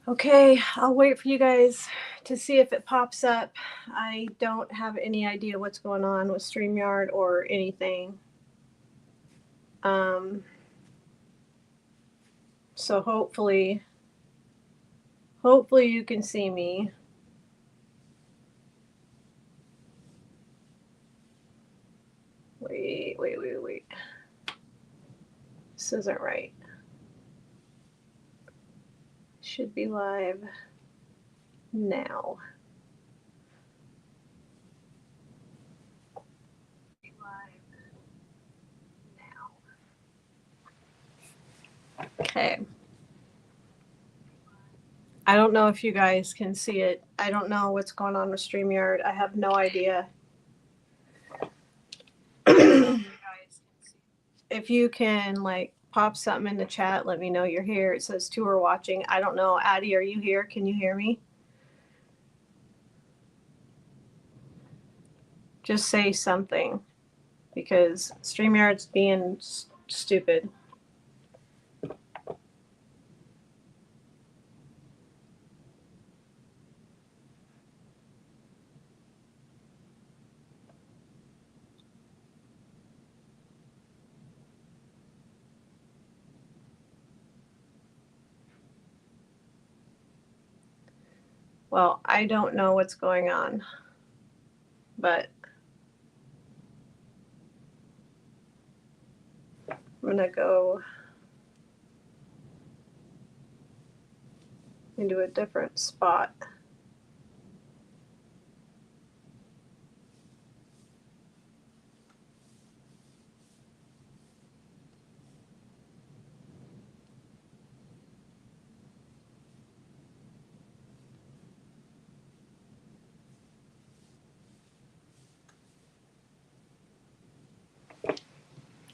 Okay, I'll wait for you guys to see if it pops up. I don't have any idea what's going on with StreamYard or anything. So hopefully you can see me. Wait. This isn't right. Should be live now. Okay. I don't know if you guys can see it. I don't know what's going on with StreamYard. I have no idea. If you can like pop something in the chat, let me know you're here. It says two are watching. I don't know. Addie, are you here? Can you hear me? Just say something because StreamYard's being stupid. Well, I don't know what's going on, but I'm going to go into a different spot.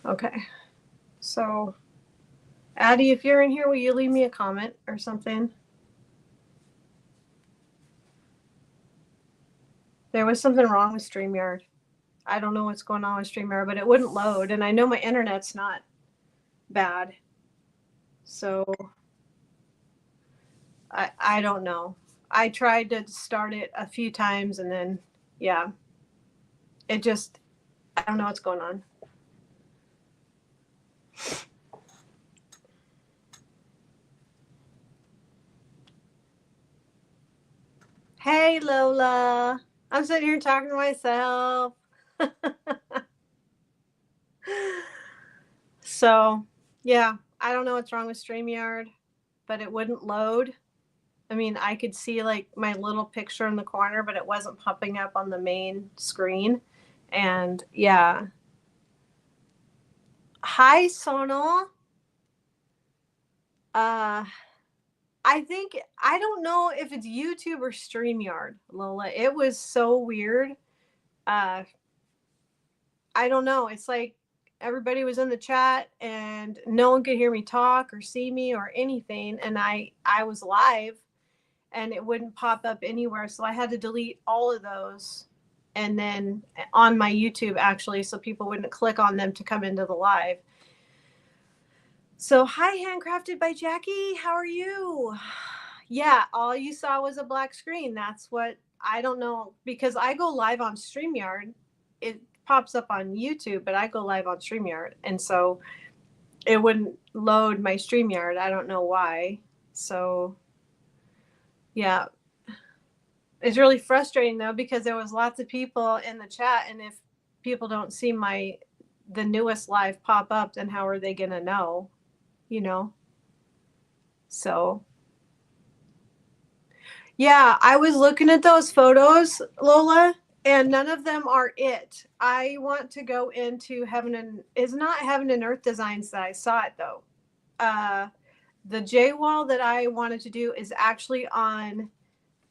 Okay. So, Addie, if you're in here, will you leave me a comment or something? There was something wrong with StreamYard. I don't know what's going on with StreamYard, but it wouldn't load. And I know my internet's not bad. So I don't know. I tried to start it a few times and then, yeah, it just, I don't know what's going on. Hey, Lola. I'm sitting here talking to myself. So, yeah, I don't know what's wrong with StreamYard, but it wouldn't load. I mean, I could see like my little picture in the corner, but it wasn't popping up on the main screen. And yeah. Hi, Sonal. I think, I don't know if it's YouTube or StreamYard, Lola. It was so weird. I don't know. It's like everybody was in the chat and no one could hear me talk or see me or anything. And I was live and it wouldn't pop up anywhere. So I had to delete all of those and then on my YouTube actually, so people wouldn't click on them to come into the live. So hi, Handcrafted by Jackie. How are you? Yeah, all you saw was a black screen. That's what, I don't know, because I go live on StreamYard. It pops up on YouTube, but I go live on StreamYard. And so it wouldn't load my StreamYard. I don't know why. So yeah, it's really frustrating though, because there was lots of people in the chat. And if people don't see the newest live pop up, then how are they going to know, you know? So yeah, I was looking at those photos, Lola, and none of them are it. I want to go into it's not Heaven and Earth Designs that I saw it though. The J wall that I wanted to do is actually on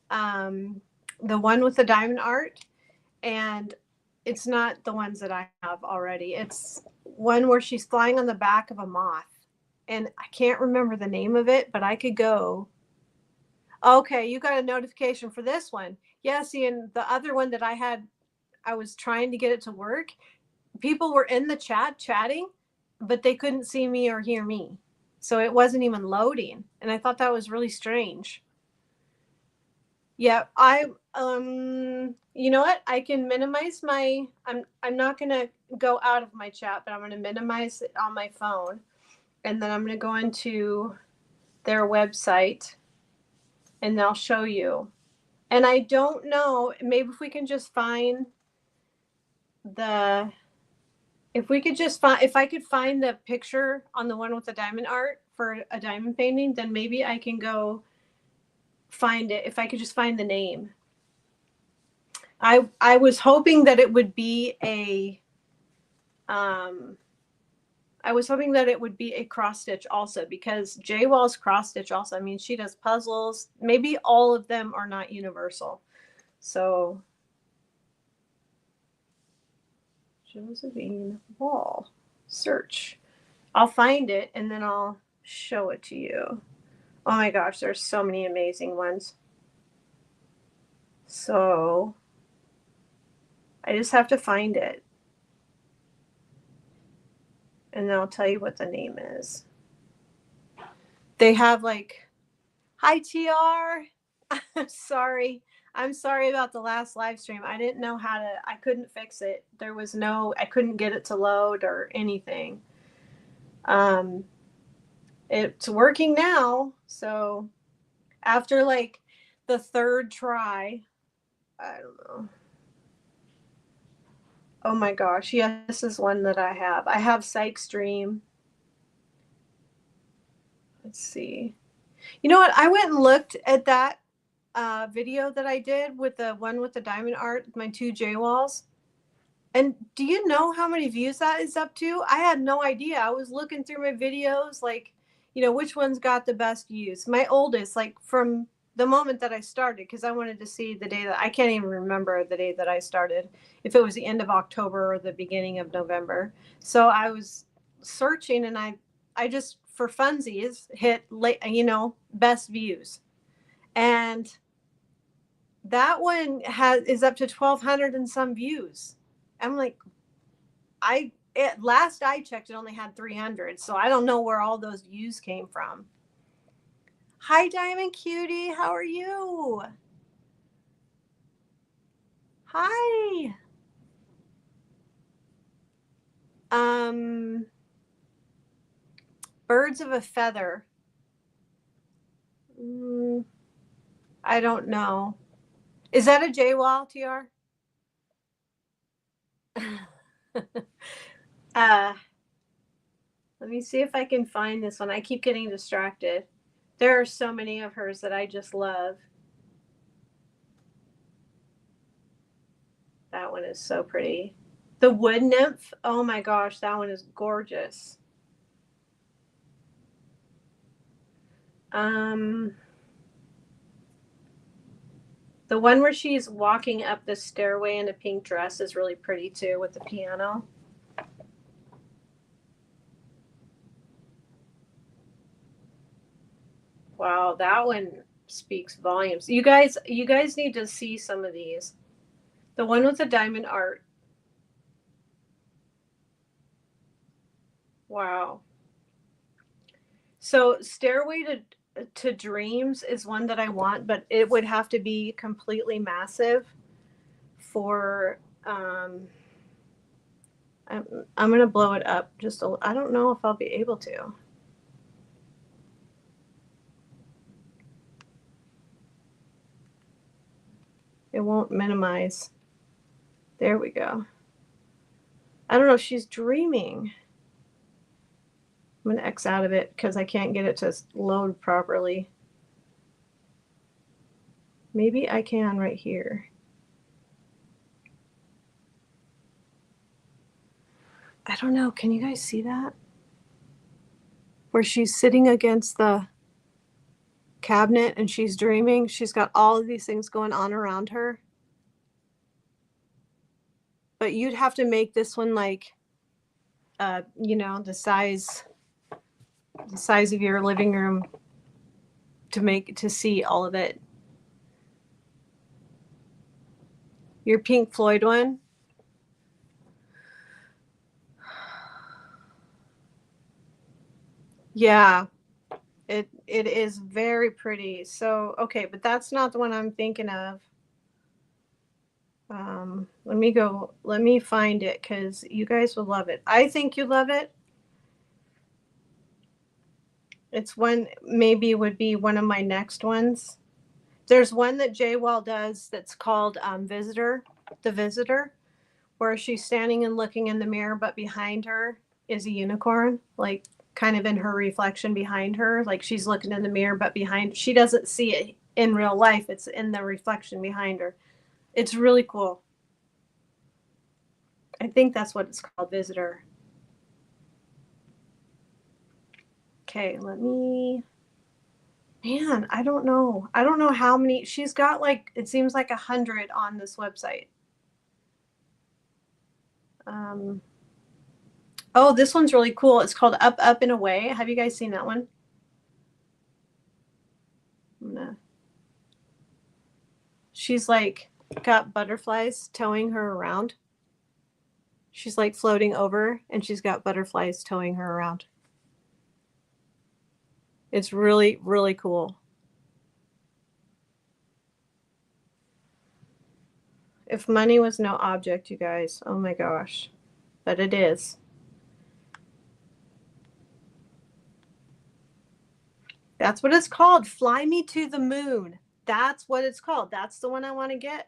the one with the diamond art, and it's not the ones that I have already. It's one where she's flying on the back of a moth, and I can't remember the name of it, but I could go. Okay, you got a notification for this one. Yeah, see, and the other one that I was trying to get it to work. People were in the chat chatting, but they couldn't see me or hear me. So it wasn't even loading. And I thought that was really strange. Yeah, you know what? I can minimize my I'm not going to go out of my chat, but I'm going to minimize it on my phone, and then I'm going to go into their website and they'll show you. And I don't know, maybe if we can just find the if we could just find if I could find the picture on the one with the diamond art for a diamond painting, then maybe I can go find it. If I could just find the name. I was hoping that it would be a um I was hoping that it would be a cross stitch also, because J Wall's cross stitch also. I mean, she does puzzles. Maybe all of them are not universal. So Josephine Wall, search. I'll find it and then I'll show it to you. Oh my gosh, there's so many amazing ones. So I just have to find it. And then I'll tell you what the name is. They have like, hi TR. I'm sorry. I'm sorry about the last live stream. I didn't know how to, I couldn't fix it. There was no, I couldn't get it to load or anything. It's working now. So after like the third try, I don't know. Oh my gosh. Yes, this is one that I have. I have Sykes Dream. Let's see. You know what? I went and looked at that video that I did with the one with the diamond art, my 2 J walls. And do you know how many views that is up to? I had no idea. I was looking through my videos, like, you know, which ones got the best views. My oldest, like from the moment that I started, because I wanted to see the day that I can't even remember the day that I started, if it was the end of October or the beginning of November. So I was searching and I just, for funsies, hit, you know, best views. And that one is up to 1,200 and some views. I'm like, last I checked, it only had 300, so I don't know where all those views came from. Hi, Diamond Cutie, how are you? Hi. Birds of a feather. I don't know. Is that a J-Wall, TR? Let me see if I can find this one. I keep getting distracted. There are so many of hers that I just love. That one is so pretty. The wood nymph. Oh my gosh, that one is gorgeous. The one where she's walking up the stairway in a pink dress is really pretty too, with the piano. Wow, that one speaks volumes. You guys need to see some of these. The one with the diamond art. Wow. So Stairway to Dreams is one that I want, but it would have to be completely massive for I'm going to blow it up just I don't know if I'll be able to. It won't minimize. There we go. I don't know if she's dreaming. I'm going to X out of it because I can't get it to load properly. Maybe I can right here. I don't know. Can you guys see that? Where she's sitting against the cabinet and she's dreaming. She's got all of these things going on around her. But you'd have to make this one like, you know, the size of your living room to see all of it. Your Pink Floyd one. Yeah. It is very pretty. So, okay, but that's not the one I'm thinking of. Let me find it because you guys will love it. I think you love it. It's one, maybe would be one of my next ones. There's one that Wall does that's called Visitor, the Visitor, where she's standing and looking in the mirror, but behind her is a unicorn, like kind of in her reflection behind her. Like she's looking in the mirror, but behind, she doesn't see it in real life. It's in the reflection behind her. It's really cool. I think that's what it's called, Visitor. Okay, let me. Man, I don't know. I don't know how many. She's got like, it seems like 100 on this website. Um, oh, this one's really cool. It's called Up, Up and Away. Have you guys seen that one? She's like got butterflies towing her around. She's like floating over and she's got butterflies towing her around. It's really, really cool. If money was no object, you guys, oh my gosh, but it is. That's what it's called. Fly Me to the Moon. That's what it's called. That's the one I want to get.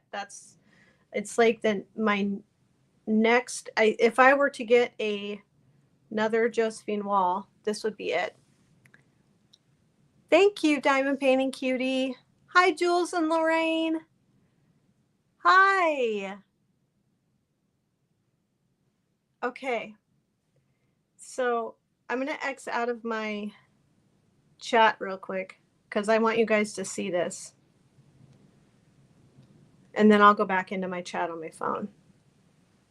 It's like my next, if I were to get another Josephine Wall, this would be it. Thank you, Diamond Painting Cutie. Hi, Jules and Lorraine. Hi. Okay. So I'm going to X out of my chat real quick because I want you guys to see this. And then I'll go back into my chat on my phone.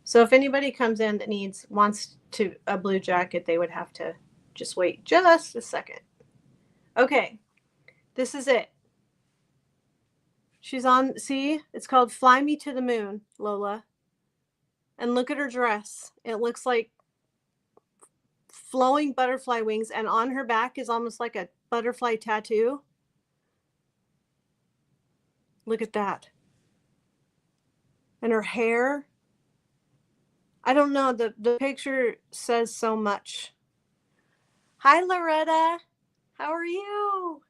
So if anybody comes in that wants a blue jacket, they would have to just wait just a second. Okay. This is it. She's on, see, it's called Fly Me to the Moon, Lola. And look at her dress. It looks like flowing butterfly wings, and on her back is almost like a butterfly tattoo. Look at that. And her hair. I don't know, the picture says so much. Hi, Loretta. How are you?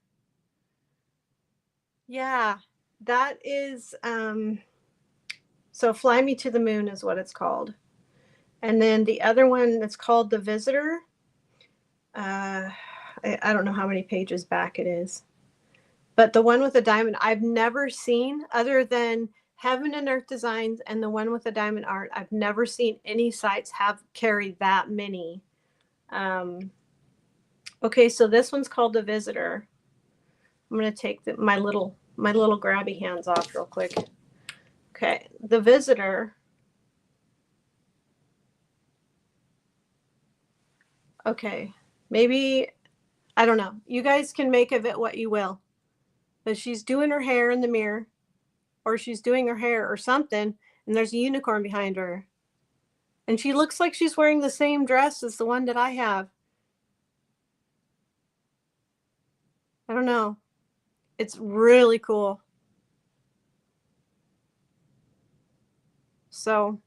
Yeah, that is, so Fly Me to the Moon is what it's called. And then the other one that's called The Visitor. I don't know how many pages back it is. But the one with the diamond, I've never seen, other than Heaven and Earth Designs and the one with the diamond art, I've never seen any sites have carried that many. Okay, so this one's called The Visitor. I'm going to take my little grabby hands off real quick. Okay, The Visitor. Okay, maybe, I don't know. You guys can make of it what you will. But she's doing her hair in the mirror, or she's doing her hair or something, and there's a unicorn behind her. And she looks like she's wearing the same dress as the one that I have. I don't know. It's really cool. So,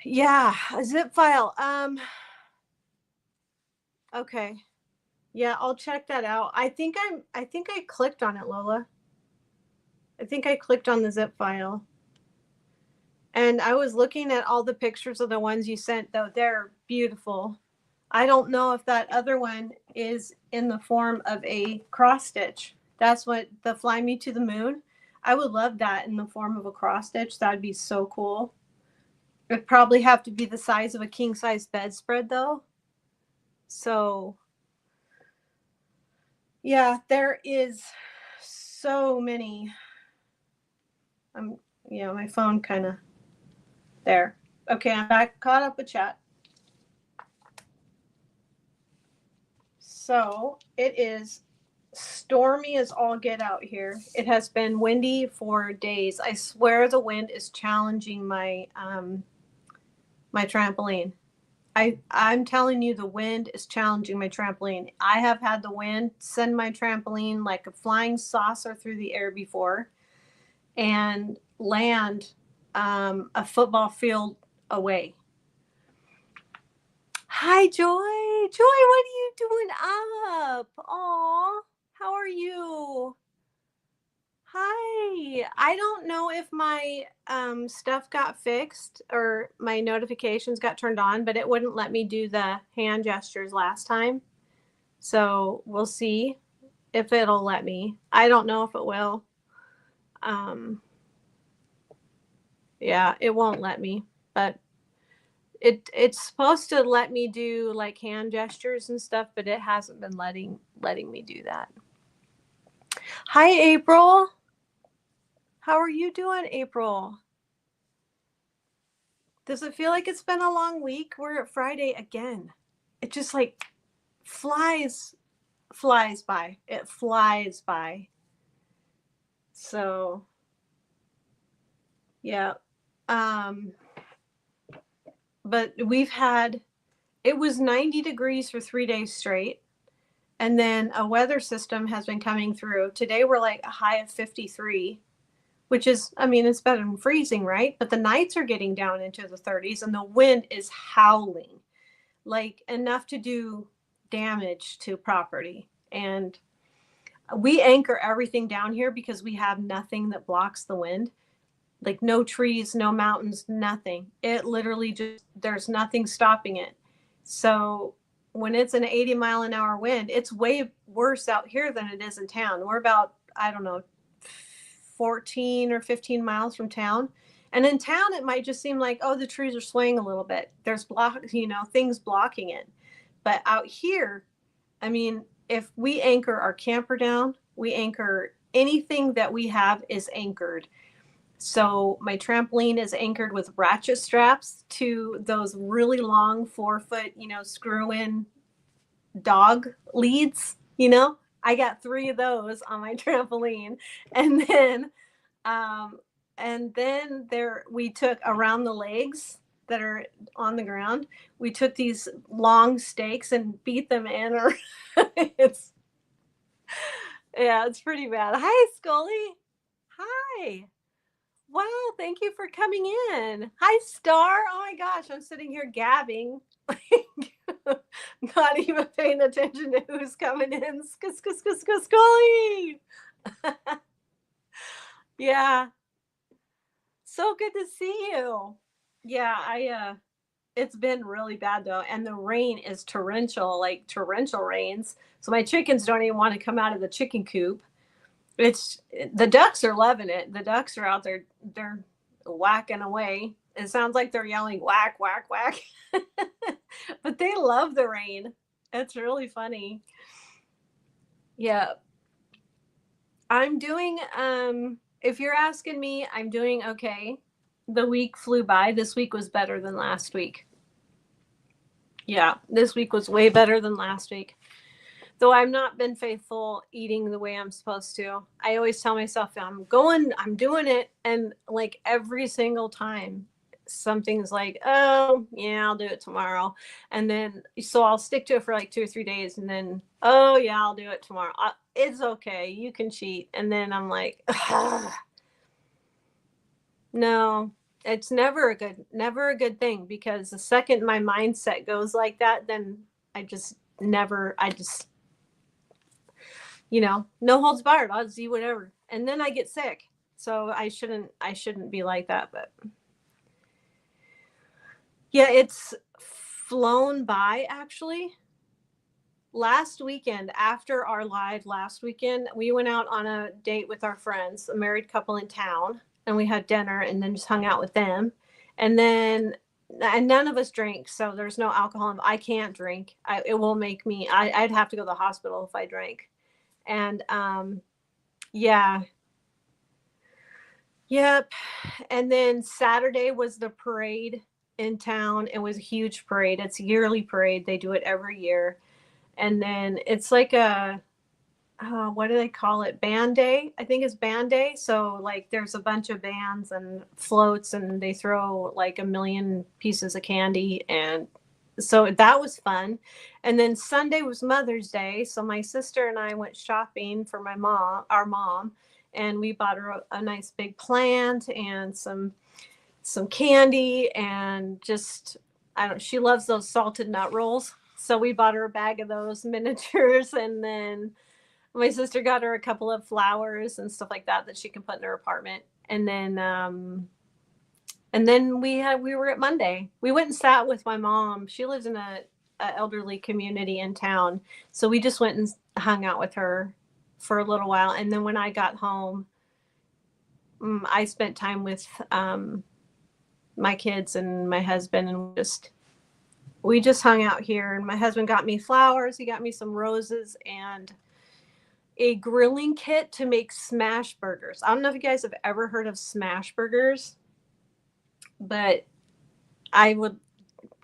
yeah, a zip file. Okay. Yeah, I'll check that out. I think I clicked on it, Lola. I think I clicked on the zip file. And I was looking at all the pictures of the ones you sent, though. They're beautiful. I don't know if that other one is in the form of a cross stitch. That's what the Fly Me to the Moon. I would love that in the form of a cross stitch. That'd be so cool. It'd probably have to be the size of a king size bedspread, though. So, yeah, there is so many. My phone kind of there. Okay, I'm back, caught up with chat. So it is stormy as all get out here. It has been windy for days. I swear the wind is challenging my my trampoline. I'm telling you, the wind is challenging my trampoline. I have had the wind send my trampoline like a flying saucer through the air before and land a football field away. Hi, Joy. Joy, what are you doing up? Aw, how are you? Hi. I don't know if my stuff got fixed or my notifications got turned on, but it wouldn't let me do the hand gestures last time. So we'll see if it'll let me. I don't know if it will. Um, yeah, it won't let me, but it's supposed to let me do like hand gestures and stuff, but it hasn't been letting me do that. Hi, April. How are you doing, April? Does it feel like it's been a long week? We're at Friday again. It just like flies by. It flies by. So, yeah. Um, but it was 90 degrees for 3 days straight. And then a weather system has been coming through. Today we're like a high of 53, which is, I mean, it's better than freezing, right? But the nights are getting down into the 30s and the wind is howling, like enough to do damage to property. And we anchor everything down here because we have nothing that blocks the wind. Like no trees, no mountains, nothing. It literally just, there's nothing stopping it. So when it's an 80-mile-an-hour wind, it's way worse out here than it is in town. We're about, I don't know, 14 or 15 miles from town. And in town, it might just seem like, oh, the trees are swaying a little bit. There's things blocking it. But out here, I mean, if we anchor our camper down, we anchor anything that we have is anchored. So my trampoline is anchored with ratchet straps to those really long 4-foot, screw in dog leads, I got 3 of those on my trampoline. And then we took around the legs that are on the ground, we took these long stakes and beat them in. Or it's pretty bad. Hi, Scully. Hi. Wow, thank you for coming in. Hi, Star. Oh my gosh, I'm sitting here gabbing, not even paying attention to who's coming in. Scully. Yeah, so good to see you. Yeah, it's been really bad though, and the rain is torrential, like torrential rains. So my chickens don't even want to come out of the chicken coop. The ducks are loving it. The ducks are out there, they're whacking away. It sounds like they're yelling whack, whack, whack. But they love the rain. It's really funny. Yeah. I'm doing, if you're asking me, I'm doing okay. The week flew by. This week was better than last week. Yeah, this week was way better than last week. Though I've not been faithful eating the way I'm supposed to. I always tell myself I'm doing it. And like every single time something's like, oh yeah, I'll do it tomorrow. And then, so I'll stick to it for like 2 or 3 days. And then, oh yeah, I'll do it tomorrow. It's okay. You can cheat. And then I'm like, no, it's never a good thing, because the second my mindset goes like that, then I just, no holds barred. I'll do whatever. And then I get sick. So I shouldn't be like that. But yeah, it's flown by actually. Last weekend, after our live last weekend, we went out on a date with our friends, a married couple in town, and we had dinner and then just hung out with them. And none of us drink, so there's no alcohol. I can't drink. It will make me, I'd have to go to the hospital if I drank. And yeah. Yep. And then Saturday was the parade in town. It was a huge parade. It's a yearly parade. They do it every year. And then it's like what do they call it? Band day. I think it's band day. So like there's a bunch of bands and floats, and they throw like a million pieces of candy, and So that was fun. And then Sunday was Mother's Day. So my sister and I went shopping for our mom, and we bought her a nice big plant and some candy and just, I don't, she loves those salted nut rolls. So we bought her a bag of those miniatures, and then my sister got her a couple of flowers and stuff like that that she can put in her apartment. And then we were at Monday. We went and sat with my mom. She lives in a elderly community in town, so we just went and hung out with her for a little while. And then when I got home, I spent time with my kids and my husband, and we just hung out here. And my husband got me flowers. He got me some roses and a grilling kit to make smash burgers. I don't know if you guys have ever heard of smash burgers, but I would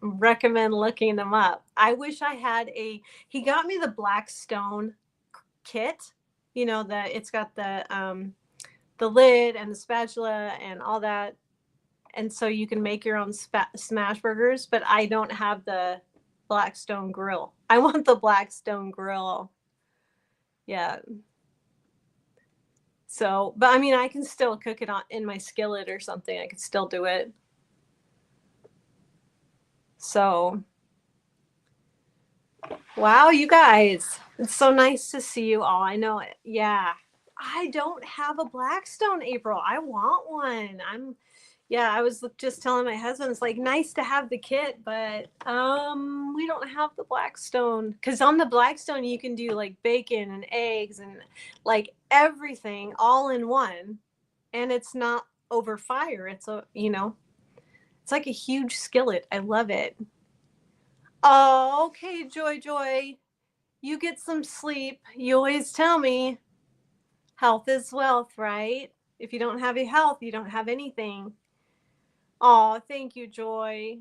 recommend looking them up. I wish I had he got me the Blackstone kit, it's got the lid and the spatula and all that. And so you can make your own smash burgers, but I don't have the Blackstone grill. I want the Blackstone grill. Yeah. So, but I mean, I can still cook it in my skillet or something. I could still do it. So, wow, you guys, it's so nice to see you all. I know it. Yeah. I don't have a Blackstone, April. I want one. I was just telling my husband, it's like nice to have the kit, but we don't have the Blackstone, because on the Blackstone you can do like bacon and eggs and like everything all in one, and it's not over fire. It's it's like a huge skillet. I love it. Oh, okay, Joy. You get some sleep. You always tell me health is wealth, right? If you don't have a health, you don't have anything. Oh, thank you, Joy.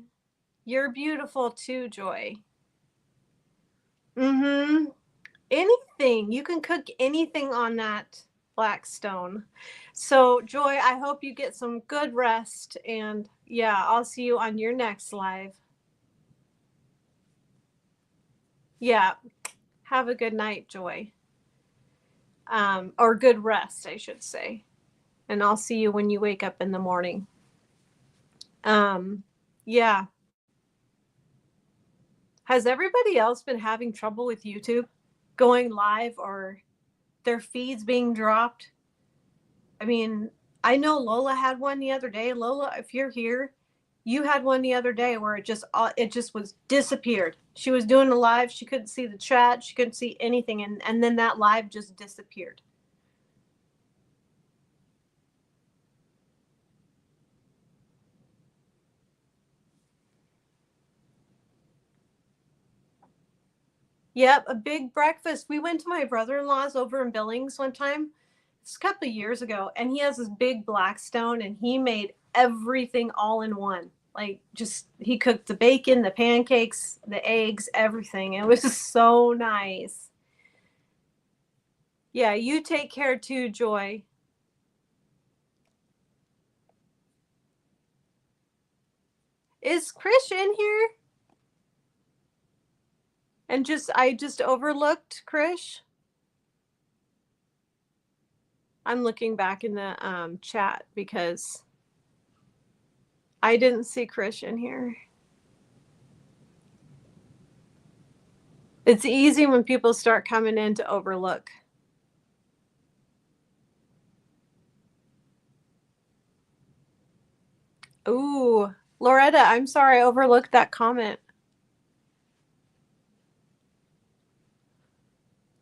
You're beautiful too, Joy. Mm-hmm. Anything. You can cook anything on that Blackstone. So, Joy, I hope you get some good rest. And yeah, I'll see you on your next live. Yeah. Have a good night, Joy. Or good rest, I should say. And I'll see you when you wake up in the morning. Yeah. Has everybody else been having trouble with YouTube going live or their feeds being dropped? I mean, I know Lola had one the other day. Lola, if you're here, you had one the other day where it just was disappeared. She was doing a live, she couldn't see the chat, she couldn't see anything, and then that live just disappeared. Yep, a big breakfast. We went to my brother-in-law's over in Billings one time. It's a couple of years ago, and he has this big Blackstone, and he made everything all in one. Like, just he cooked the bacon, the pancakes, the eggs, everything. It was just so nice. Yeah, you take care too, Joy. Is Krish in here? And I just overlooked Krish. I'm looking back in the chat because I didn't see Krish in here. It's easy when people start coming in to overlook. Ooh, Loretta, I'm sorry I overlooked that comment.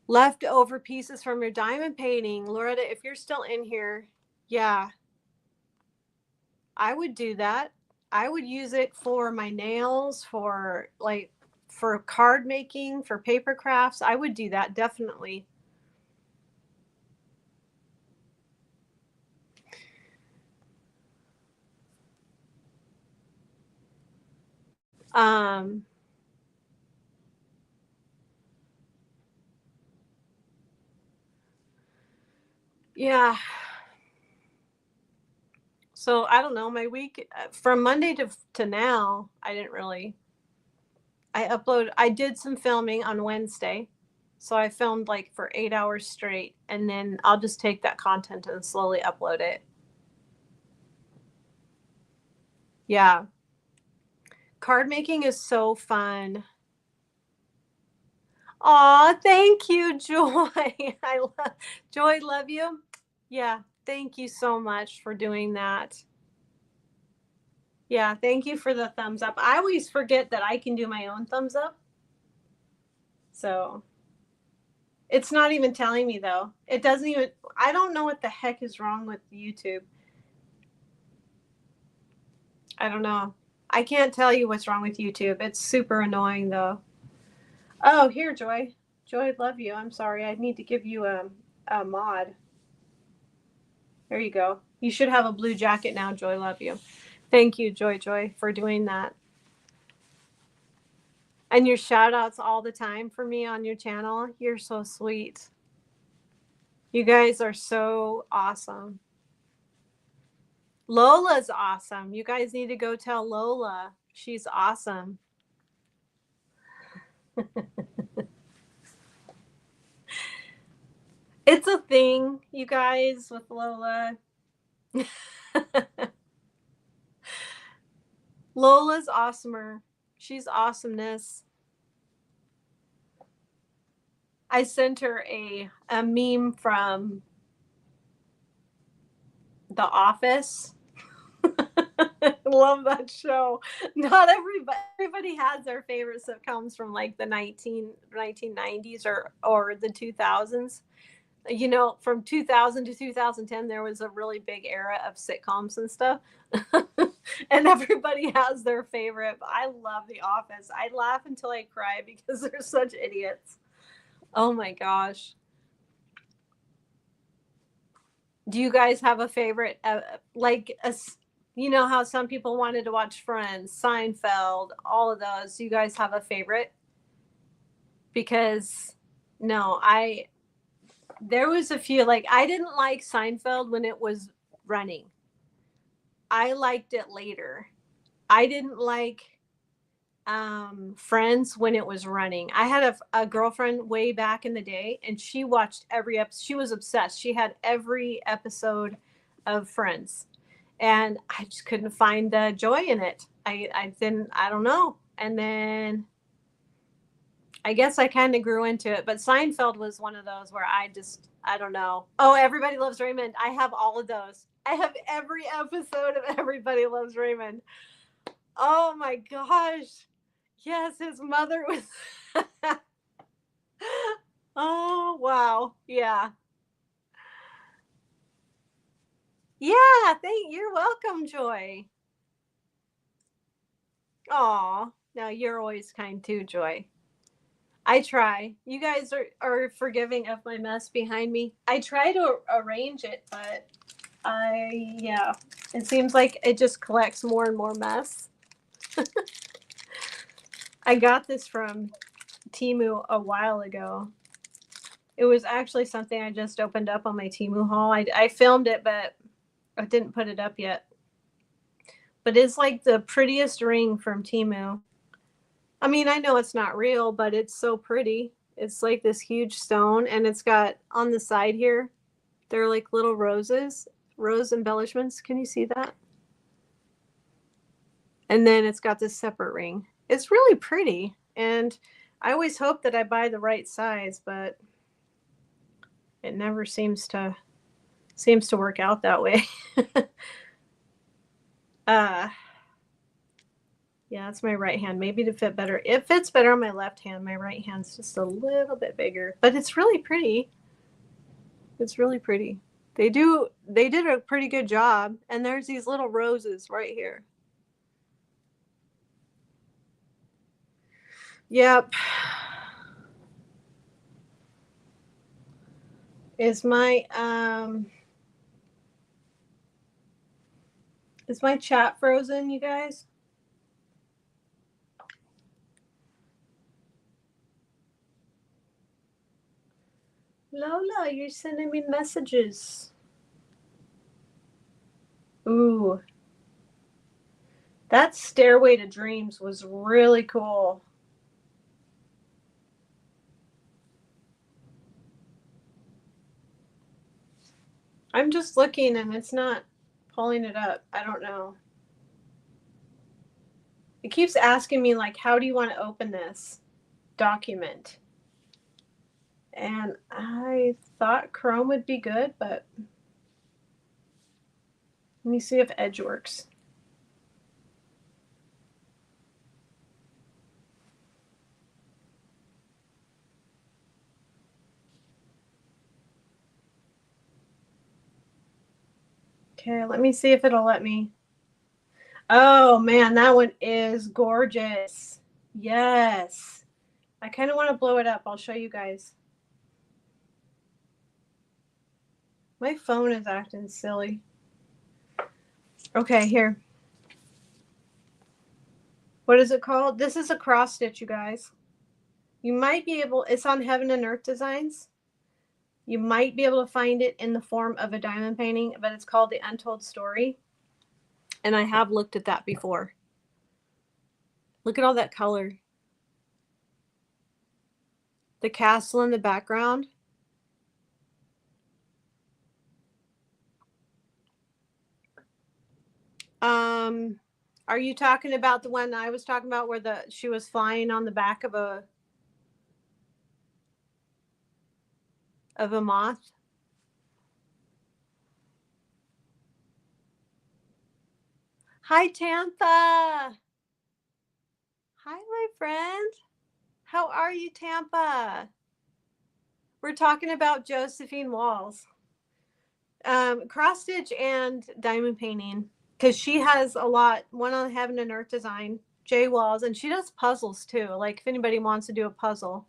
Leftover pieces from your diamond painting. Loretta, if you're still in here, yeah, I would do that. I would use it for my nails, for card making, for paper crafts. I would do that, definitely. Um, yeah. So I don't know, my week from Monday to now, I didn't really I did some filming on Wednesday. So I filmed like for 8 hours straight, and then I'll just take that content and slowly upload it. Yeah. Card making is so fun. Aw, thank you, Joy. I love Joy, love you. Yeah, thank you so much for doing that. Yeah, thank you for the thumbs up. I always forget that I can do my own thumbs up. So it's not even telling me though. It doesn't even, I don't know what the heck is wrong with YouTube. I don't know. I can't tell you what's wrong with YouTube. It's super annoying though. Oh, here, Joy. Joy, love you. I'm sorry. I need to give you a mod. There you go. You should have a blue jacket now, Joy, love you. Thank you, Joy, for doing that. And your shout outs all the time for me on your channel. You're so sweet. You guys are so awesome. Lola's awesome. You guys need to go tell Lola. She's awesome. It's a thing, you guys, with Lola. Lola's awesomer. She's awesomeness. I sent her a meme from The Office. Love that show. Not everybody has their favorite sitcoms from like the 1990s or the 2000s. You know, from 2000 to 2010 there was a really big era of sitcoms and stuff. And everybody has their favorite. I love The Office. I laugh until I cry because they're such idiots. Oh my gosh. Do you guys have a favorite? You know how some people wanted to watch Friends, Seinfeld, all of those. Do you guys have a favorite? Because no, there was a few, like I didn't like Seinfeld when it was running. I liked it later. I didn't like Friends when it was running. I had a girlfriend way back in the day, and she watched every episode. She was obsessed. She had every episode of Friends, and I just couldn't find the joy in it. I don't know. And then I guess I kind of grew into it, but Seinfeld was one of those where I don't know. Oh, Everybody Loves Raymond. I have all of those. I have every episode of Everybody Loves Raymond. Oh my gosh. Yes, his mother was. Oh, wow. Yeah. Yeah, you're welcome, Joy. Aw, no, you're always kind too, Joy. I try. You guys are forgiving of my mess behind me. I try to arrange it, but yeah, it seems like it just collects more and more mess. I got this from Temu a while ago. It was actually something I just opened up on my Temu haul. I filmed it, but I didn't put it up yet. But it's like the prettiest ring from Temu. I mean, I know it's not real, but it's so pretty. It's like this huge stone, and it's got on the side here, they're like little roses, rose embellishments. Can you see that? And then it's got this separate ring. It's really pretty, and I always hope that I buy the right size, but it never seems to work out that way. uh yeah, that's my right hand. Maybe to fit better. It fits better on my left hand. My right hand's just a little bit bigger, but it's really pretty. It's really pretty. They did a pretty good job. And there's these little roses right here. Yep. Is my chat frozen, you guys? Lola, you're sending me messages. Ooh. That Stairway to Dreams was really cool. I'm just looking and it's not pulling it up. I don't know. It keeps asking me like, how do you want to open this document? And I thought Chrome would be good, but let me see if Edge works. Okay, let me see if it'll let me. Oh man, that one is gorgeous. Yes. I kind of want to blow it up. I'll show you guys. My phone is acting silly. Okay, here. What is it called? This is a cross stitch, you guys. You might be able, it's on Heaven and Earth Designs. You might be able to find it in the form of a diamond painting, but it's called The Untold Story. And I have looked at that before. Look at all that color. The castle in the background. Are you talking about the one I was talking about where she was flying on the back of a moth? Hi, Tampa. Hi, my friend. How are you, Tampa? We're talking about Josephine Walls. Cross stitch and diamond painting, because she has a lot, one on Heaven and Earth Design, J Walls, and she does puzzles too. Like if anybody wants to do a puzzle,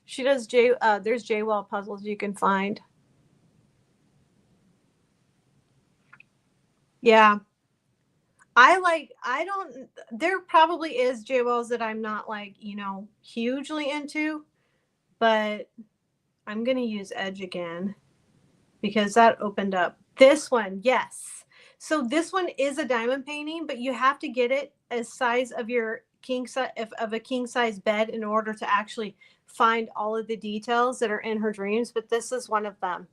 she does there's J Wall puzzles you can find. Yeah. There probably is J Walls that I'm not like, hugely into, but I'm going to use Edge again because that opened up this one. Yes. So this one is a diamond painting, but you have to get it as size of your king size of a king size bed in order to actually find all of the details that are in her dreams. But this is one of them.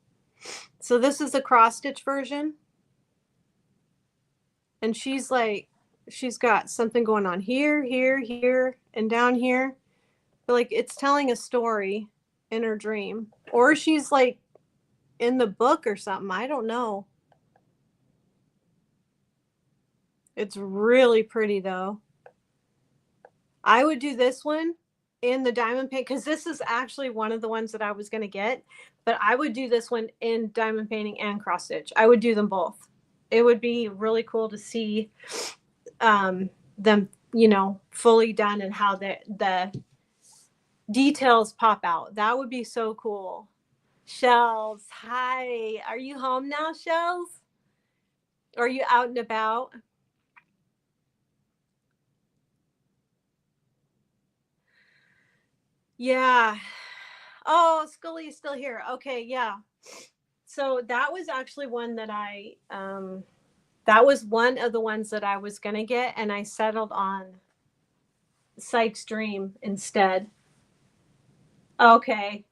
So this is the cross stitch version. And she's got something going on here, here, here, and down here. But like it's telling a story in her dream. Or she's like in the book or something. I don't know. It's really pretty though. I would do this one in the diamond paint because this is actually one of the ones that I was going to get, but I would do this one in diamond painting and cross stitch. I would do them both. It would be really cool to see them, fully done and how the details pop out. That would be so cool. Shells, hi. Are you home now, Shells? Or are you out and about? Yeah. Oh, Scully's still here. Okay, yeah. So that was actually one that that was one of the ones that I was gonna get, and I settled on Sykes Dream instead. Okay.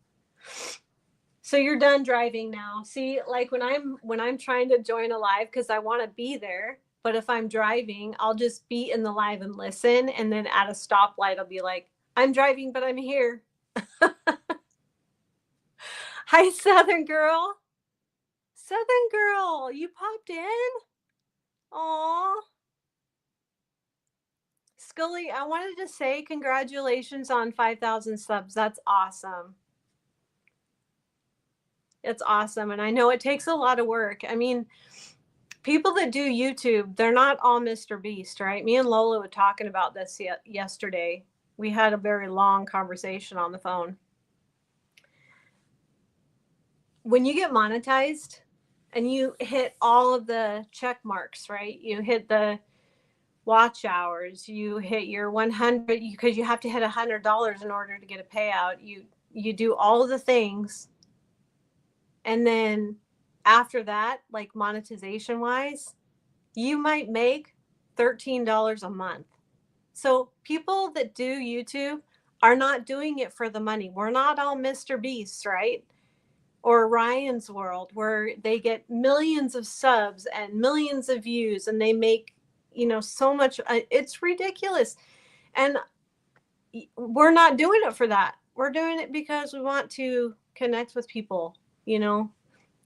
So you're done driving now. See, like when I'm trying to join a live because I want to be there, but if I'm driving, I'll just be in the live and listen, and then at a stoplight, I'll be like, I'm driving, but I'm here. Hi, Southern Girl. Southern Girl, you popped in? Aw. Scully, I wanted to say congratulations on 5,000 subs. That's awesome. It's awesome. And I know it takes a lot of work. I mean, people that do YouTube, they're not all Mr. Beast, right? Me and Lola were talking about this yesterday. We had a very long conversation on the phone. When you get monetized and you hit all of the check marks, right? You hit the watch hours, you hit your 100 because you have to hit $100 in order to get a payout. You do all of the things, and then after that, like monetization wise, you might make $13 a month. So people that do YouTube are not doing it for the money. We're not all Mr. Beasts, right? or Ryan's World, where they get millions of subs and millions of views, and they make, so much. It's ridiculous. And we're not doing it for that. We're doing it because we want to connect with people,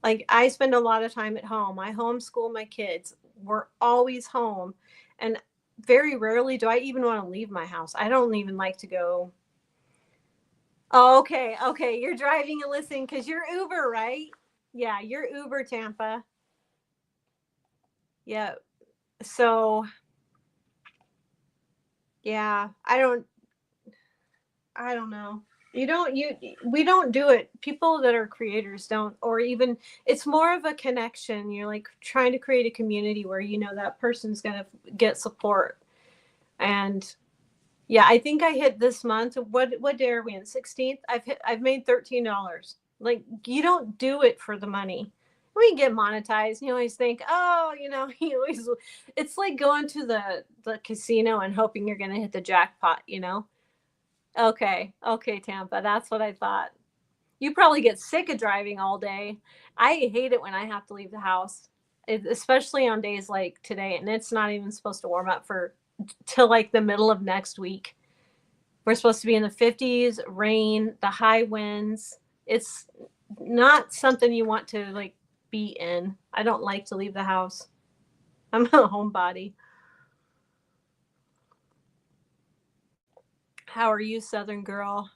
Like, I spend a lot of time at home. I homeschool my kids. We're always home. And very rarely do I even want to leave my house. I don't even like to go. Oh, okay. Okay. You're driving and listening because you're Uber, right? Yeah, you're Uber Tampa. Yeah. So, yeah, I don't know. We don't do it. People that are creators don't, or even it's more of a connection. You're like trying to create a community where that person's going to get support. And yeah, I think I hit this month. What day are we in? 16th. I've made $13. Like, you don't do it for the money. We get monetized. You always think, oh, you always. It's like going to the casino and hoping you're going to hit the jackpot. Okay, okay, Tampa. That's what I thought. You probably get sick of driving all day. I hate it when I have to leave the house, especially on days like today, and it's not even supposed to warm up for till like the middle of next week. We're supposed to be in the 50s, rain, the high winds. It's not something you want to like be in. I don't like to leave the house. I'm a homebody. How are you, Southern girl?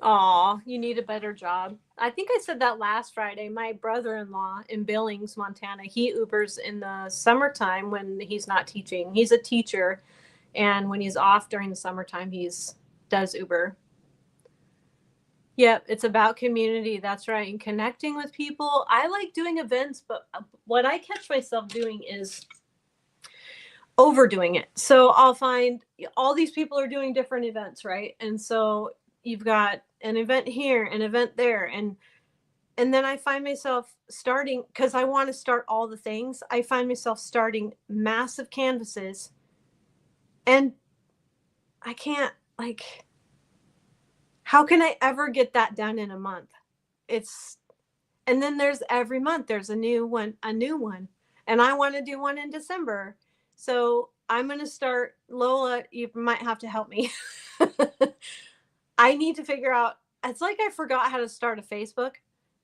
Aw, you need a better job. I think I said that last Friday. My brother-in-law in Billings, Montana, he Ubers in the summertime when he's not teaching. He's a teacher, and when he's off during the summertime, he's does Uber. Yep, it's about community. That's right. And connecting with people. I like doing events, but what I catch myself doing is overdoing it. So I'll find all these people are doing different events, right? And so you've got an event here, an event there, and then I find myself starting, because I want to start all the things. I find myself starting massive canvases, and I can't, like, how can I ever get that done in a month? It's And then there's every month there's a new one, and I want to do one in December. So I'm going to start. Lola, you might have to help me. I need to figure out, it's like I forgot how to start a Facebook,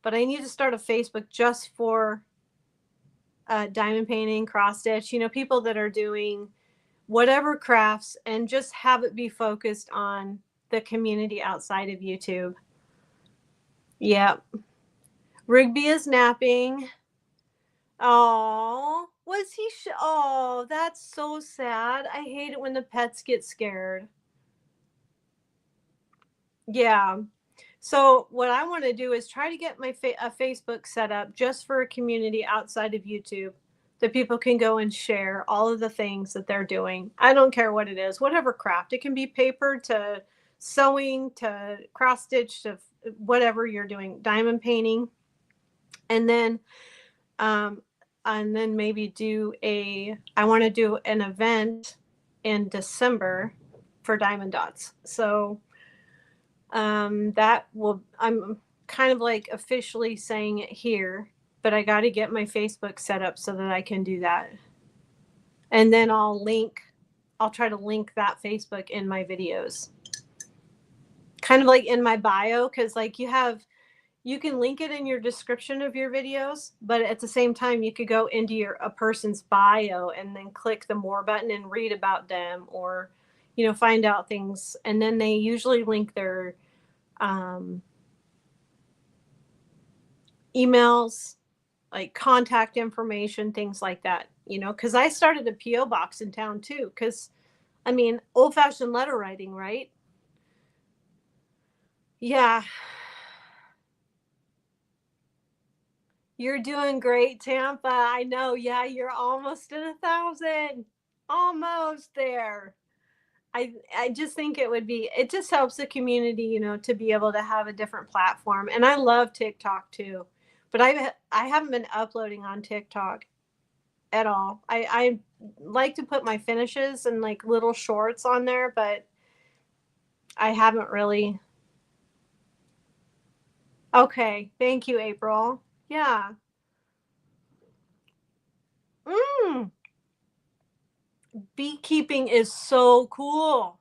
but I need to start a Facebook just for diamond painting, cross stitch, people that are doing whatever crafts, and just have it be focused on the community outside of YouTube. Yep. Rigby is napping. Oh, was he? Oh, that's so sad. I hate it when the pets get scared. Yeah. So what I want to do is try to get a Facebook set up just for a community outside of YouTube, that people can go and share all of the things that they're doing. I don't care what it is, whatever craft. It can be paper to sewing to cross stitch to whatever you're doing, diamond painting, and then um, maybe I want to do an event in December for diamond dots. So I'm kind of like officially saying it here, but I got to get my Facebook set up so that I can do that. And then I'll try to link that Facebook in my videos, kind of like in my bio, because like you can link it in your description of your videos, but at the same time you could go into a person's bio and then click the more button and read about them, or find out things. And then they usually link their emails, like contact information, things like that, because I started a PO box in town too, because I mean, old-fashioned letter writing, right? Yeah. You're doing great, Tampa. I know. Yeah, you're almost at 1,000. Almost there. I just think it just helps the community, to be able to have a different platform. And I love TikTok too. But I haven't been uploading on TikTok at all. I like to put my finishes and like little shorts on there, but I haven't really. Okay. Thank you, April. Yeah. Mm. Beekeeping is so cool.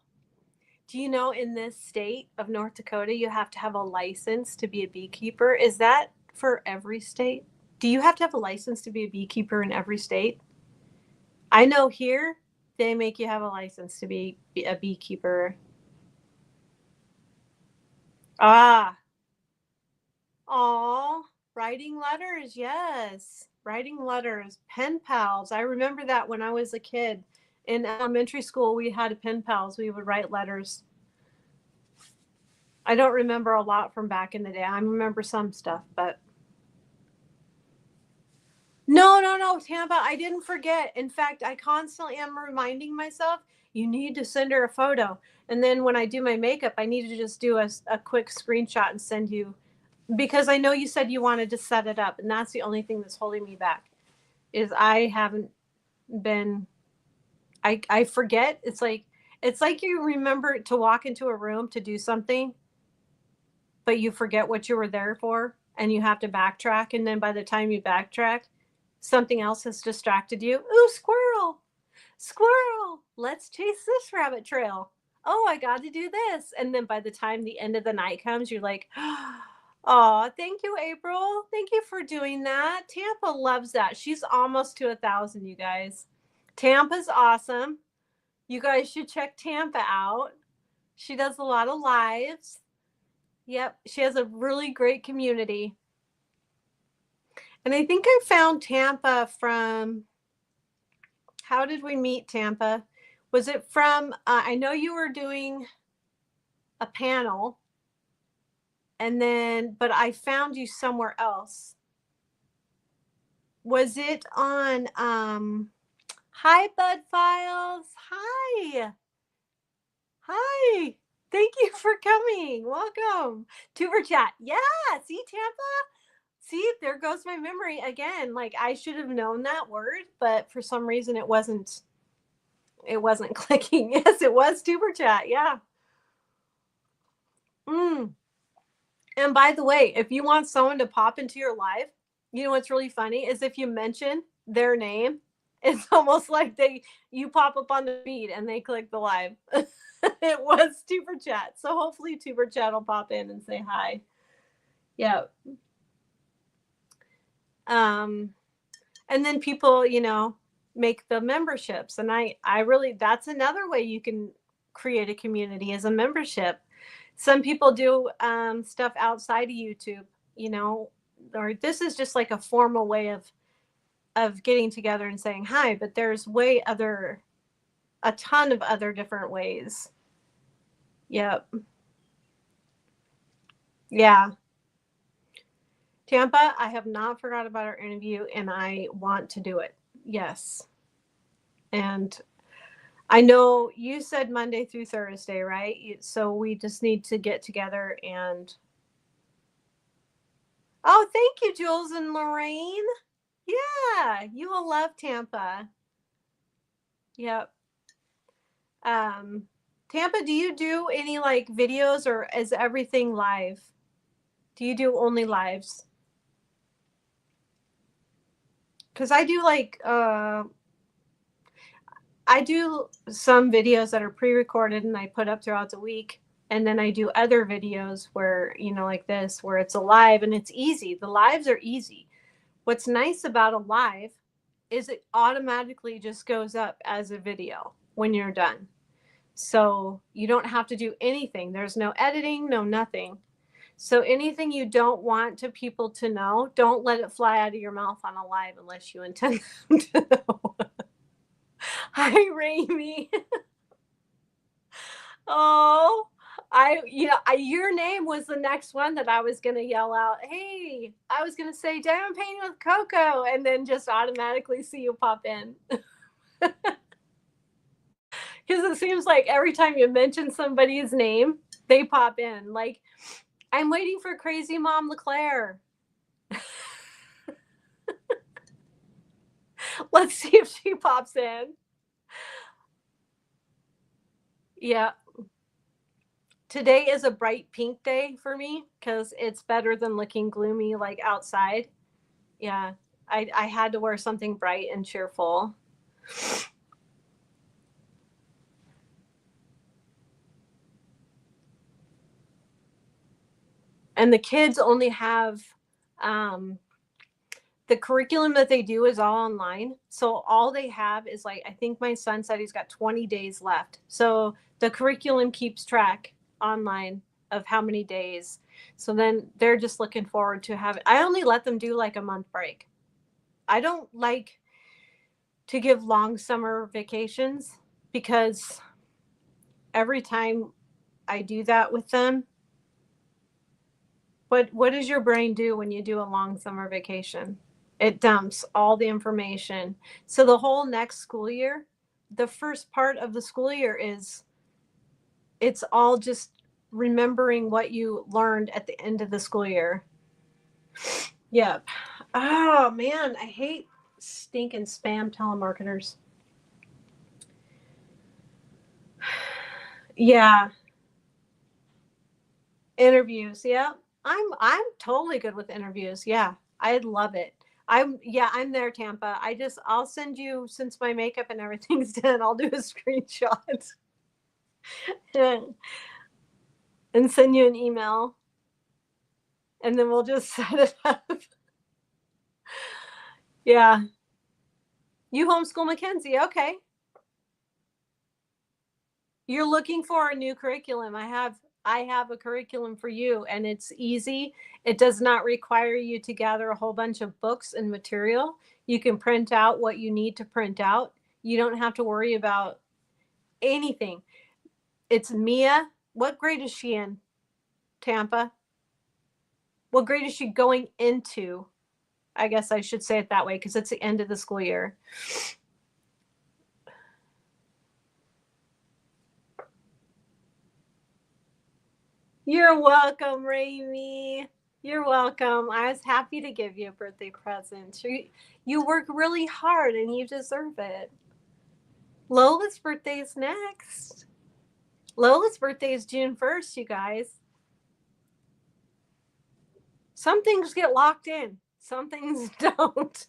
Do you know in this state of North Dakota, you have to have a license to be a beekeeper? Is that for every state? Do you have to have a license to be a beekeeper in every state? I know here they make you have a license to be a beekeeper. Ah, oh, writing letters. Yes, writing letters. Pen pals. I remember that when I was a kid in elementary school, we had pen pals. We would write letters. I don't remember a lot from back in the day. I remember some stuff, but no, no, no, Tampa, I didn't forget. In fact, I constantly am reminding myself, you need to send her a photo. And then when I do my makeup, I need to just do a quick screenshot and send you because I know you said you wanted to set it up. And that's the only thing that's holding me back is I haven't been, I forget. It's like you remember to walk into a room to do something, but you forget what you were there for and you have to backtrack. And then by the time you backtrack, something else has distracted you. Ooh, squirrel, squirrel, let's chase this rabbit trail. Oh, I got to do this. And then by the time the end of the night comes, you're like, oh, thank you, April. Thank you for doing that. Tampa loves that. She's almost to 1,000, you guys. Tampa's awesome. You guys should check Tampa out. She does a lot of lives. Yep, she has a really great community. And I think I found Tampa from, how did we meet, Tampa? Was it from, I know you were doing a panel and then, but I found you somewhere else. Was it on, hi, Bud Files. Hi. Hi. Thank you for coming. Welcome. Tuber Chat. Yeah. See, Tampa? See, there goes my memory again. Like I should have known that word, but for some reason it wasn't clicking. Yes, it was Tuber Chat. Yeah. Mm. And by the way, if you want someone to pop into your live, you know what's really funny is if you mention their name, it's almost like you pop up on the feed and they click the live. It was Tuber Chat. So hopefully Tuber Chat will pop in and say hi. Yeah. And then people, make the memberships. And I really, that's another way you can create a community as a membership. Some people do stuff outside of YouTube, you know, or this is just like a formal way of getting together and saying hi, but there's a ton of other different ways. Yep. Yeah. Tampa, I have not forgot about our interview and I want to do it. Yes. And I know you said Monday through Thursday, right? So we just need to get together and. Oh, thank you, Jules and Lorraine. Yeah, you will love Tampa. Yep. Tampa, do you do any like videos or is everything live? Do you do only lives? Because I do like I do some videos that are pre-recorded and I put up throughout the week. And then I do other videos where, like this, where it's a live and it's easy. The lives are easy. What's nice about a live is it automatically just goes up as a video when you're done. So you don't have to do anything. There's no editing, no nothing. So anything you don't want to people to know, don't let it fly out of your mouth on a live unless you intend them to know. Hi, Raimi. Oh, your name was the next one that I was going to yell out. Hey, I was going to say Diamond Painting with Coco and then just automatically see you pop in. Because it seems like every time you mention somebody's name, they pop in. Like, I'm waiting for Crazy Mom LeClaire. Let's see if she pops in. Yeah. today is a bright pink day for me because it's better than looking gloomy like outside. Yeah, I had to wear something bright and cheerful. And the kids only have the curriculum that they do is all online. So all they have is like, I think my son said he's got 20 days left. So the curriculum keeps track online of how many days. So then they're just looking forward to having, I only let them do like a month break. I don't like to give long summer vacations because every time I do that with them, what does your brain do when you do a long summer vacation? It dumps all the information. So the whole next school year, the first part of the school year is it's all just remembering what you learned at the end of the school year. Yep. Oh man, I hate stinking spam telemarketers. Yeah. Interviews. Yeah. I'm totally good with interviews. Yeah. I'd love it. I'm there, Tampa. I'll send you, since my makeup and everything's done, I'll do a screenshot and send you an email. And then we'll just set it up. Yeah. You homeschool Mackenzie. Okay. You're looking for a new curriculum. I have a curriculum for you, and it's easy. It does not require you to gather a whole bunch of books and material. You can print out what you need to print out. You don't have to worry about anything. It's Mia. What grade is she in? Tampa? What grade is she going into? I guess I should say it that way because it's the end of the school year. You're welcome, Raimi. You're welcome. I was happy to give you a birthday present. You work really hard and you deserve it. Lola's birthday is next. Lola's birthday is June 1st, you guys. Some things get locked in, some things don't.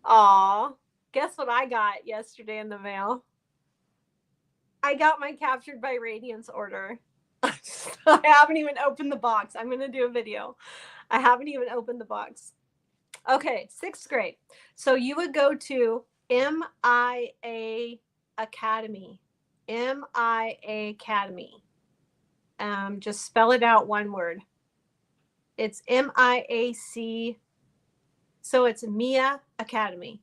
Aw, guess what I got yesterday in the mail? I got my Captured by Radiance order. I haven't even opened the box. I'm going to do a video. I haven't even opened the box. Okay, 6th grade. So you would go to MIA Academy. MIA Academy. Just spell it out one word. It's MIAC. So it's Mia Academy.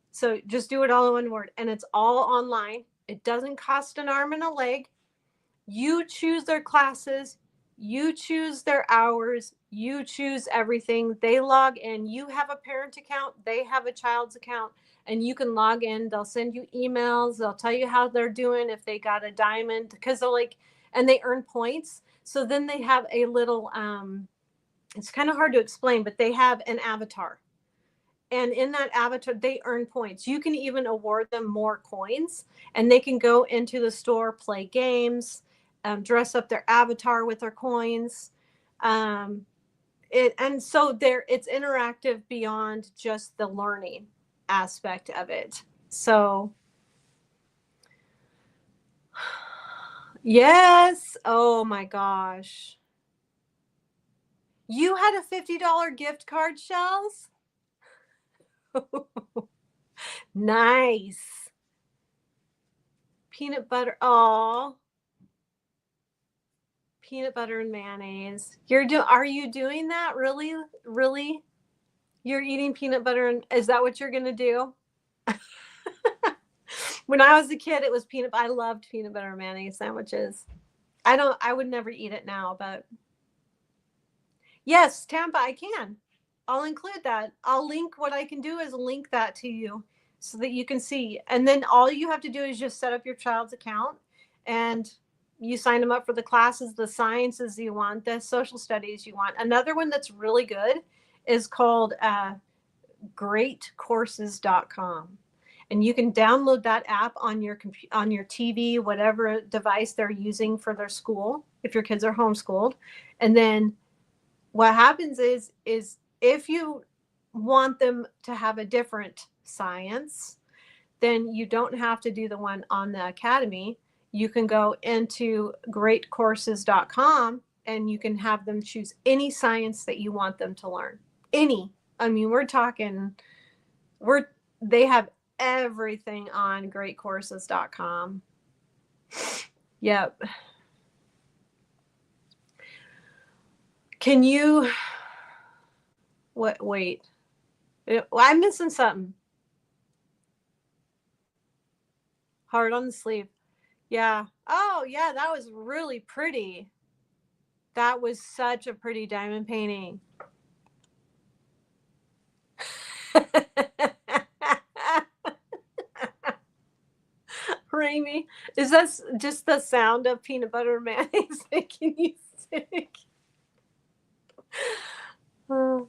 So just do it all in one word. And it's all online. It doesn't cost an arm and a leg. You choose their classes. You choose their hours. You choose everything. They log in. You have a parent account. They have a child's account. And you can log in. They'll send you emails. They'll tell you how they're doing, if they got a diamond. Because they're like, and they earn points. So then they have a little, it's kind of hard to explain, but they have an avatar. And in that avatar, they earn points. You can even award them more coins. And they can go into the store, play games, dress up their avatar with their coins. And so it's interactive beyond just the learning aspect of it. So yes. Oh my gosh. You had a $50 gift card, Shells? Nice. Peanut butter. Oh, peanut butter and mayonnaise. Are you doing that? Really? Really? You're eating peanut butter and is that what you're gonna do? When I was a kid, it was I loved peanut butter and mayonnaise sandwiches. I would never eat it now, but yes, Tampa, I can. I'll include that. What I can do is link that to you so that you can see. And then all you have to do is just set up your child's account and you sign them up for the classes, the sciences you want, the social studies you want. Another one that's really good is called greatcourses.com. and you can download that app on your on your TV, whatever device they're using for their school, if your kids are homeschooled. And then what happens is if you want them to have a different science, then you don't have to do the one on the academy. You can go into greatcourses.com and you can have them choose any science that you want them to learn. Any. I mean, we're talking, they have everything on greatcourses.com. Yep. Can you, wait, I'm missing something. Heart on the sleeve. Yeah. Oh, yeah, that was really pretty. That was such a pretty diamond painting. Raimi, is that just the sound of peanut butter mayonnaise making you sick? Oh.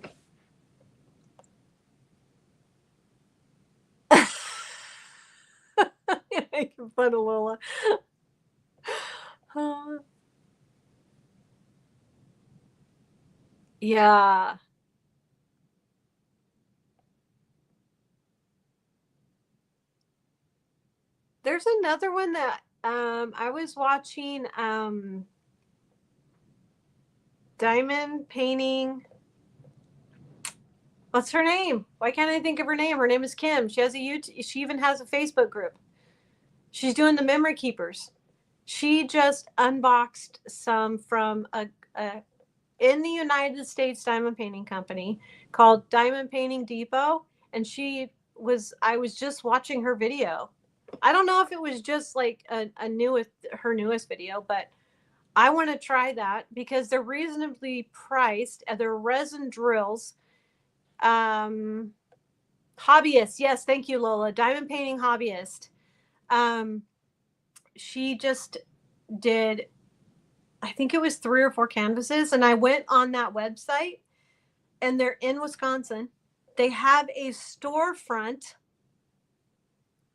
Making fun of Lola. Yeah. There's another one that I was watching diamond painting. What's her name? Why can't I think of her name? Her name is Kim. She has a YouTube, she even has a Facebook group. She's doing the memory keepers. She just unboxed some from a in the United States diamond painting company called Diamond Painting Depot, and I was just watching her video. I don't know if it was just like her newest video, but I want to try that because they're reasonably priced and they're resin drills. Hobbyist, yes, thank you, Lola. Diamond painting hobbyist. She just did, I think it was 3 or 4 canvases, and I went on that website, and they're in Wisconsin. They have a storefront.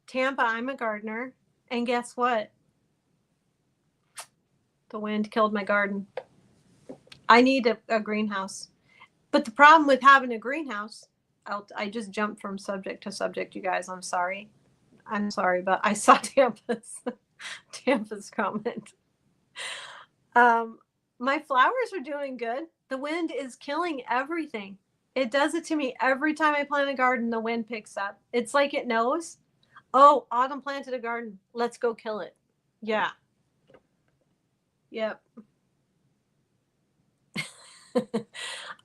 Tampa, I'm a gardener, and guess what? The wind killed my garden. I need a greenhouse. But the problem with having a greenhouse, I just jumped from subject to subject, you guys. I'm sorry, but I saw Tampa's comment. My flowers are doing good. The wind is killing everything. It does it to me every time I plant a garden. The wind picks up. It's like it knows. Oh, Autumn planted a garden. Let's go kill it. Yeah. Yep.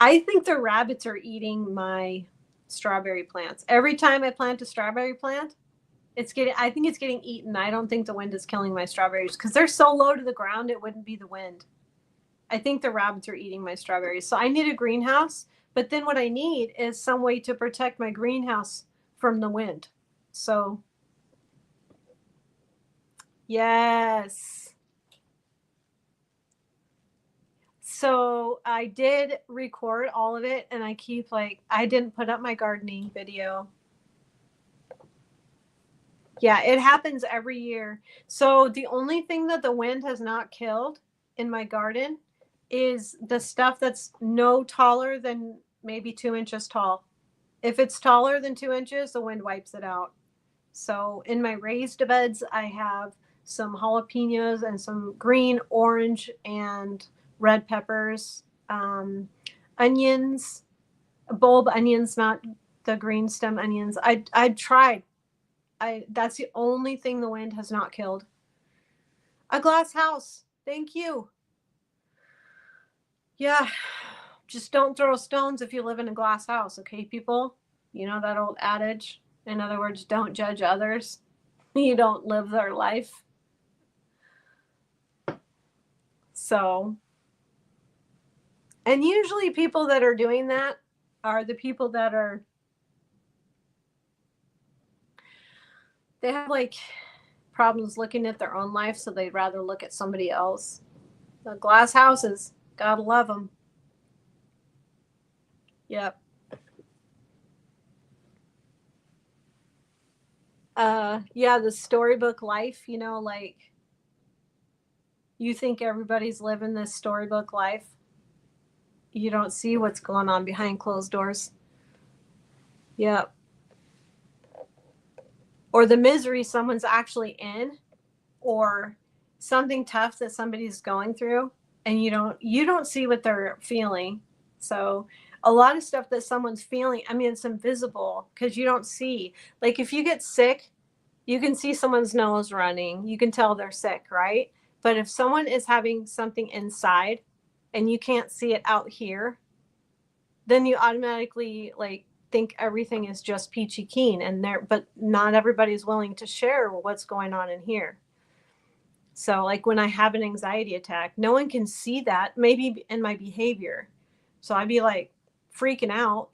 I think the rabbits are eating my strawberry plants. Every time I plant a strawberry plant, I think it's getting eaten. I don't think the wind is killing my strawberries because they're so low to the ground, it wouldn't be the wind. I think the rabbits are eating my strawberries. So I need a greenhouse, but then what I need is some way to protect my greenhouse from the wind. So, yes. So I did record all of it, and I didn't put up my gardening video. Yeah, it happens every year. So the only thing that the wind has not killed in my garden is the stuff that's no taller than maybe 2 inches tall. If it's taller than 2 inches, the wind wipes it out. So in my raised beds, I have some jalapenos and some green, orange, and red peppers, onions, bulb onions, not the green stem onions. I tried. That's the only thing the wind has not killed. A glass house. Thank you. Yeah. Just don't throw stones if you live in a glass house, okay, people? You know that old adage? In other words, don't judge others. You don't live their life. So, and usually people that are doing that are the people that they have like problems looking at their own life, so they'd rather look at somebody else. The glass houses, gotta love them. Yep. Yeah, the storybook life, like you think everybody's living this storybook life. You don't see what's going on behind closed doors. Yep. Or the misery someone's actually in, or something tough that somebody's going through, and you don't see what they're feeling. So a lot of stuff that someone's feeling, I mean, it's invisible because you don't see. Like if you get sick, you can see someone's nose running, you can tell they're sick, right? But if someone is having something inside and you can't see it out here, then you automatically like think everything is just peachy keen, and there, but not everybody's willing to share what's going on in here. So like when I have an anxiety attack, no one can see that, maybe in my behavior. So I'd be like freaking out,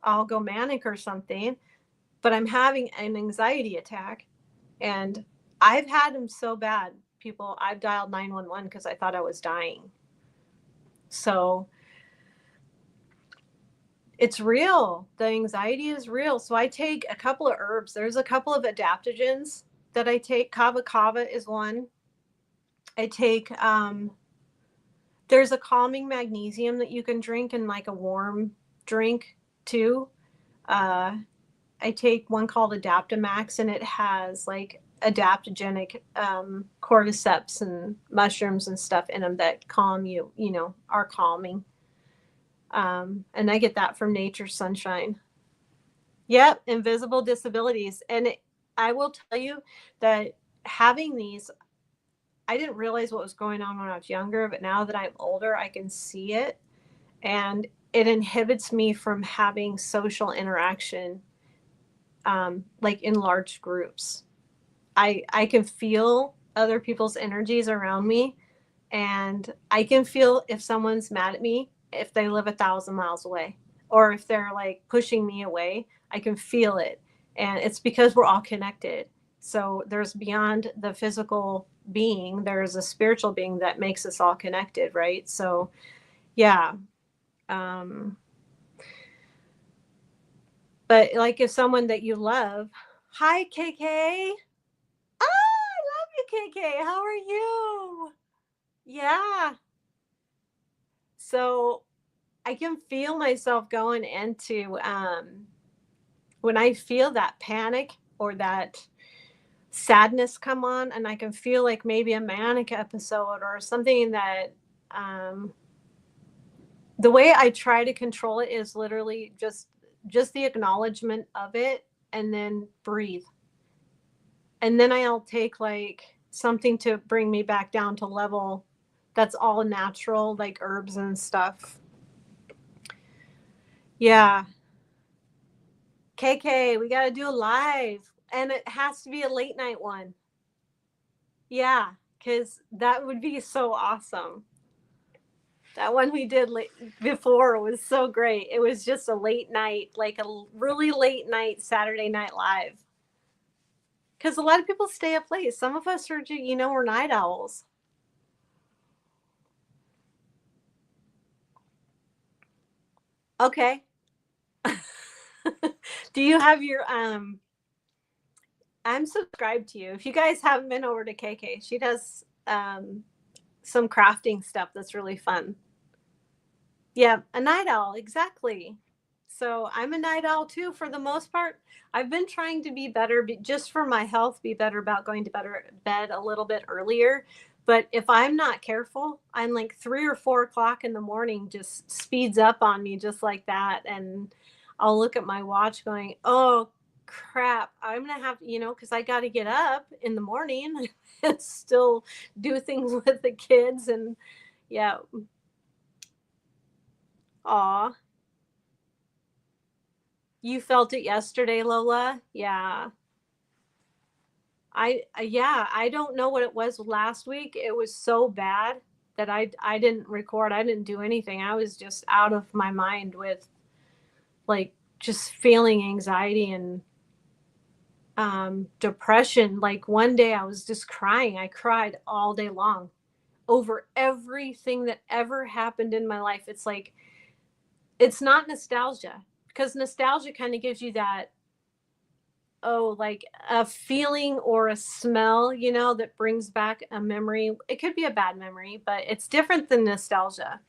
I'll go manic or something, but I'm having an anxiety attack. And I've had them so bad, people, I've dialed 911 because I thought I was dying. So it's real. The anxiety is real. So I take a couple of herbs. There's a couple of adaptogens that I take. Kava kava is one. I take there's a calming magnesium that you can drink in like a warm drink too. Uh, I take one called Adaptomax, and it has like adaptogenic cordyceps and mushrooms and stuff in them that calm you, are calming. And I get that from Nature's Sunshine. Yep, invisible disabilities. And I will tell you that having these, I didn't realize what was going on when I was younger, but now that I'm older, I can see it. And it inhibits me from having social interaction, like in large groups. I can feel other people's energies around me, and I can feel if someone's mad at me, if they live 1,000 miles away, or if they're like pushing me away. I can feel it, and it's because we're all connected. So there's beyond the physical being, there's a spiritual being that makes us all connected, right? So yeah. um but like if someone that you love, hi KK. Ah, I love you, KK. How are you? Yeah. So I can feel myself going into when I feel that panic or that sadness come on, and I can feel like maybe a manic episode or something that um, the way I try to control it is literally just the acknowledgement of it, and then breathe. And then I'll take like something to bring me back down to level that's all natural, like herbs and stuff. Yeah. KK, we got to do a live, and it has to be a late night one. Yeah, because that would be so awesome. That one we did before was so great. It was just a late night, like a really late night Saturday Night Live. Because a lot of people stay up late. Some of us are, we're night owls. Okay. Do you have your I'm subscribed to you. If you guys haven't been over to KK, she does some crafting stuff that's really fun. Yeah, a night owl, exactly. So I'm a night owl too, for the most part. I've been trying to be better, just for my health, be better about going to bed a little bit earlier. But if I'm not careful, I'm like 3 or 4 o'clock in the morning, just speeds up on me just like that. And I'll look at my watch going, oh crap, I'm gonna have, because I got to get up in the morning and still do things with the kids. And yeah. Aw. You felt it yesterday, Lola? Yeah. Yeah, I don't know what it was last week. It was so bad that I didn't record. I didn't do anything. I was just out of my mind with like just feeling anxiety and depression. Like one day I was just crying. I cried all day long over everything that ever happened in my life. It's like it's not nostalgia, because nostalgia kind of gives you that oh, like a feeling or a smell, that brings back a memory. It could be a bad memory, but it's different than nostalgia.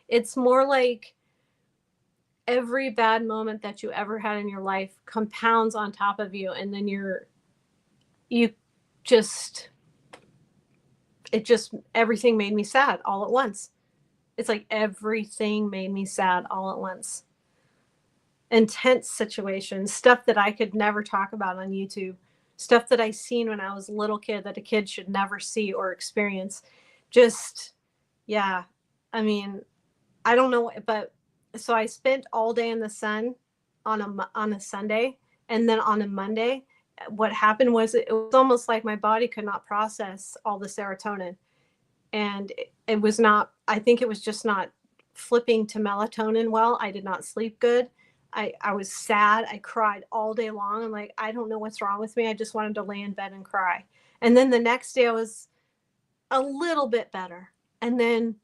It's more like every bad moment that you ever had in your life compounds on top of you, and then you just it just everything made me sad all at once. It's like everything made me sad all at once. Intense situations, stuff that I could never talk about on YouTube, stuff that I seen when I was a little kid that a kid should never see or experience. Just, yeah. I mean, I don't know, but so I spent all day in the sun on a Sunday, and then on a Monday, what happened was it was almost like my body could not process all the serotonin, and it was not. I think it was just not flipping to melatonin well. I did not sleep good. I was sad. I cried all day long. I'm like, I don't know what's wrong with me. I just wanted to lay in bed and cry. And then the next day I was a little bit better. And then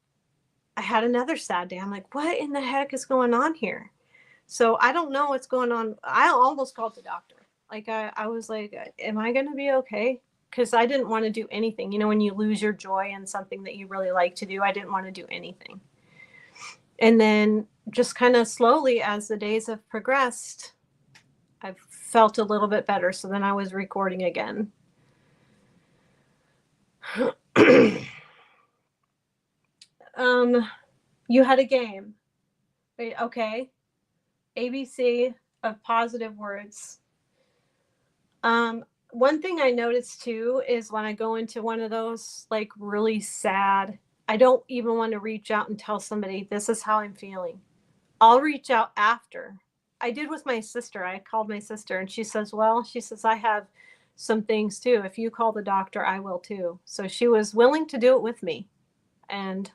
I had another sad day. I'm like, what in the heck is going on here? So I don't know what's going on. I almost called the doctor. Like I was like, am I going to be okay? Because I didn't want to do anything. When you lose your joy in something that you really like to do, I didn't want to do anything. And then just kind of slowly as the days have progressed, I've felt a little bit better. So then I was recording again. You had a game. Wait, okay. ABC of positive words. One thing I noticed too is when I go into one of those like really sad, I don't even want to reach out and tell somebody this is how I'm feeling. I'll reach out after. I did with my sister. I called my sister and she says, I have some things too. If you call the doctor, I will too. So she was willing to do it with me. And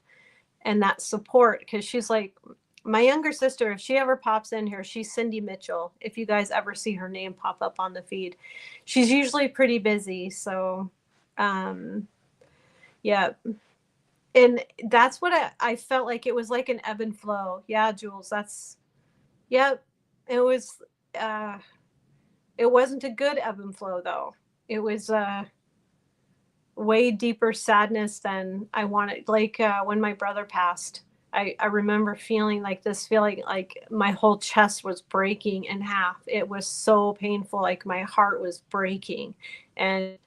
that support, because she's like, my younger sister, if she ever pops in here, she's Cindy Mitchell. If you guys ever see her name pop up on the feed, she's usually pretty busy. So, yeah. And that's what I felt like. It was like an ebb and flow. Yeah, Jules, yep. It was, it wasn't a good ebb and flow though. It was, way deeper sadness than I wanted. Like when my brother passed, I remember feeling like this, feeling like my whole chest was breaking in half. It was so painful, like my heart was breaking. And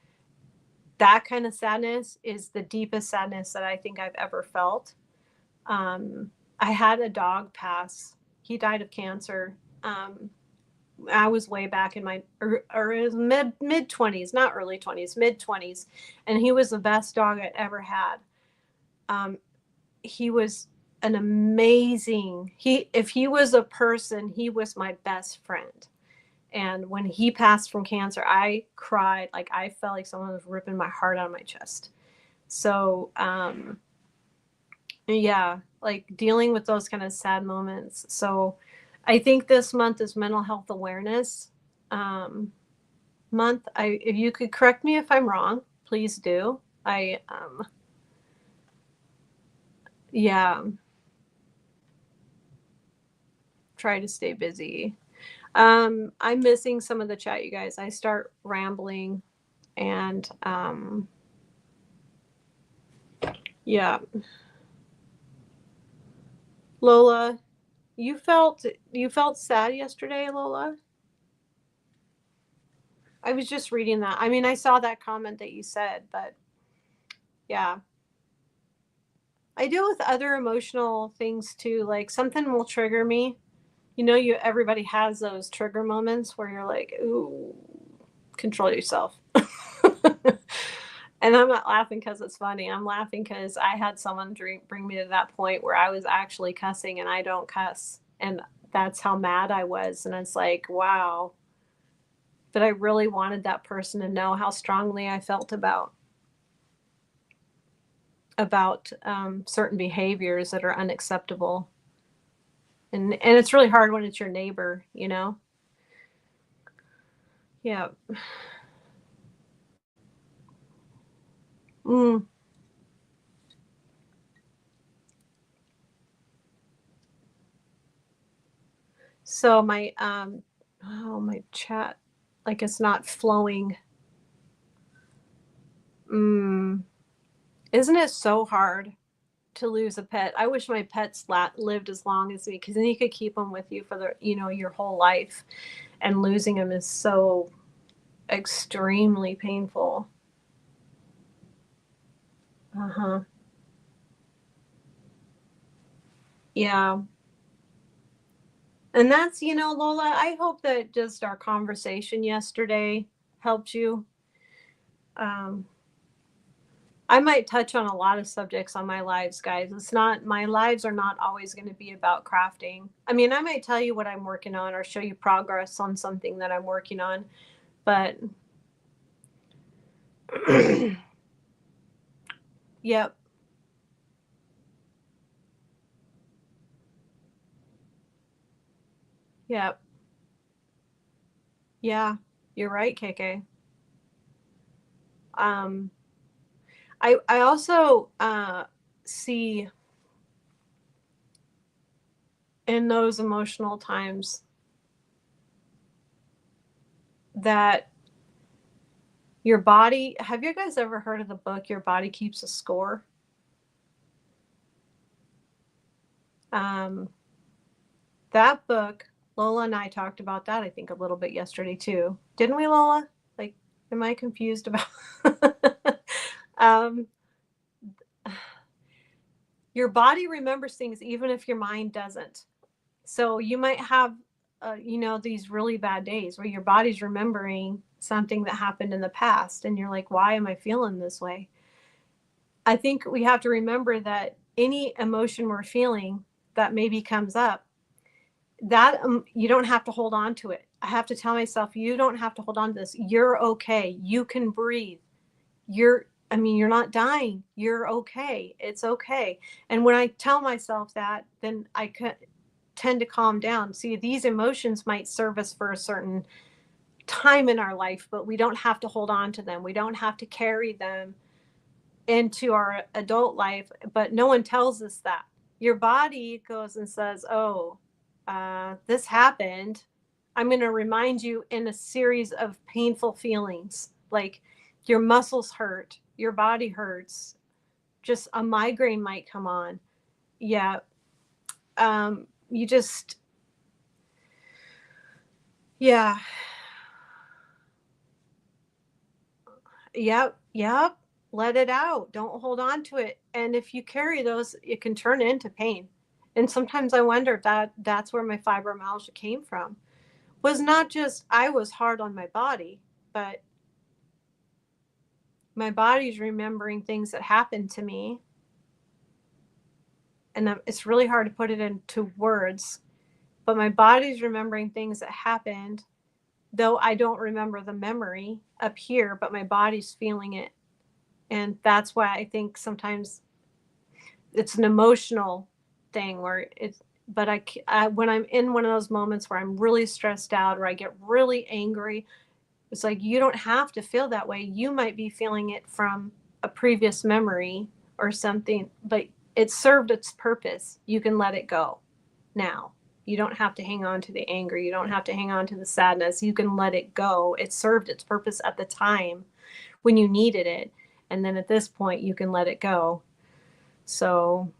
that kind of sadness is the deepest sadness that I think I've ever felt. I had a dog pass. He died of cancer. I was way back in my mid 20s, not early 20s, mid 20s, and he was the best dog I'd ever had. He was an amazing, if he was a person, he was my best friend. And when he passed from cancer, I cried. Like I felt like someone was ripping my heart out of my chest. So, yeah, like dealing with those kind of sad moments. So I think this month is mental health awareness month. If you could correct me if I'm wrong, please do. Yeah, try to stay busy. I'm missing some of the chat, you guys. I start rambling and yeah. Lola, you felt sad yesterday, Lola? I was just reading that. I mean, I saw that comment that you said, but yeah. I deal with other emotional things too. Like something will trigger me. Everybody has those trigger moments where you're like, ooh, control yourself. And I'm not laughing because it's funny. I'm laughing because I had someone bring me to that point where I was actually cussing, and I don't cuss. And that's how mad I was. And it's like, wow. But I really wanted that person to know how strongly I felt about certain behaviors that are unacceptable. And it's really hard when it's your neighbor, Yeah. Mm. So my chat. like it's not flowing. Isn't it so hard to lose a pet? I wish my pets lived as long as me, because then you could keep them with you for your whole life. And losing them is so extremely painful. Uh-huh. Yeah. And that's, Lola, I hope that just our conversation yesterday helped you. Um, I might touch on a lot of subjects on my lives, guys. My lives are not always going to be about crafting. I mean, I might tell you what I'm working on or show you progress on something that I'm working on, but yep, yep, yeah, you're right, KK. Um, I also see in those emotional times that your body, have you guys ever heard of the book Your Body Keeps a Score? Um, that book, Lola and I talked about that, I think, a little bit yesterday too. Didn't we, Lola? Like, am I confused about? um, your body remembers things even if your mind doesn't. So you might have, these really bad days where your body's remembering something that happened in the past, and you're like, why am I feeling this way? I think we have to remember that any emotion we're feeling that maybe comes up, that you don't have to hold on to it. I have to tell myself, you don't have to hold on to this. You're okay. You can breathe. You're not dying. You're okay. It's okay. And when I tell myself that, then I could tend to calm down. See, these emotions might serve us for a certain time in our life, but we don't have to hold on to them. We don't have to carry them into our adult life, but no one tells us that. Your body goes and says, oh, this happened. I'm going to remind you in a series of painful feelings, like your muscles hurt, your body hurts, just a migraine might come on. Yeah. You just, yeah. Yep. Yep. Let it out. Don't hold on to it. And if you carry those, it can turn into pain. And sometimes I wonder if that's where my fibromyalgia came from. Was not just I was hard on my body, but my body's remembering things that happened to me. And it's really hard to put it into words, but my body's remembering things that happened, though I don't remember the memory up here, but my body's feeling it. And that's why I think sometimes it's an emotional thing where it's, but when I'm in one of those moments where I'm really stressed out or I get really angry, it's like, you don't have to feel that way. You might be feeling it from a previous memory or something, but it served its purpose. You can let it go now. You don't have to hang on to the anger. You don't have to hang on to the sadness. You can let it go. It served its purpose at the time when you needed it. And then at this point, you can let it go. So,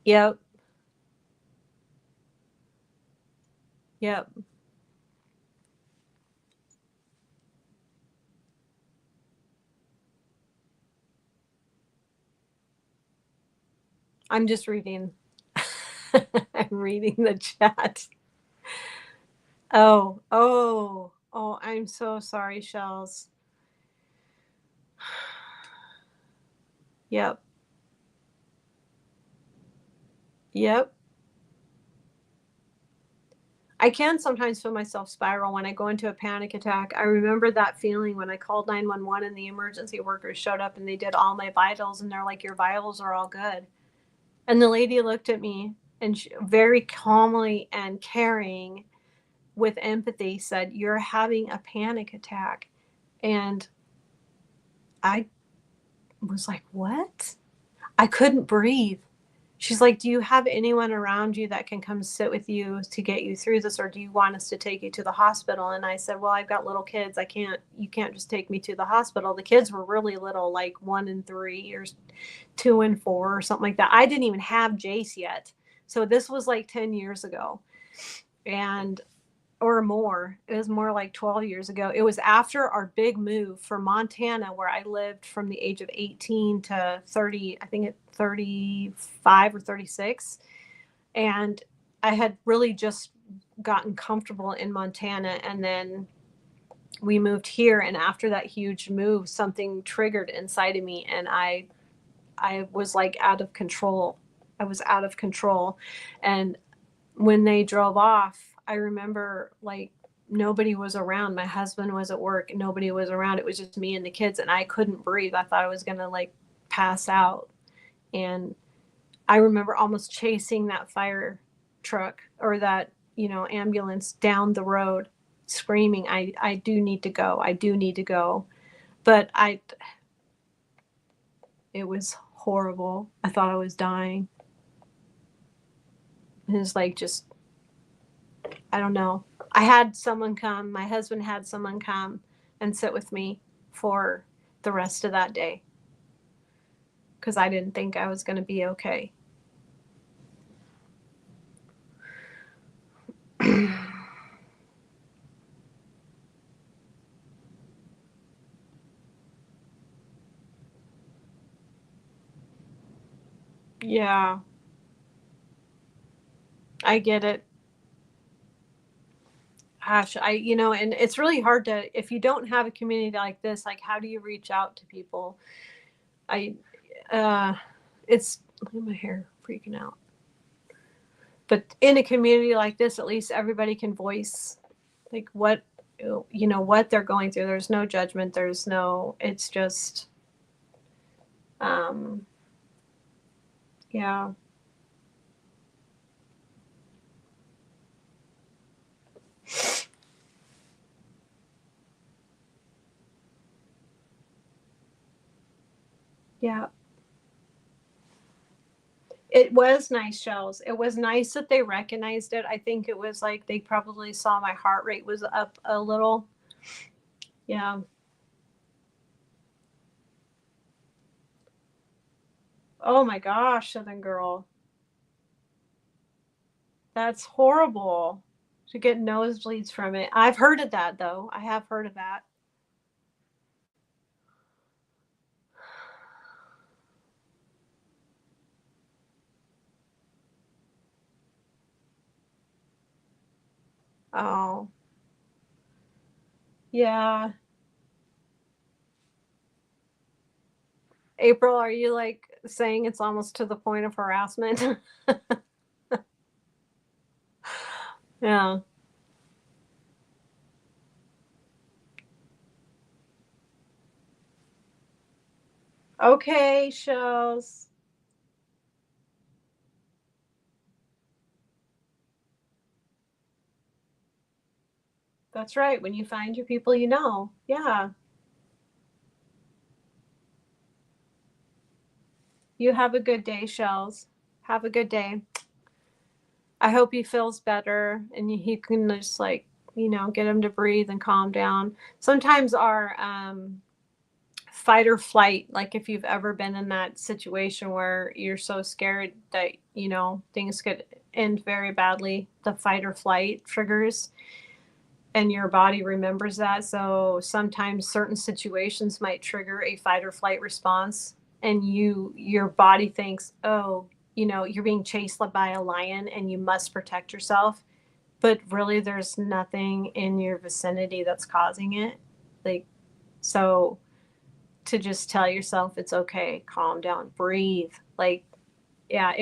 yep, yep. I'm just reading. I'm reading the chat. Oh, I'm so sorry, Shells. Yep, yep. I can sometimes feel myself spiral when I go into a panic attack. I remember that feeling when I called 911 and the emergency workers showed up and they did all my vitals and they're like, your vitals are all good. And the lady looked at me and she, very calmly and caring with empathy, said, you're having a panic attack. And I was like, what? I couldn't breathe. she's like, do you have anyone around you that can come sit with you to get you through this, or do you want us to take you to the hospital? And I said, well, I've got little kids. You can't just take me to the hospital. The kids were really little, like 1 and 3 or 2 and 4 or something like that. I didn't even have Jace yet. So this was like 10 years ago. And or more. It was more like 12 years ago. It was after our big move from Montana, where I lived from the age of 18 to 30, I think at 35 or 36. And I had really just gotten comfortable in Montana. And then we moved here. And after that huge move, something triggered inside of me. And I was like out of control. I was out of control. And when they drove off, I remember like nobody was around. My husband was at work. Nobody was around. It was just me and the kids, and I couldn't breathe. I thought I was going to like pass out. And I remember almost chasing that fire truck or that, ambulance down the road, screaming, I do need to go. I do need to go. But it was horrible. I thought I was dying. It was like, just, I don't know. I had someone come, my husband had someone come and sit with me for the rest of that day because I didn't think I was going to be okay. Yeah, I get it. Gosh, and it's really hard if you don't have a community like this, like, how do you reach out to people? I, uh, look at my hair freaking out. But in a community like this, at least everybody can voice like what they're going through. There's no judgment. It's just, um, yeah. Yeah. It was nice, Shells. It was nice that they recognized it. I think it was like they probably saw my heart rate was up a little. Yeah. Oh my gosh, Southern Girl. That's horrible to get nosebleeds from it. I've heard of that, though. I have heard of that. Oh, yeah. April, are you like saying it's almost to the point of harassment? Yeah. Okay, Shells. That's right. When you find your people, you know. Yeah. You have a good day, Shells. Have a good day. I hope he feels better and he can just like, get him to breathe and calm down. Sometimes our fight or flight, like if you've ever been in that situation where you're so scared that, things could end very badly, the fight or flight triggers and your body remembers that. So sometimes certain situations might trigger a fight or flight response, and your body thinks, oh, you're being chased by a lion and you must protect yourself, but really there's nothing in your vicinity that's causing it. Like, so to just tell yourself it's okay, calm down, breathe. Like, yeah,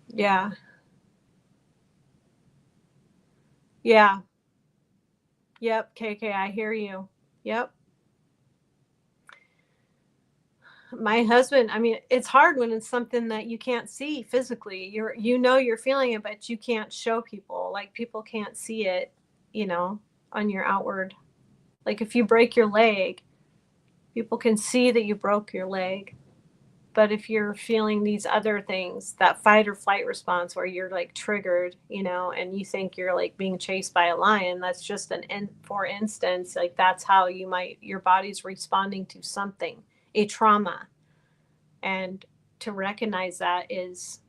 yeah, yeah, yep, KK, I hear you. Yep. My husband, I mean, it's hard when it's something that you can't see physically. You're feeling it, but you can't show people. Like, people can't see it, on your outward. Like if you break your leg, people can see that you broke your leg. But if you're feeling these other things, that fight or flight response where you're like triggered, and you think you're like being chased by a lion, that's just for instance, like that's how your body's responding to something, a trauma. And to recognize that is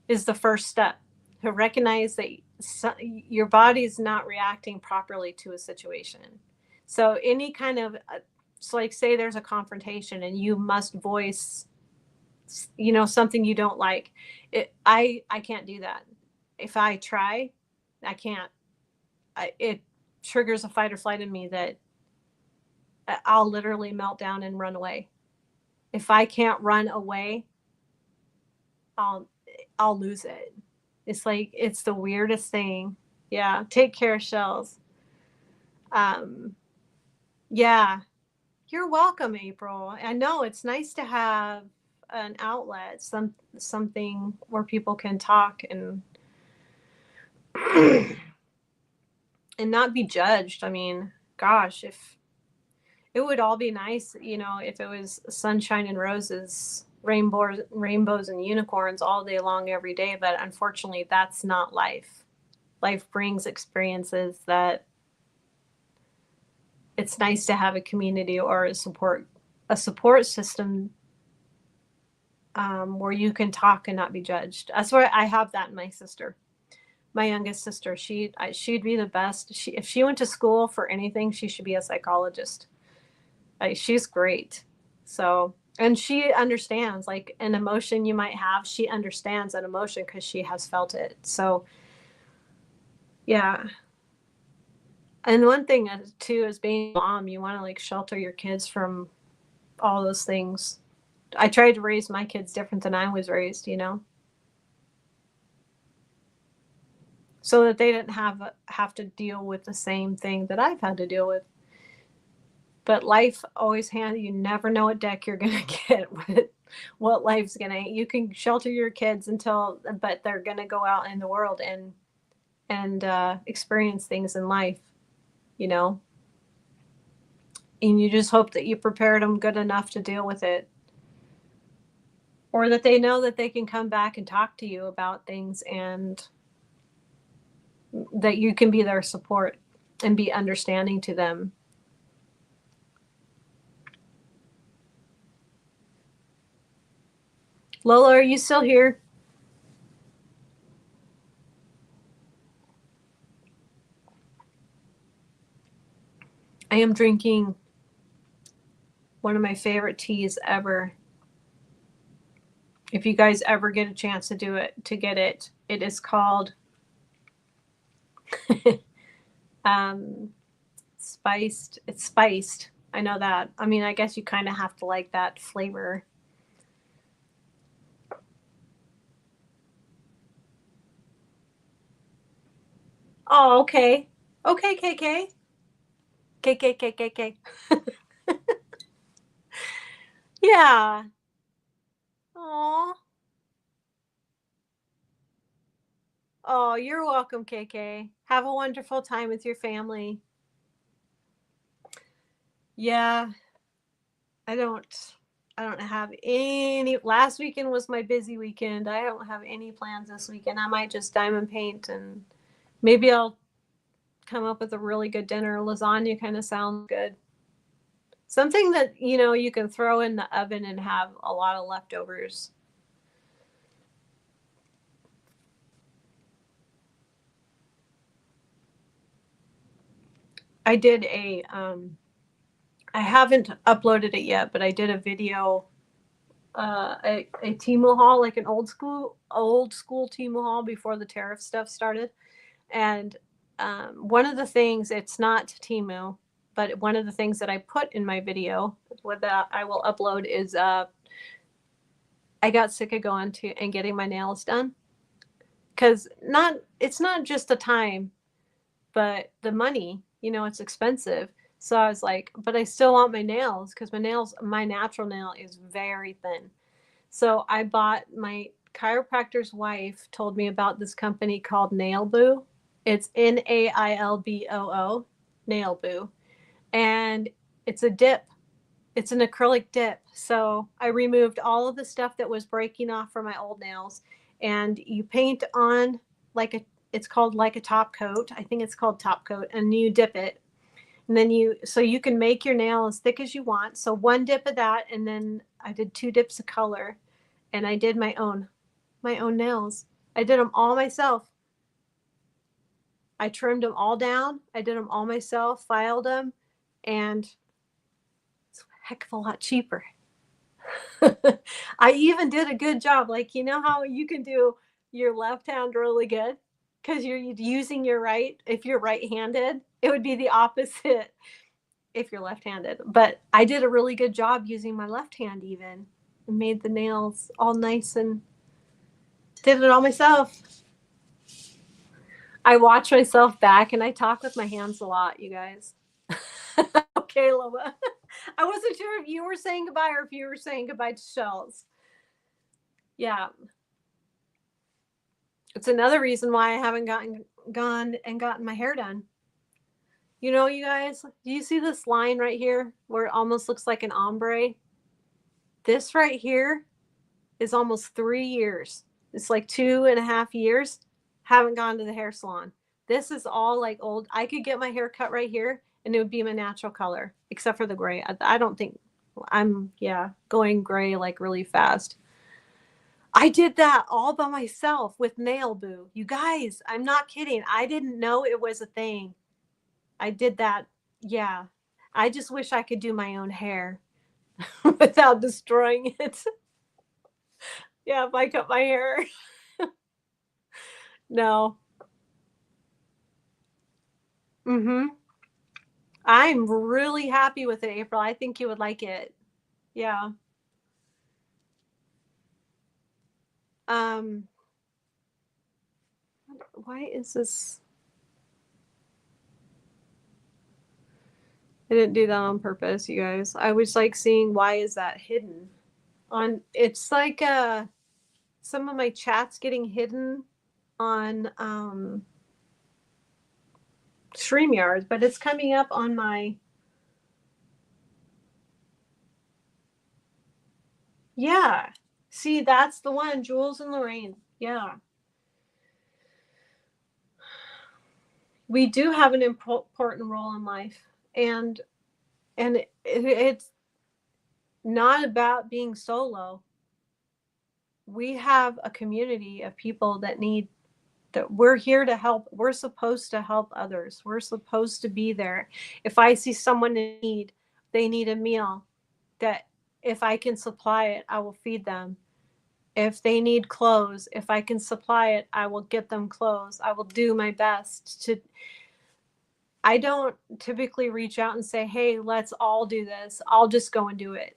the first step. To recognize that your body's not reacting properly to a situation. So any kind of, so like say there's a confrontation and you must voice something you don't like. I can't do that. If I try, I can't. It triggers a fight or flight in me that I'll literally melt down and run away. If I can't run away, I'll lose it. It's like it's the weirdest thing. Yeah, take care, Shells. Yeah, you're welcome, April. I know it's nice to have an outlet, something where people can talk and and not be judged. I mean, gosh, if it would all be nice, if it was sunshine and roses, rainbows and unicorns all day long, every day. But unfortunately, that's not life. Life brings experiences that it's nice to have a community or a support system where you can talk and not be judged. That's why I have that in my sister. My youngest sister, she'd be the best. If she went to school for anything, she should be a psychologist. She's great. So, and she understands like an emotion you might have. She understands an emotion because she has felt it. So, yeah. And one thing too is being a mom, you want to like shelter your kids from all those things. I tried to raise my kids different than I was raised, so that they didn't have to deal with the same thing that I've had to deal with. But life always you never know what deck you're gonna get, what life's gonna. You can shelter your kids but they're gonna go out in the world and experience things in life, and you just hope that you prepared them good enough to deal with it, or that they know that they can come back and talk to you about things, and that you can be their support and be understanding to them. Lola, are you still here? I am drinking one of my favorite teas ever. If you guys ever get a chance to get it, it is called spiced. It's spiced. I know that. I mean, I guess you kind of have to like that flavor. Oh, okay. Okay, KK. KK. Yeah. Oh. Oh, you're welcome, KK. Have a wonderful time with your family. Yeah. I don't have any. Last weekend was my busy weekend. I don't have any plans this weekend. I might just diamond paint, and maybe I'll come up with a really good dinner. Lasagna kind of sounds good. Something that, you can throw in the oven and have a lot of leftovers. I did I haven't uploaded it yet, but I did a video, a Temu haul, like an old school Temu haul before the tariff stuff started. And one of the things, it's not Temu, but one of the things that I put in my video, what that I will upload, is I got sick of going to and getting my nails done, because it's not just the time, but the money. It's expensive. So I was like, but I still want my nails, because my natural nail is very thin. So I bought, my chiropractor's wife told me about this company called Nailboo. It's Nailboo, Nailboo. And it's a dip. It's an acrylic dip. So I removed all of the stuff that was breaking off from my old nails, and you paint on like a, it's called like a top coat. I think it's called top coat, and you dip it. And then so you can make your nail as thick as you want. So one dip of that, and then I did 2 dips of color, and I did my own nails. I did them all myself. I trimmed them all down. I did them all myself, filed them, and it's a heck of a lot cheaper. I even did a good job. Like, you know how you can do your left hand really good because you're using your right. If you're right-handed, it would be the opposite if you're left-handed. But I did a really good job using my left hand even, and made the nails all nice and did it all myself. I watch myself back and I talk with my hands a lot, you guys. Okay, Lola. I wasn't sure if you were saying goodbye or if you were saying goodbye to shells. Yeah. It's another reason why I haven't gone and gotten my hair done. You know, you guys, do you see this line right here where it almost looks like an ombre? This right here is almost 3 years. It's like 2.5 years. Haven't gone to the hair salon. This is all like old. I could get my hair cut right here and it would be my natural color, except for the gray. I don't think I'm, yeah, going gray like really fast. I did that all by myself with Nail Boo. You guys, I'm not kidding. I didn't know it was a thing. I did that. Yeah. I just wish I could do my own hair without destroying it. Yeah, if I cut my hair. No. Mhm. I'm really happy with it, April. I think you would like it. Yeah. Um, why is this? I didn't do that on purpose, you guys. I was like seeing why is that hidden on. It's like some of my chats getting hidden on StreamYard, but it's coming up on my. Yeah. See, that's the one, Jules and Lorraine. Yeah. We do have an important role in life, and it's not about being solo. We have a community of people that need, that we're here to help. We're supposed to help others. We're supposed to be there. If I see someone in need, they need a meal, that if I can supply it, I will feed them. If they need clothes, if I can supply it, I will get them clothes. I will do my best to. I don't typically reach out and say, hey, let's all do this. I'll just go and do it.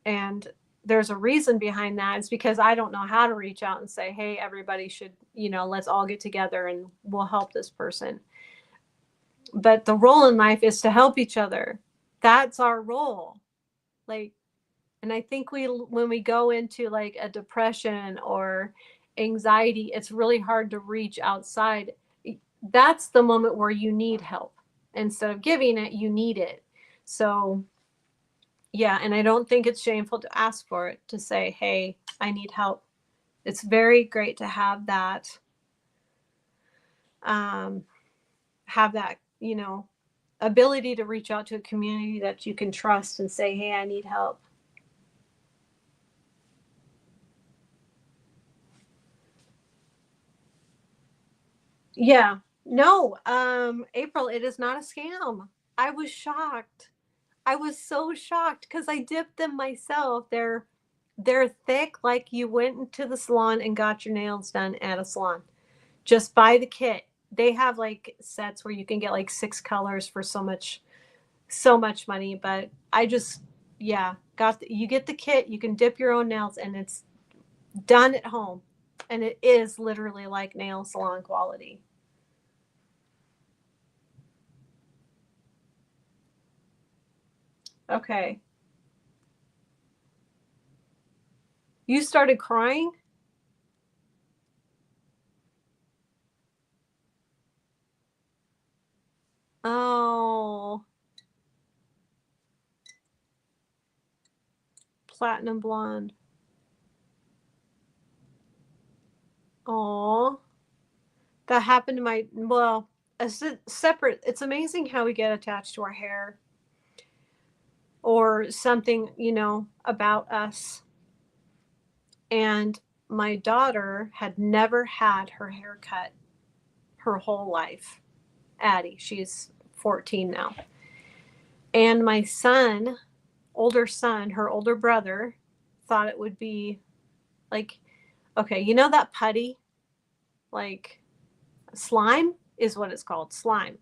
And there's a reason behind that. It's because I don't know how to reach out and say, hey, everybody should, let's all get together and we'll help this person. But the role in life is to help each other. That's our role. Like, and I think when we go into like a depression or anxiety, it's really hard to reach outside. That's the moment where you need help. Instead of giving it, you need it. So yeah, and I don't think it's shameful to ask for it, to say, hey, I need help. It's very great to have that, um, ability to reach out to a community that you can trust and say, hey, I need help. Yeah. No, April, it is not a scam. I was shocked. I was so shocked because I dipped them myself. They're thick, like you went into the salon and got your nails done at a salon. Just buy the kit. They have like sets where you can get like 6 colors for so much money. But I just, yeah, you get the kit. You can dip your own nails, and it's done at home, and it is literally like nail salon quality. Okay, you started crying. Oh, Platinum blonde. Aw. That happened to my, well, a separate, it's amazing how we get attached to our hair or something, you know, about us. And my daughter had never had her hair cut her whole life. Addie, she's 14 now. And my son, older son, her older brother, thought it would be like, okay, you know that putty? Like slime is what it's called, slime.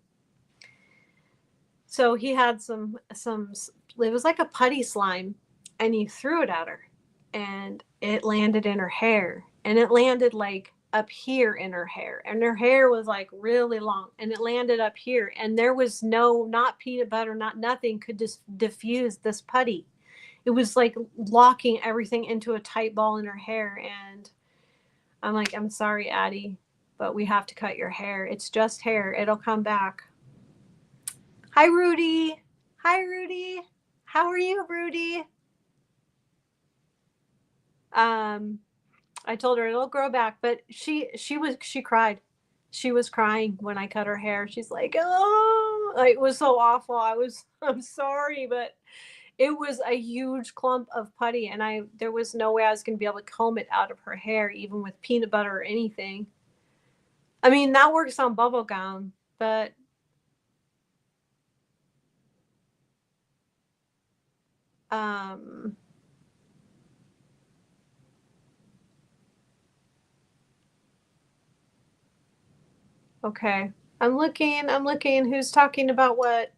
So he had some, it was like a putty slime, and he threw it at her, and it landed in her hair, and it landed like up here in her hair, and her hair was like really long, and it landed up here, and there was no, not peanut butter, not nothing could just diffuse this putty. It was like locking everything into a tight ball in her hair. And I'm like, I'm sorry, Addie, but we have to cut your hair. It's just hair. It'll come back. Hi, Rudy. Hi, Rudy. How are you, Rudy? I told her it'll grow back, but she cried. She was crying when I cut her hair. She's like, oh, it was so awful. I'm sorry, but it was a huge clump of putty, and there was no way I was going to be able to comb it out of her hair, even with peanut butter or anything. I mean, that works on bubble gum, but okay. I'm looking. Who's talking about what?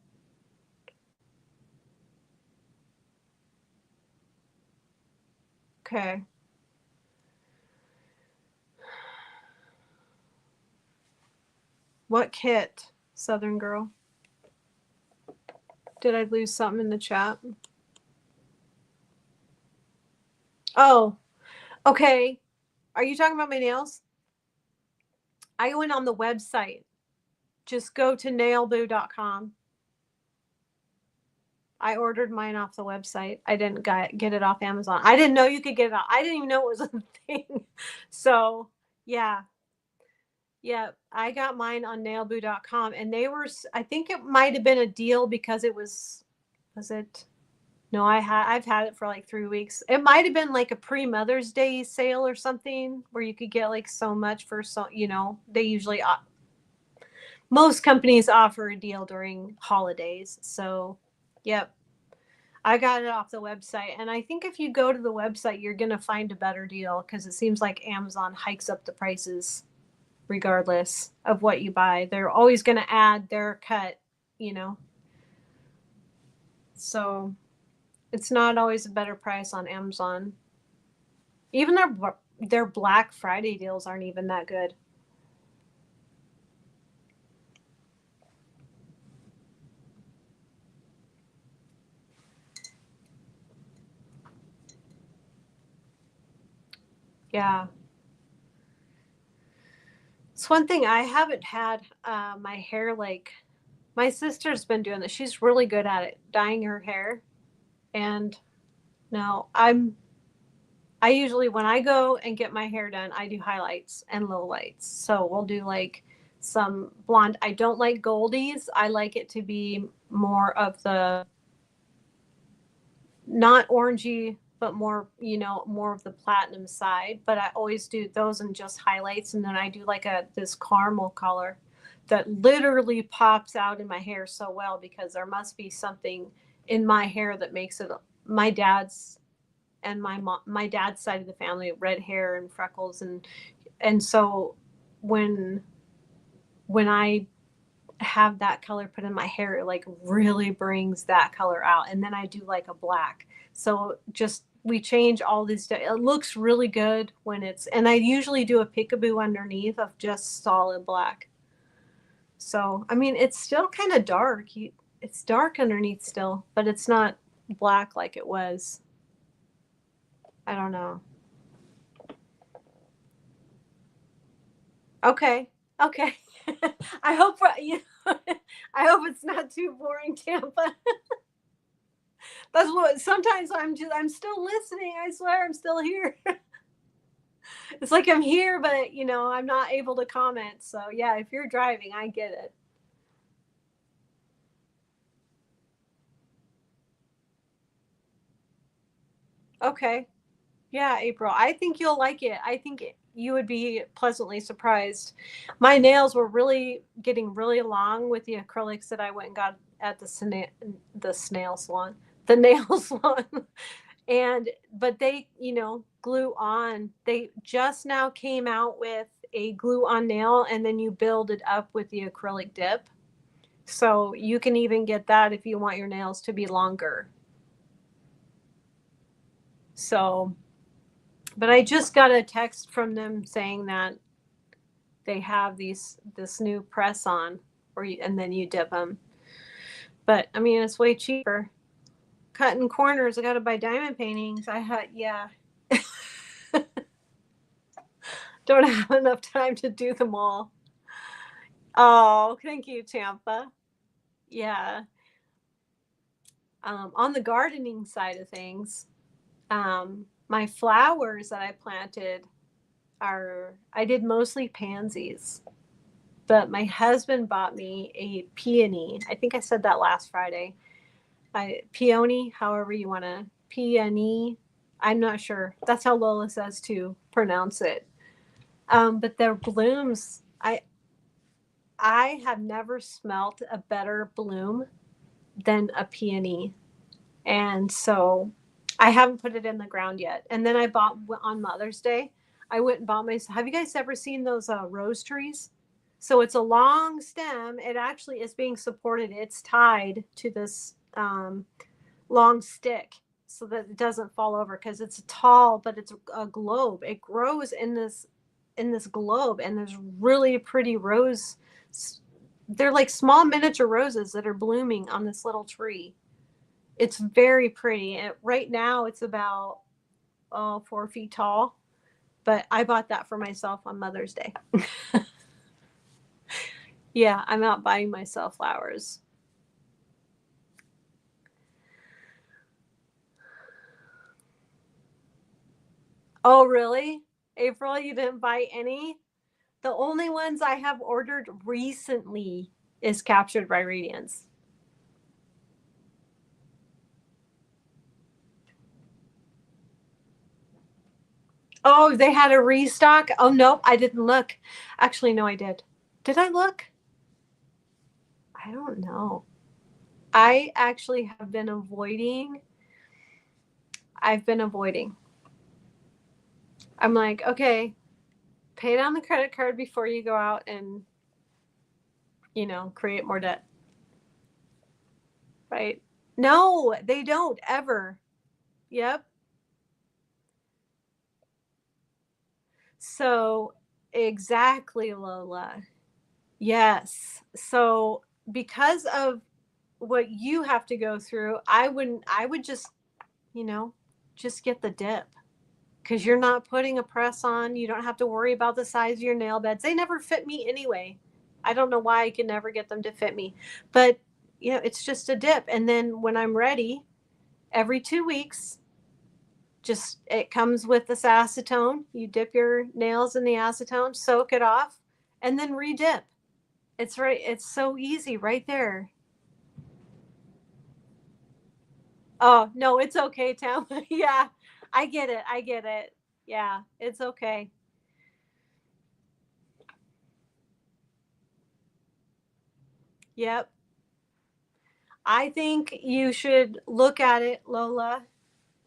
Okay. What kit, Southern Girl? Did I lose something in the chat? Oh, okay. Are you talking about my nails? I went on the website. Just go to nailboo.com. I ordered mine off the website. I didn't get it off Amazon. I didn't know you could get it off. I didn't even know it was a thing. So, yeah. Yeah, I got mine on nailboo.com, and they were, I think it might have been a deal because it was it? No, I've had it for like 3 weeks. It might have been like a pre-Mother's Day sale or something where you could get like so much for so, you know, they usually most companies offer a deal during holidays. So, yep. I got it off the website, and I think if you go to the website, you're going to find a better deal because it seems like Amazon hikes up the prices regardless of what you buy. They're always going to add their cut, you know. So, it's not always a better price on Amazon. Even their Black Friday deals aren't even that good. Yeah. It's one thing I haven't had my hair, like my sister's been doing this. She's really good at it, dyeing her hair. And no, I usually, when I go and get my hair done, I do highlights and lowlights. So we'll do like some blonde. I don't like goldies. I like it to be more of the, not orangey, but more, you know, more of the platinum side. But I always do those and just highlights. And then I do like this caramel color that literally pops out in my hair so well, because there must be something in my hair that makes it, my dad's and my dad's side of the family, red hair and freckles, and so when I have that color put in my hair, it like really brings that color out. And then I do like a black. So just, we change all these. It looks really good when it's, and I usually do a peekaboo underneath of just solid black. So, I mean, it's still kind of dark. It's dark underneath still, but it's not black like it was. I don't know. Okay. Okay. I hope I hope it's not too boring, Tampa. That's what sometimes I'm still listening. I swear I'm still here. It's like I'm here, but I'm not able to comment. So yeah, if you're driving, I get it. Okay. Yeah, April. I think you'll like it. I think you would be pleasantly surprised. My nails were really getting really long with the acrylics that I went and got at the snail salon, the nail salon. And but they, glue on. They just now came out with a glue on nail, and then you build it up with the acrylic dip. So you can even get that if you want your nails to be longer. So, but I just got a text from them saying that they have this new press on, and then you dip them. But I mean, it's way cheaper. Cutting corners, I got to buy diamond paintings. I had, yeah. Don't have enough time to do them all. Oh, thank you, Tampa. Yeah. On the gardening side of things, my flowers that I planted I did mostly pansies, but my husband bought me a peony. I think I said that last Friday. Peony, however you want to, peony. I'm not sure. That's how Lola says to pronounce it. But their blooms, I have never smelt a better bloom than a peony. And so I haven't put it in the ground yet. And then I bought on Mother's Day, I went and bought myself. Have you guys ever seen those rose trees? So it's a long stem. It actually is being supported. It's tied to this long stick so that it doesn't fall over because it's tall, but it's a globe. It grows in this globe, and there's really pretty rose. They're like small miniature roses that are blooming on this little tree. It's very pretty. And right now it's about 4 feet tall, but I bought that for myself on Mother's Day. Yeah, I'm out buying myself flowers. Oh, really? April, you didn't buy any? The only ones I have ordered recently is Captured by Radiance. Oh, they had a restock? Oh, nope, I didn't look. Actually, no, I did. Did I look? I don't know. I actually have been avoiding. I've been avoiding. I'm like, okay, pay down the credit card before you go out and, create more debt. Right? No, they don't ever. Yep. So, exactly, Lola. Yes. So, because of what you have to go through, I would just, you know, just get the dip because you're not putting a press on. You don't have to worry about the size of your nail beds. They never fit me anyway. I don't know why I can never get them to fit me. But, it's just a dip. And then when I'm ready, every 2 weeks, just it comes with this acetone. You dip your nails in the acetone, soak it off, and then re-dip. It's right. It's so easy right there. Oh, no, it's okay, Tam. Yeah, I get it. I get it. Yeah, it's okay. Yep. I think you should look at it, Lola.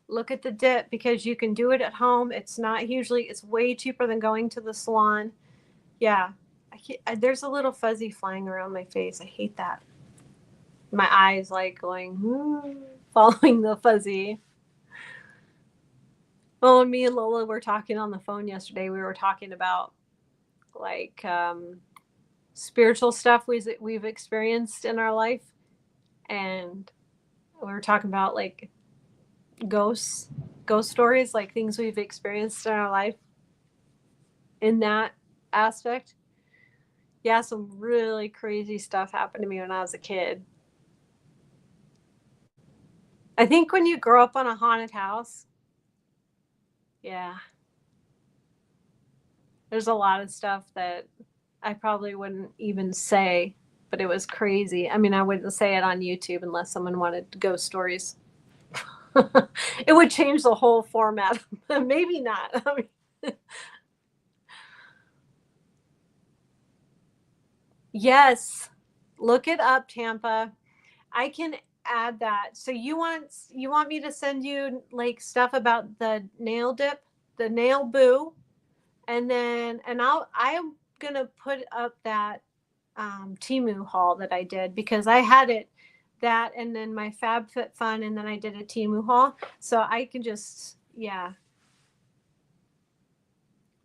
Look at the dip because you can do it at home. It's way cheaper than going to the salon. Yeah. There's a little fuzzy flying around my face. I hate that. My eyes like going, following the fuzzy. Well, when me and Lola were talking on the phone yesterday, we were talking about like spiritual stuff we've experienced in our life, and we were talking about like ghosts, ghost stories, like things we've experienced in our life in that aspect. Yeah, some really crazy stuff happened to me when I was a kid. I think when you grow up on a haunted house, yeah, there's a lot of stuff that I probably wouldn't even say, but it was crazy. I mean, I wouldn't say it on YouTube unless someone wanted ghost stories. It would change the whole format. Maybe not. I mean, yes, look it up, Tampa. I can add that. So you want me to send you like stuff about the nail dip, the nail boo, and then I'm gonna put up that Timu haul that I did because I had it that and then my FabFitFun and then I did a Timu haul. So I can just yeah.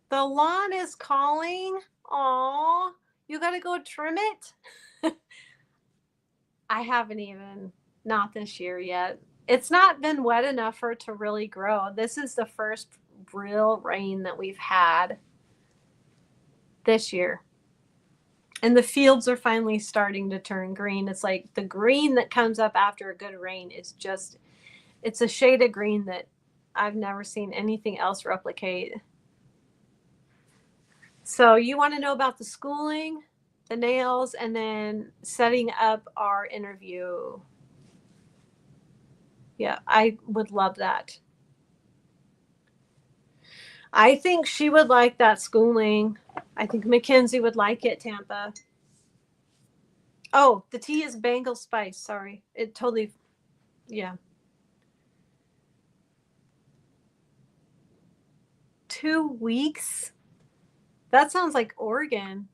The lawn is calling. Aw, you gotta go trim it. I haven't even, not this year yet. It's not been wet enough for it to really grow. This is the first real rain that we've had this year. And the fields are finally starting to turn green. It's like the green that comes up after a good rain is just, it's a shade of green that I've never seen anything else replicate. So you want to know about the schooling, the nails, and then setting up our interview. Yeah, I would love that. I think she would like that schooling. I think Mackenzie would like it, Tampa. Oh, the tea is Bengal spice. Sorry. It totally, yeah. 2 weeks? That sounds like Oregon.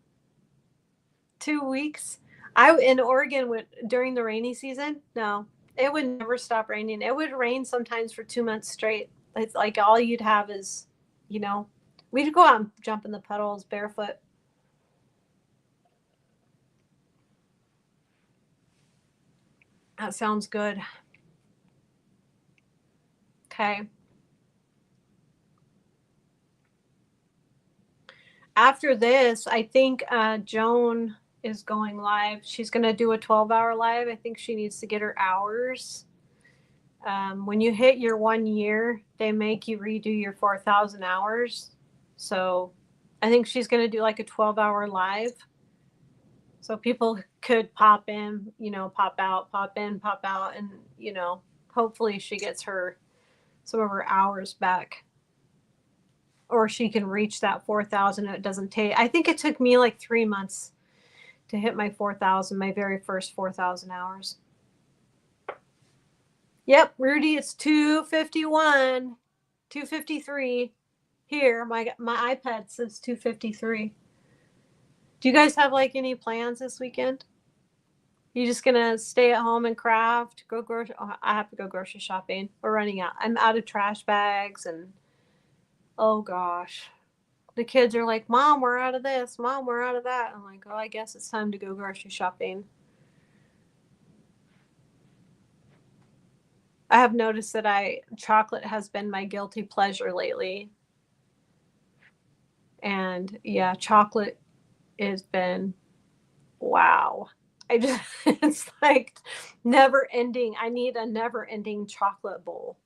2 weeks? I in Oregon would during the rainy season. No, it would never stop raining. It would rain sometimes for 2 months straight. It's like all you'd have is, you know, we'd go out and jump in the puddles barefoot. That sounds good. Okay. After this, I think Joan is going live. She's going to do a 12-hour live. I think she needs to get her hours. When you hit your 1 year, they make you redo your 4,000 hours. So I think she's going to do like a 12-hour live. So people could pop in, pop out, pop in, pop out, and, hopefully she gets some of her hours back. Or she can reach that 4,000. It doesn't take, I think it took me like 3 months to hit my 4,000, my very first 4,000 hours. Yep, Rudy, it's 2:51, 2:53. Here, my iPad says 2:53. Do you guys have like any plans this weekend? You just gonna stay at home and craft? Go grocery? Oh, I have to go grocery shopping. We're running out. I'm out of trash bags and oh gosh, the kids are like, "Mom, we're out of this. Mom, we're out of that." I'm like, "Oh, I guess it's time to go grocery shopping." I have noticed that chocolate has been my guilty pleasure lately. And yeah, chocolate has been wow. I just it's like never ending. I need a never ending chocolate bowl.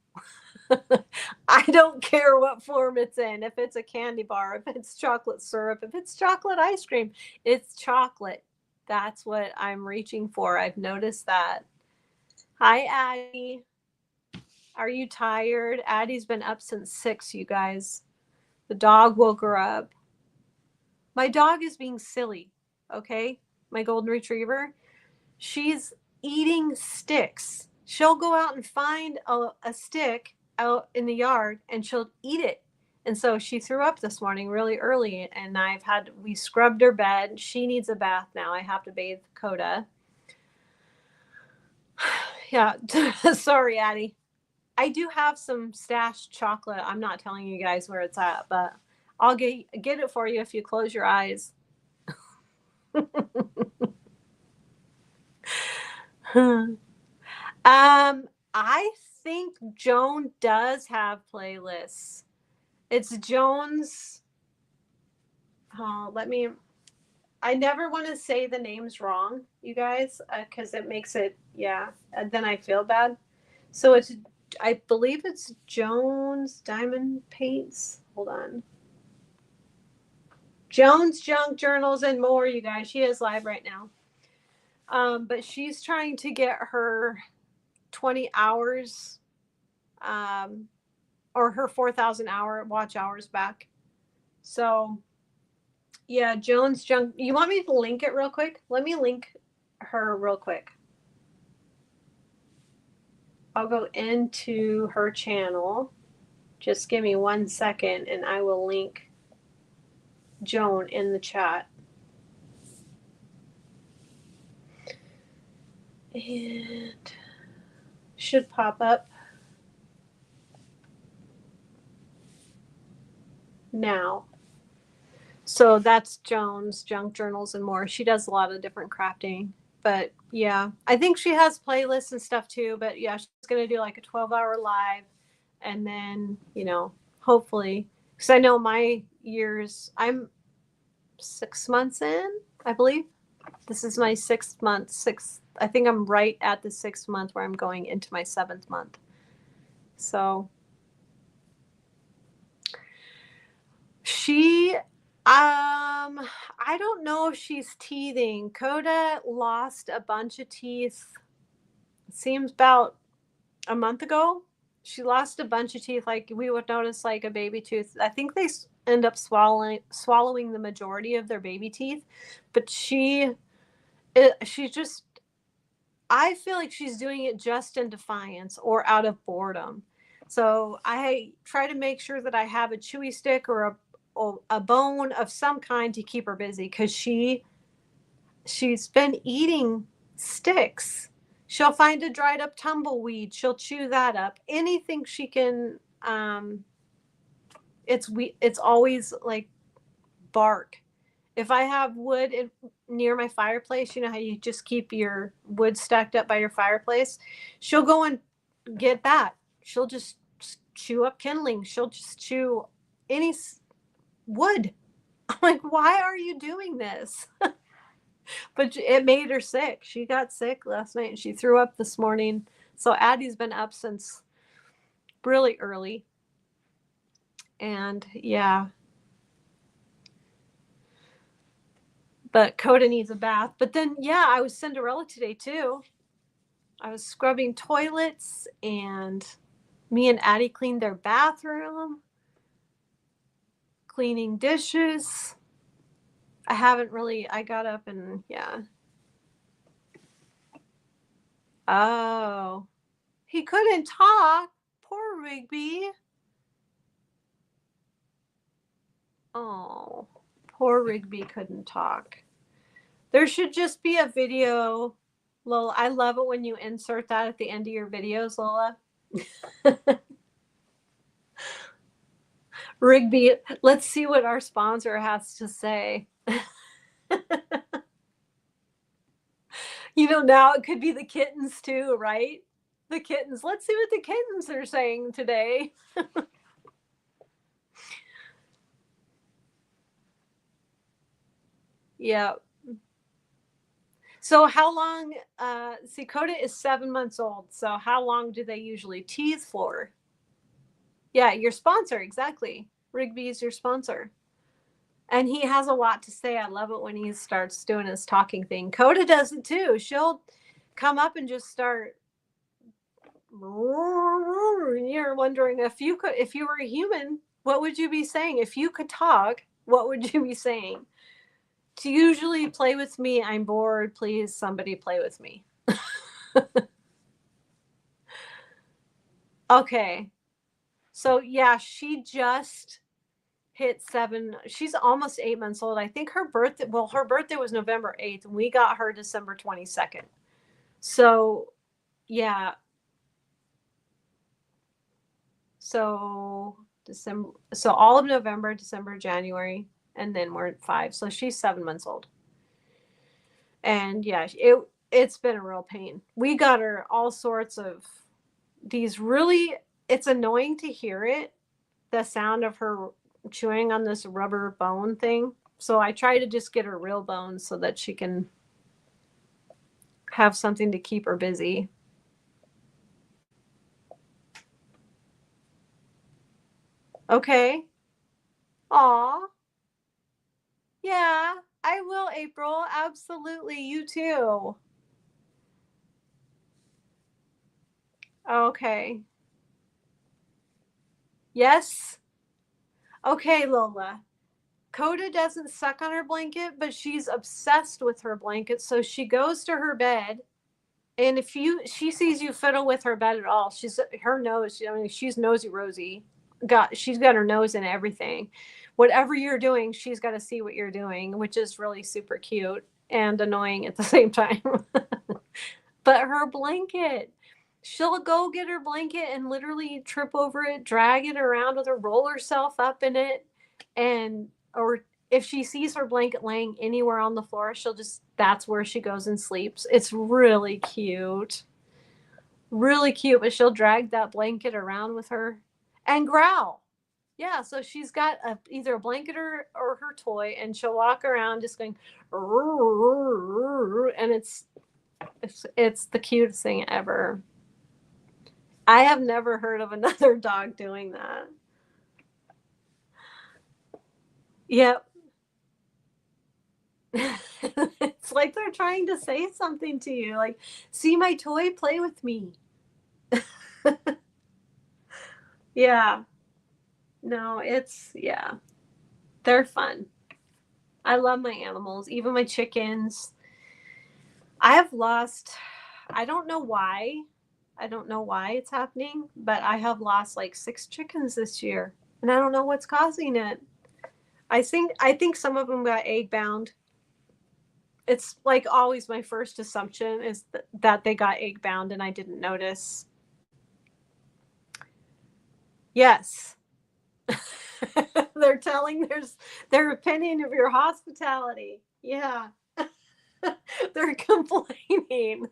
I don't care what form it's in. If it's a candy bar, if it's chocolate syrup, if it's chocolate ice cream, it's chocolate. That's what I'm reaching for. I've noticed that. Hi, Addie. Are you tired? Addie's been up since 6, you guys. The dog woke her up. My dog is being silly, okay? My golden retriever. She's eating sticks. She'll go out and find a stick out in the yard and she'll eat it. And so she threw up this morning really early and we scrubbed her bed. She needs a bath now. I have to bathe Coda. Yeah, sorry, Addie. I do have some stashed chocolate. I'm not telling you guys where it's at, but I'll get it for you if you close your eyes. I think Joan does have playlists. It's Joan's. Oh, I never want to say the names wrong, you guys, because it makes it, yeah, then I feel bad. So it's, I believe it's Jones Diamond Paints. Hold on. Jones Junk Journals and More, you guys. She is live right now. But she's trying to get her 20 hours or her 4,000 hour watch hours back. So yeah, Jones Junk. You want me to link it real quick? Let me link her real quick. I'll go into her channel. Just give me 1 second and I will link Joan in the chat. And should pop up now. So that's Joan's Junk Journals and More. She does a lot of different crafting. But yeah, I think she has playlists and stuff too. But yeah, she's going to do like a 12-hour live. And then, you know, hopefully, because I know my years, I'm 6 months in, I believe. This is my 6th month. I think I'm right at the 6th month where I'm going into my 7th month. So she, I don't know if she's teething. Coda lost a bunch of teeth. It seems about a month ago. She lost a bunch of teeth. Like we would notice, like a baby tooth. I think they end up swallowing the majority of their baby teeth. But she just, I feel like she's doing it just in defiance or out of boredom. So I try to make sure that I have a chewy stick or a bone of some kind to keep her busy, because she's been eating sticks. She'll find a dried up tumbleweed. She'll chew that up. Anything she can. It's always like bark. If I have wood near my fireplace, you know how you just keep your wood stacked up by your fireplace? She'll go and get that. She'll just chew up kindling. She'll just chew any wood. I'm like, why are you doing this? But it made her sick. She got sick last night and she threw up this morning. So Addie's been up since really early. And yeah. But Coda needs a bath. But then, yeah, I was Cinderella today too. I was scrubbing toilets, and me and Addie cleaned their bathroom, cleaning dishes. I got up and yeah. Oh, he couldn't talk. Poor Rigby. Oh, poor Rigby couldn't talk. There should just be a video, Lola. I love it when you insert that at the end of your videos, Lola. Rigby, let's see what our sponsor has to say. You know, now it could be the kittens too, right? The kittens. Let's see what the kittens are saying today. Yeah. So how long, see, Coda is 7 months old. So how long do they usually tease for? Yeah, your sponsor, exactly. Rigby is your sponsor. And he has a lot to say. I love it when he starts doing his talking thing. Coda does it too. She'll come up and just start. You're wondering if you were a human, what would you be saying? If you could talk, what would you be saying? To usually play with me, I'm bored. Please, somebody play with me. Okay. So yeah, she just hit 7. She's almost 8 months old. I think her birthday was November 8th, and we got her December 22nd. So yeah. So all of November, December, January, and then we're at 5. So she's 7 months old. And yeah, it's been a real pain. We got her all sorts of these really, it's annoying to hear it, the sound of her chewing on this rubber bone thing. So I try to just get her real bones so that she can have something to keep her busy. Okay. Aw. Yeah, I will, April. Absolutely. You too. Okay. Yes. Okay, Lola. Coda doesn't suck on her blanket, but she's obsessed with her blanket. So she goes to her bed, and if she sees you fiddle with her bed at all, she's her nose. I mean, she's nosy Rosie. She's got her nose in everything. Whatever you're doing, she's got to see what you're doing, which is really super cute and annoying at the same time. But her blanket, she'll go get her blanket and literally trip over it, drag it around with her, roll herself up in it, and or if she sees her blanket laying anywhere on the floor, she'll just that's where she goes and sleeps. It's really cute. Really cute, but she'll drag that blanket around with her and growl. Yeah, so she's got either a blanket or her toy, and she'll walk around just going, and it's the cutest thing ever. I have never heard of another dog doing that. Yep. It's like they're trying to say something to you, like, see my toy, play with me. Yeah. No, yeah, they're fun. I love my animals, even my chickens. I have lost, I don't know why. I don't know why it's happening, but I have lost like 6 chickens this year, and I don't know what's causing it. I think some of them got egg bound. It's like always my first assumption is that they got egg bound and I didn't notice. Yes. They're telling their opinion of your hospitality. Yeah. They're complaining.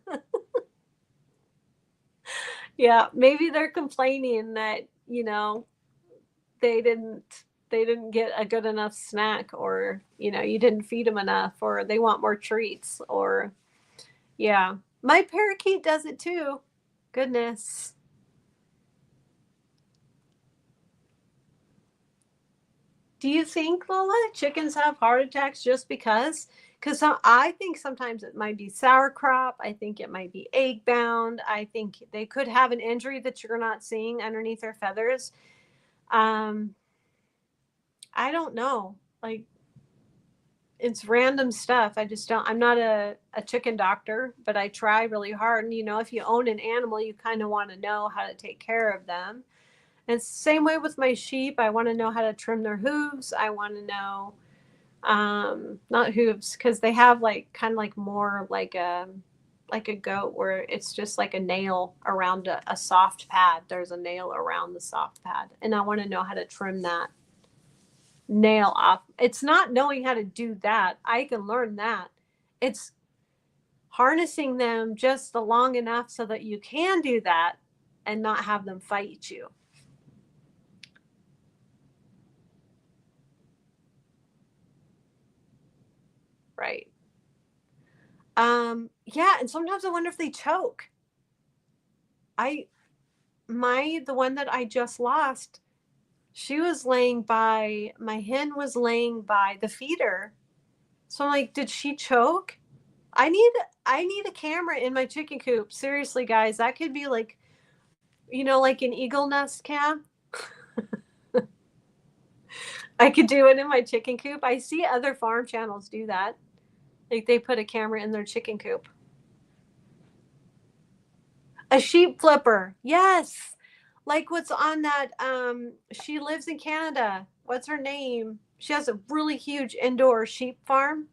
Yeah, maybe they're complaining that, they didn't they didn't get a good enough snack, or, you didn't feed them enough, or they want more treats, or yeah. My parakeet does it too. Goodness. Do you think, Lola, chickens have heart attacks just because? Because I think sometimes it might be sauerkraut. I think it might be egg bound. I think they could have an injury that you're not seeing underneath their feathers. Um, I don't know. Like, it's random stuff. I just don't. I'm not a chicken doctor, but I try really hard. And if you own an animal, you kind of want to know how to take care of them. And it's the same way with my sheep. I want to know how to trim their hooves. I want to know, not hooves, because they have like kind of like more like a goat, where it's just like a nail around a soft pad. There's a nail around the soft pad, and I want to know how to trim that nail off. It's not knowing how to do that. I can learn that. It's harnessing them just long enough so that you can do that and not have them fight you. Right. Yeah, and sometimes I wonder if they choke. I the one that I just lost, she was laying by, my hen was laying by the feeder. So I'm like, did she choke? I need I need a camera in my chicken coop. Seriously, guys, that could be like, like an eagle nest cam. I could do it in my chicken coop. I see other farm channels do that. Like they put a camera in their chicken coop. A sheep flipper. Yes. Like what's on that, she lives in Canada. What's her name? She has a really huge indoor sheep farm,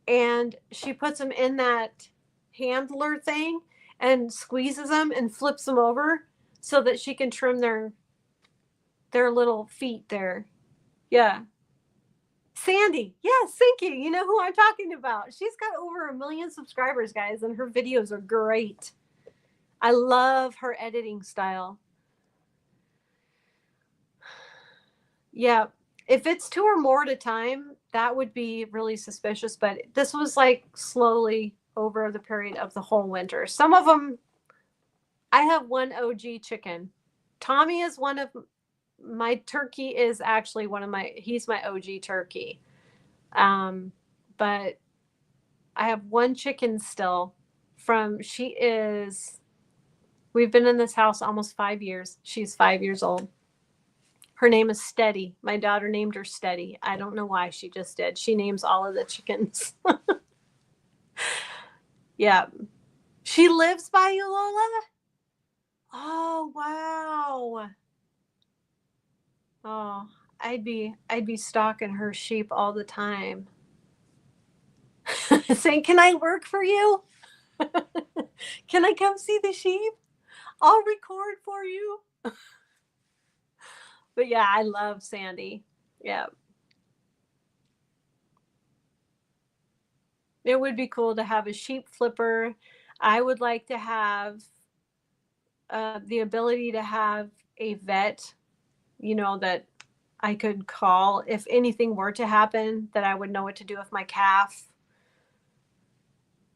and she puts them in that handler thing and squeezes them and flips them over so that she can trim their little feet there. Yeah. Sandy. Yes, Sinky. You know who I'm talking about. She's got over 1 million subscribers, guys, and her videos are great. I love her editing style. Yeah. If it's 2 or more at a time, that would be really suspicious. But this was like slowly over the period of the whole winter. Some of them, I have one OG chicken. Tommy is one of my turkey is actually he's my OG turkey. But I have one chicken still we've been in this house almost 5 years. She's 5 years old. Her name is Steady. My daughter named her Steady. I don't know why, she just did. She names all of the chickens. Yeah. She lives by you, Lola? Oh, wow. Oh, I'd be stalking her sheep all the time. Saying, "Can I work for you? Can I come see the sheep? I'll record for you." But yeah, I love Sandy. Yeah. It would be cool to have a sheep flipper. I would like to have the ability to have a vet, that I could call if anything were to happen, that I would know what to do with my calf.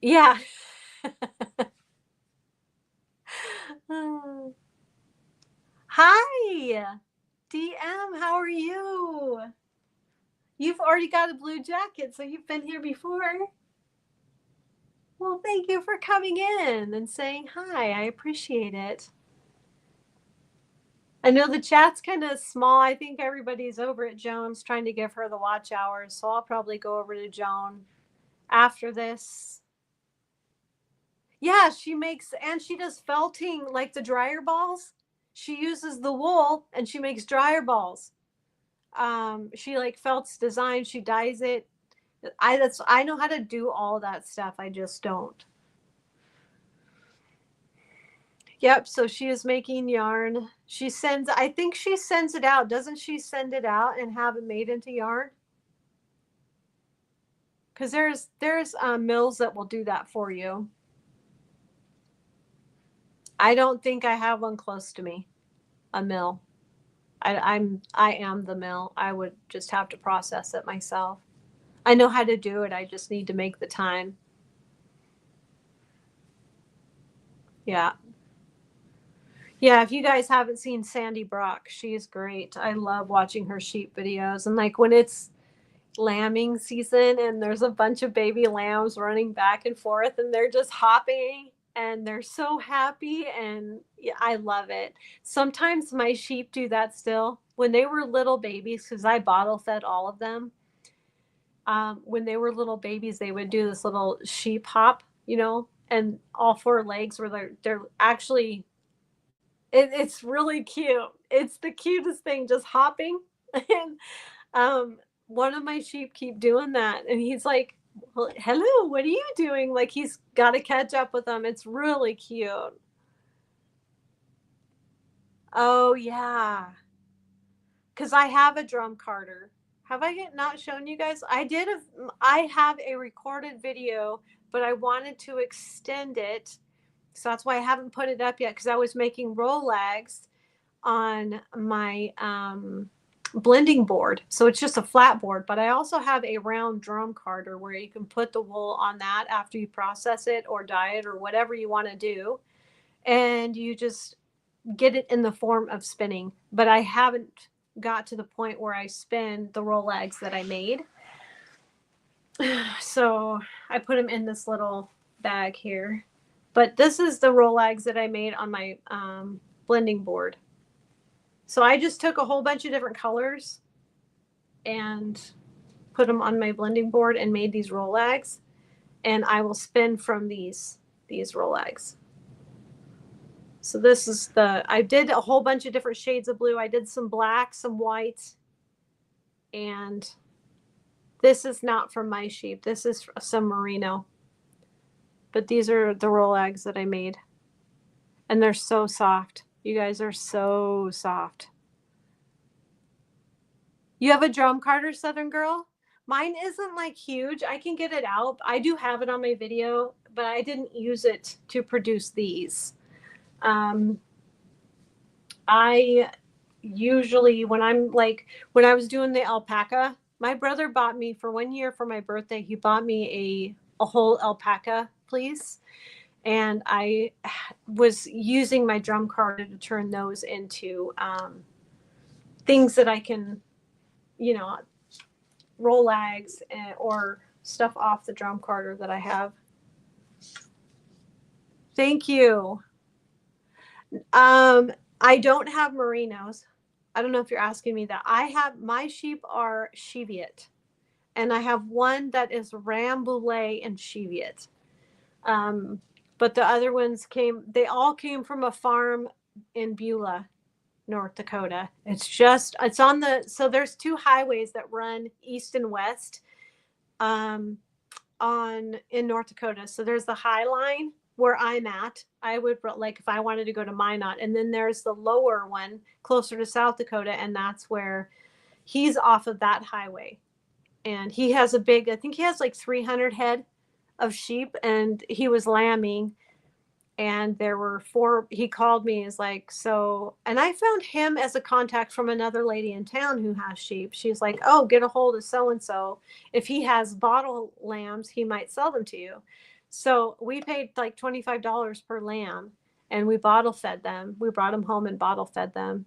Yeah. Hi, DM. How are you? You've already got a blue jacket, so you've been here before. Well, thank you for coming in and saying hi. I appreciate it. I know the chat's kind of small. I think everybody's over at Joan's trying to give her the watch hours, so I'll probably go over to Joan after this. Yeah, and she does felting, like the dryer balls. She uses the wool and she makes dryer balls. She like felts design, she dyes it. I know how to do all that stuff. I just don't. Yep, so she is making yarn. I think she sends it out. Doesn't she send it out and have it made into yarn? Because there's mills that will do that for you. I don't think I have one close to me, a mill. I am the mill. I would just have to process it myself. I know how to do it. I just need to make the time. Yeah. Yeah, if you guys haven't seen Sandy Brock, she's great. I love watching her sheep videos. And like when it's lambing season and there's a bunch of baby lambs running back and forth and they're just hopping and they're so happy, and yeah, I love it. Sometimes my sheep do that still. When they were little babies, because I bottle fed all of them, when they were little babies, they would do this little sheep hop, and all four legs were they're actually it's really cute. It's the cutest thing, just hopping. And one of my sheep keep doing that, and he's like, well, hello, what are you doing? Like he's got to catch up with them. It's really cute. Oh yeah, because I have a drum carter. Have I not shown you guys? I have a recorded video, but I wanted to extend it, so that's why I haven't put it up yet, because I was making roll lags on my blending board. So it's just a flat board, but I also have a round drum carder where you can put the wool on that after you process it or dye it or whatever you want to do. And you just get it in the form of spinning. But I haven't got to the point where I spin the roll lags that I made. So I put them in this little bag here. But this is the roll lags that I made on my blending board. So I just took a whole bunch of different colors and put them on my blending board and made these roll lags. And I will spin from these roll lags. So this is I did a whole bunch of different shades of blue. I did some black, some white, and this is not from my sheep. This is some merino. But these are the roll lags that I made. And they're so soft. You guys are so soft. You have a drum carter, Southern Girl? Mine isn't like huge. I can get it out. I do have it on my video, but I didn't use it to produce these. I usually, when I was doing the alpaca, my brother bought me for 1 year for my birthday, he bought me a whole alpaca fleece. And I was using my drum carder to turn those into things that I can, roll lags or stuff off the drum carder that I have. Thank you. I don't have merinos. I don't know if you're asking me that. My sheep are Cheviot, and I have one that is Rambouillet and Cheviot. But the other ones they all came from a farm in Beulah, North Dakota. So there's two highways that run east and west in North Dakota. So there's the High Line where I'm at. I would like if I wanted to go to Minot, and then there's the lower one closer to South Dakota, and that's where he's off of that highway. And he has I think he has like 300 head of sheep, and he was lambing, and there were 4. He called me, is like, so, and I found him as a contact from another lady in town who has sheep. She's like, oh, get a hold of so and so. If he has bottle lambs, he might sell them to you. So we paid like $25 per lamb, and we bottle fed them. We brought them home and bottle fed them.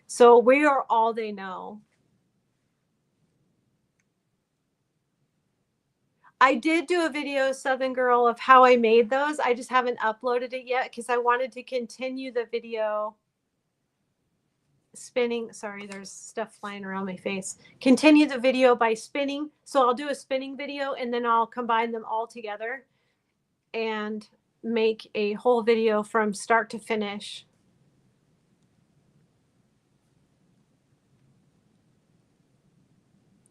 So we are all they know. I did do a video, Southern Girl, of how I made those. I just haven't uploaded it yet because I wanted to continue the video spinning. Sorry, there's stuff flying around my face. Continue the video by spinning. So I'll do a spinning video, and then I'll combine them all together and make a whole video from start to finish.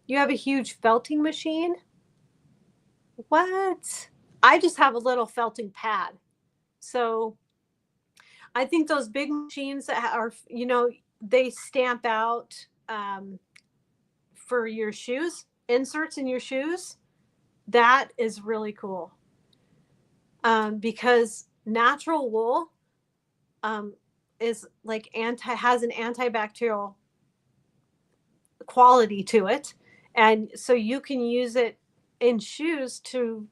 You have a huge felting machine? What? I just have a little felting pad. So I think those big machines that are, they stamp out for your shoes, inserts in your shoes. That is really cool. Because natural wool is like has an antibacterial quality to it. And so you can use it in shoes to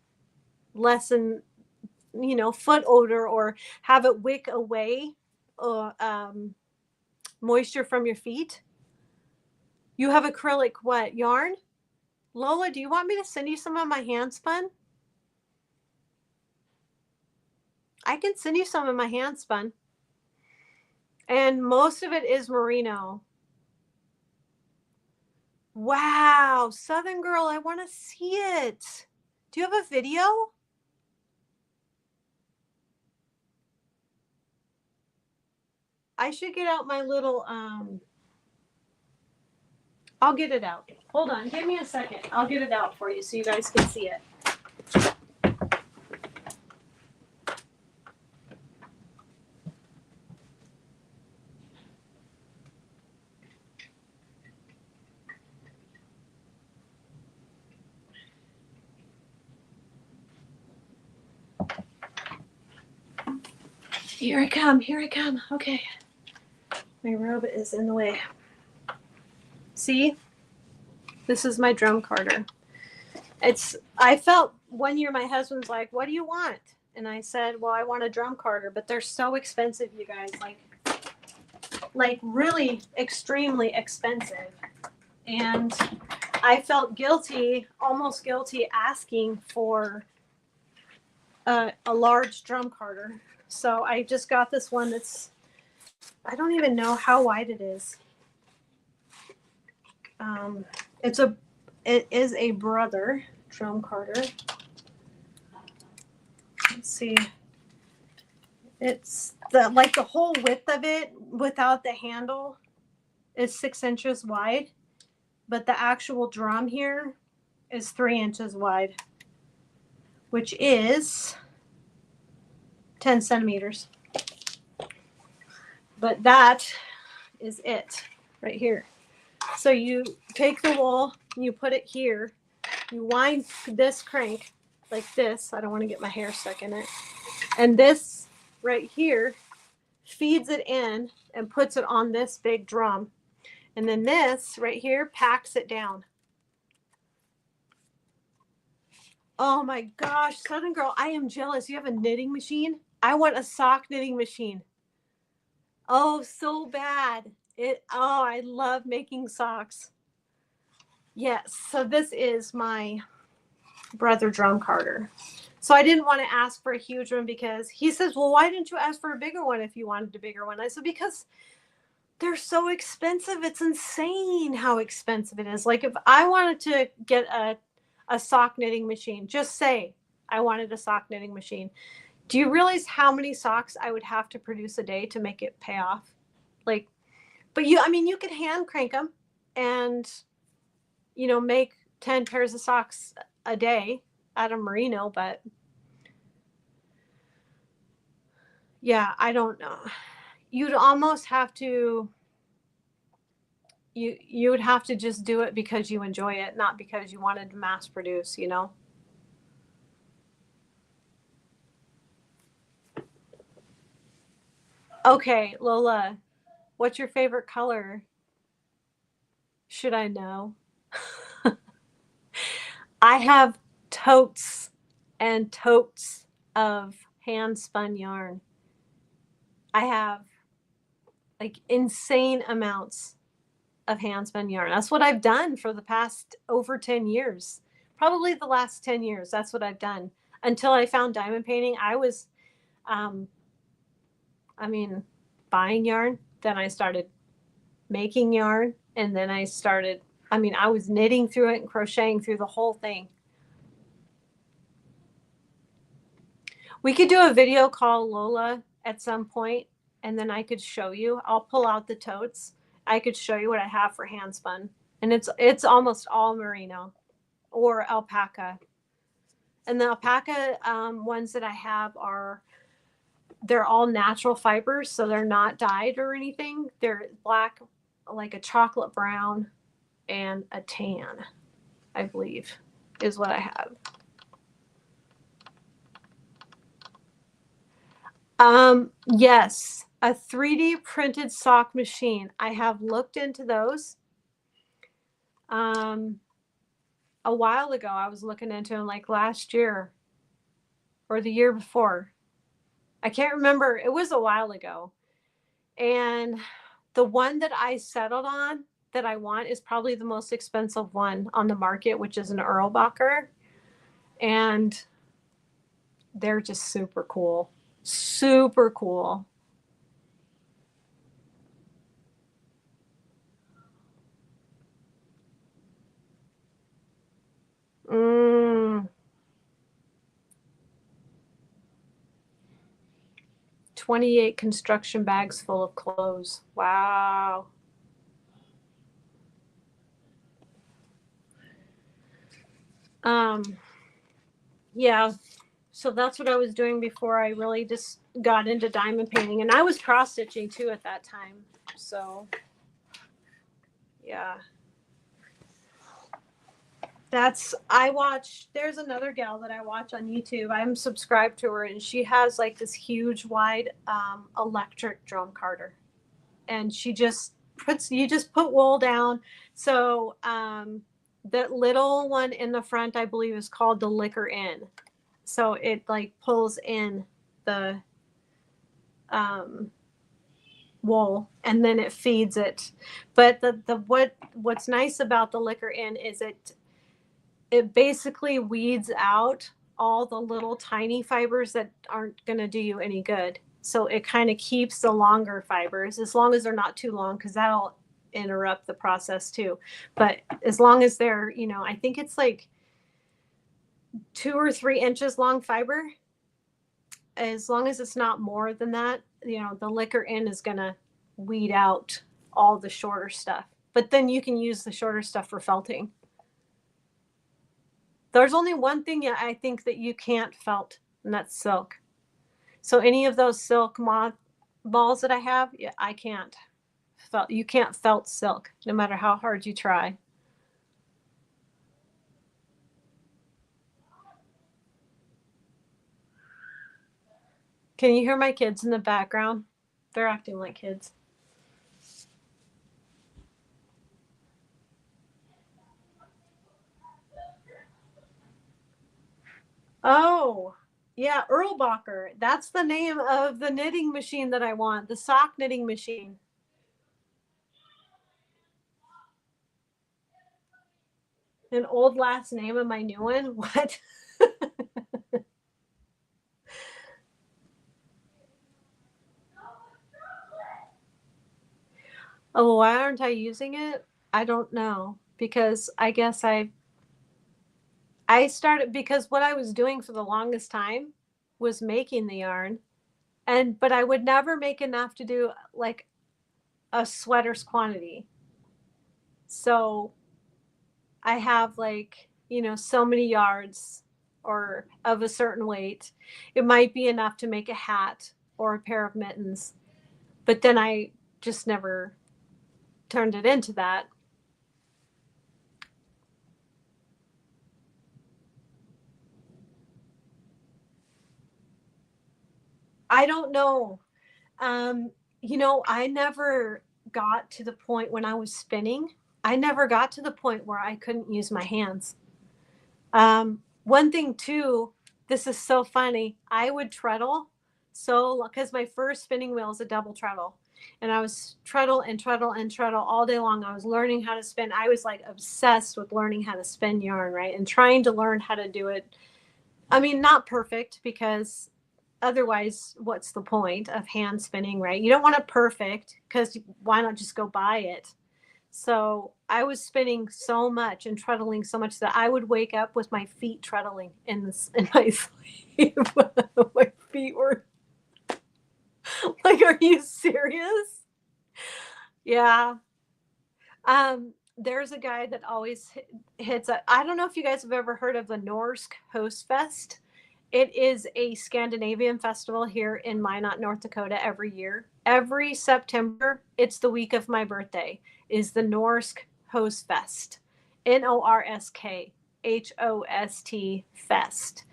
lessen, foot odor, or have it wick away moisture from your feet. You have acrylic what yarn? Lola, do you want me to send you some of my hand spun? I can send you some of my hand spun. And most of it is merino. Wow, Southern Girl, I want to see it. Do you have a video? I should get out my little, I'll get it out. Hold on, give me a second. I'll get it out for you so you guys can see it. Here I come, here I come. Okay. My robe is in the way. See? This is my drum carder. I felt one year my husband's like, what do you want? And I said, well, I want a drum carder, but they're so expensive, you guys. Like really extremely expensive. And I felt guilty, almost guilty, asking for a large drum carder. So I just got this one that's, I don't even know how wide it is. It is a Brother drum carder. Let's see. It's the whole width of it without the handle is 6 inches wide, but the actual drum here is 3 inches wide, which is 10 centimeters. But that is it right here. So you take the wool, you put it here, you wind this crank like this. I don't want to get my hair stuck in it. And this right here feeds it in and puts it on this big drum. And then this right here packs it down. Oh my gosh, Southern Girl, I am jealous. You have a knitting machine? I want a sock knitting machine. Oh, so bad. Oh, I love making socks. Yes. So this is my brother drum carder. So I didn't want to ask for a huge one because he says, well, why didn't you ask for a bigger one if you wanted a bigger one? I said, because they're so expensive. It's insane how expensive it is. Like if I wanted to get a sock knitting machine, just say I wanted a sock knitting machine. Do you realize how many socks I would have to produce a day to make it pay off? Like, but I mean, you could hand crank them and, make 10 pairs of socks a day out of merino, but yeah, I don't know. You'd almost have to you would have to just do it because you enjoy it, not because you wanted to mass produce. Okay, Lola, what's your favorite color? Should I know? I have totes and totes of hand spun yarn. I have like insane amounts of hand spun yarn. That's what I've done for the past over 10 years. Probably the last 10 years. That's what I've done. Until I found diamond painting, I was, um, I mean, buying yarn. Then I started making yarn. And then I was knitting through it and crocheting through the whole thing. We could do a video call, Lola, at some point, and then I could show you. I'll pull out the totes. I could show you what I have for hand spun, and it's almost all merino or alpaca. And the alpaca ones that I have they're all natural fibers, so they're not dyed or anything. They're black, like a chocolate brown, and a tan, I believe, is what I have. Yes, a 3D printed sock machine. I have looked into those. Um, a while ago, I was looking into them like last year or the year before. I can't remember. It was a while ago. And the one that I settled on that I want is probably the most expensive one on the market, which is an Erlbacher. And they're just super cool. Super cool. Mm, 28 construction bags full of clothes. Wow. Um, yeah. So that's what I was doing before I really just got into diamond painting. And I was cross stitching too at that time. So, yeah. There's another gal that I watch on YouTube. I'm subscribed to her, and she has like this huge, wide electric drum carder. And you just put wool down. So, that little one in the front, I believe, is called the liquor in. So it like pulls in the um, wool and then it feeds it. But what's nice about the liquor in is it basically weeds out all the little tiny fibers that aren't going to do you any good. So it kind of keeps the longer fibers as long as they're not too long, because that'll interrupt the process too. But as long as I think it's like 2 or 3 inches long fiber, as long as it's not more than that, the liquor in is going to weed out all the shorter stuff. But then you can use the shorter stuff for felting. There's only one thing I think that you can't felt, and that's silk. So any of those silk moth balls that I have, yeah, I can't felt. You can't felt silk, no matter how hard you try. Can you hear my kids in the background? They're acting like kids. Oh, yeah, Erlbacher. That's the name of the knitting machine that I want, the sock knitting machine. An old last name of my new one? What? Oh, why aren't I using it? I don't know. Because I guess I started because what I was doing for the longest time was making the yarn. But I would never make enough to do like a sweater's quantity. So I have like, so many yards or of a certain weight. It might be enough to make a hat or a pair of mittens. But then I just never turned it into that. I don't know. Um, I never got to the point when I was spinning. I never got to the point where I couldn't use my hands. One thing too, this is so funny. I would treadle because my first spinning wheel is a double treadle, and I was treadle and treadle and treadle all day long. I was learning how to spin. I was like obsessed with learning how to spin yarn, right, and trying to learn how to do it. I mean, not perfect because otherwise, what's the point of hand spinning, right? You don't want it perfect because why not just go buy it? So I was spinning so much and treadling so much that I would wake up with my feet treadling in my sleep. My feet were like, "Are you serious?" Yeah. There's a guy that always hits. I don't know if you guys have ever heard of the Norsk Hostfest. It is a Scandinavian festival here in Minot, North Dakota every year. Every September, it's the week of my birthday, is the Norsk Hostfest. Norsk Fest.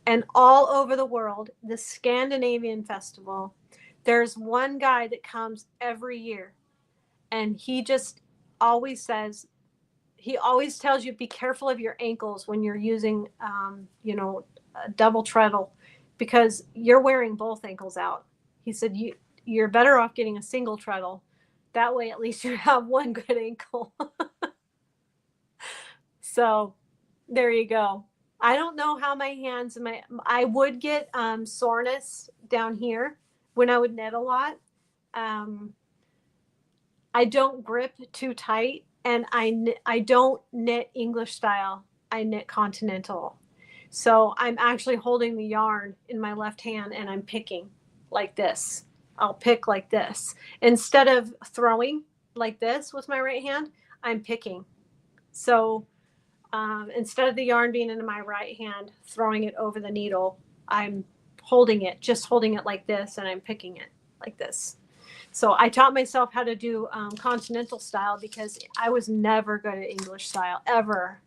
And all over the world, the Scandinavian festival, there's one guy that comes every year. And he just always says, he always tells you, be careful of your ankles when you're using, a double treadle, because you're wearing both ankles out. He said, you're better off getting a single treadle. That way, at least you have one good ankle. So there you go. I don't know how my hands and I would get soreness down here when I would knit a lot. Um, I don't grip too tight, and I don't knit English style. I knit continental. So I'm actually holding the yarn in my left hand and I'm picking like this. I'll pick like this. Instead of throwing like this with my right hand, I'm picking. So instead of the yarn being in my right hand, throwing it over the needle, I'm just holding it like this, and I'm picking it like this. So I taught myself how to do continental style because I was never good at English style, ever.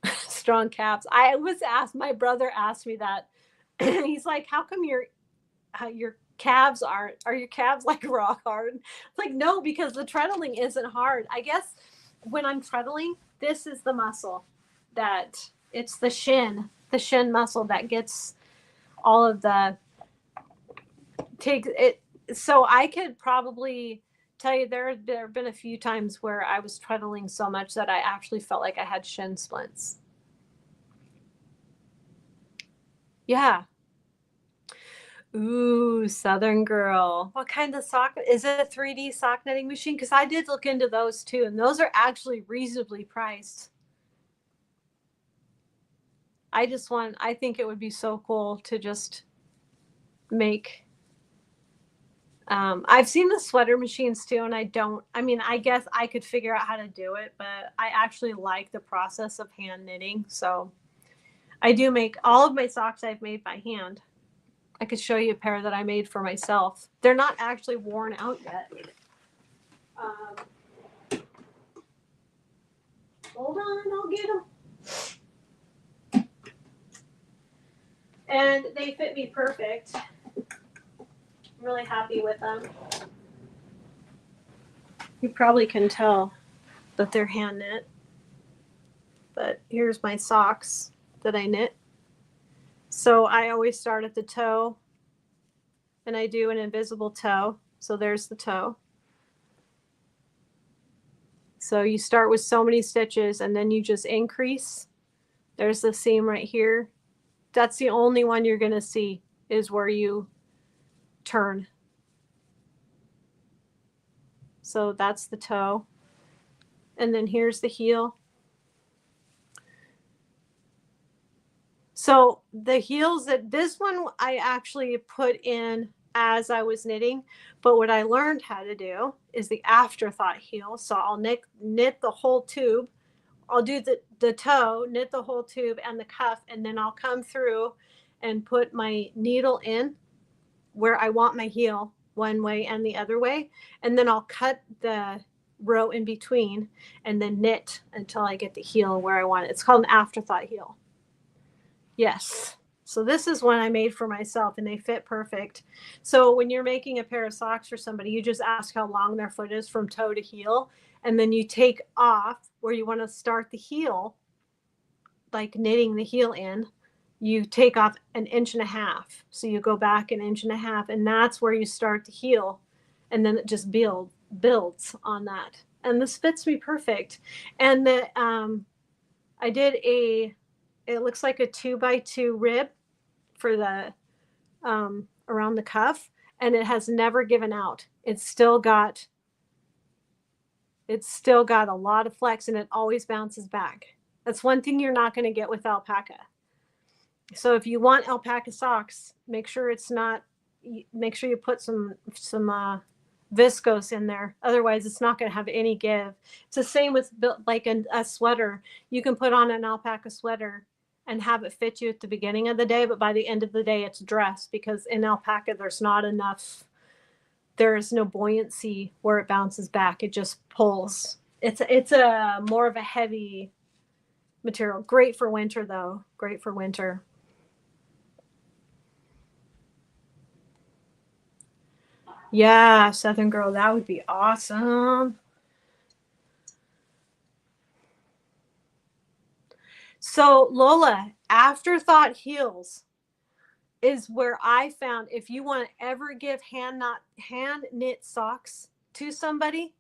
Strong caps. My brother asked me that. He's like, how come your calves are your calves like rock hard? It's like, no, because the treadling isn't hard. I guess when I'm treadling, this is the muscle it's the shin muscle that gets all of the take it. So I could probably tell you there have been a few times where I was treadling so much that I actually felt like I had shin splints. Yeah. Ooh, Southern Girl. What kind of sock? Is it a 3D sock knitting machine? Because I did look into those too, and those are actually reasonably priced. I think it would be so cool to just make. I've seen the sweater machines too, and I guess I could figure out how to do it, but I actually like the process of hand knitting. So I do make all of my socks I've made by hand. I could show you a pair that I made for myself. They're not actually worn out yet. Hold on, I'll get them. And they fit me perfect. I'm really happy with them. You probably can tell that they're hand knit. But here's my socks that I knit. So I always start at the toe, and I do an invisible toe. So there's the toe. So you start with so many stitches and then you just increase. There's the seam right here. That's the only one you're going to see is where you turn. So that's the toe. And then here's the heel. So the heels, that this one I actually put in as I was knitting, but what I learned how to do is the afterthought heel. So I'll knit the whole tube. I'll do the toe, knit the whole tube and the cuff, and then I'll come through and put my needle in where I want my heel, one way and the other way. And then I'll cut the row in between and then knit until I get the heel where I want it. It's called an afterthought heel. Yes. So this is one I made for myself and they fit perfect. So when you're making a pair of socks for somebody, you just ask how long their foot is from toe to heel. And then you take off where you want to start the heel, like knitting the heel in, you take off 1.5 inches. So you go back 1.5 inches and that's where you start the heel. And then it just builds on that. And this fits me perfect. And I did it looks like a 2x2 rib for the around the cuff, and it has never given out. It's still got a lot of flex and it always bounces back. That's one thing you're not going to get with alpaca. So if you want alpaca socks, make sure you put some viscose in there. Otherwise, it's not going to have any give. It's the same with like a sweater. You can put on an alpaca sweater and have it fit you at the beginning of the day, but by the end of the day, it's dressed because in alpaca, there's no buoyancy where it bounces back. It just pulls. It's a more of a heavy material. Great for winter though. Great for winter. Yeah, Southern Girl, that would be awesome. So Lola, afterthought heels is where I found if you want to ever give hand knit socks to somebody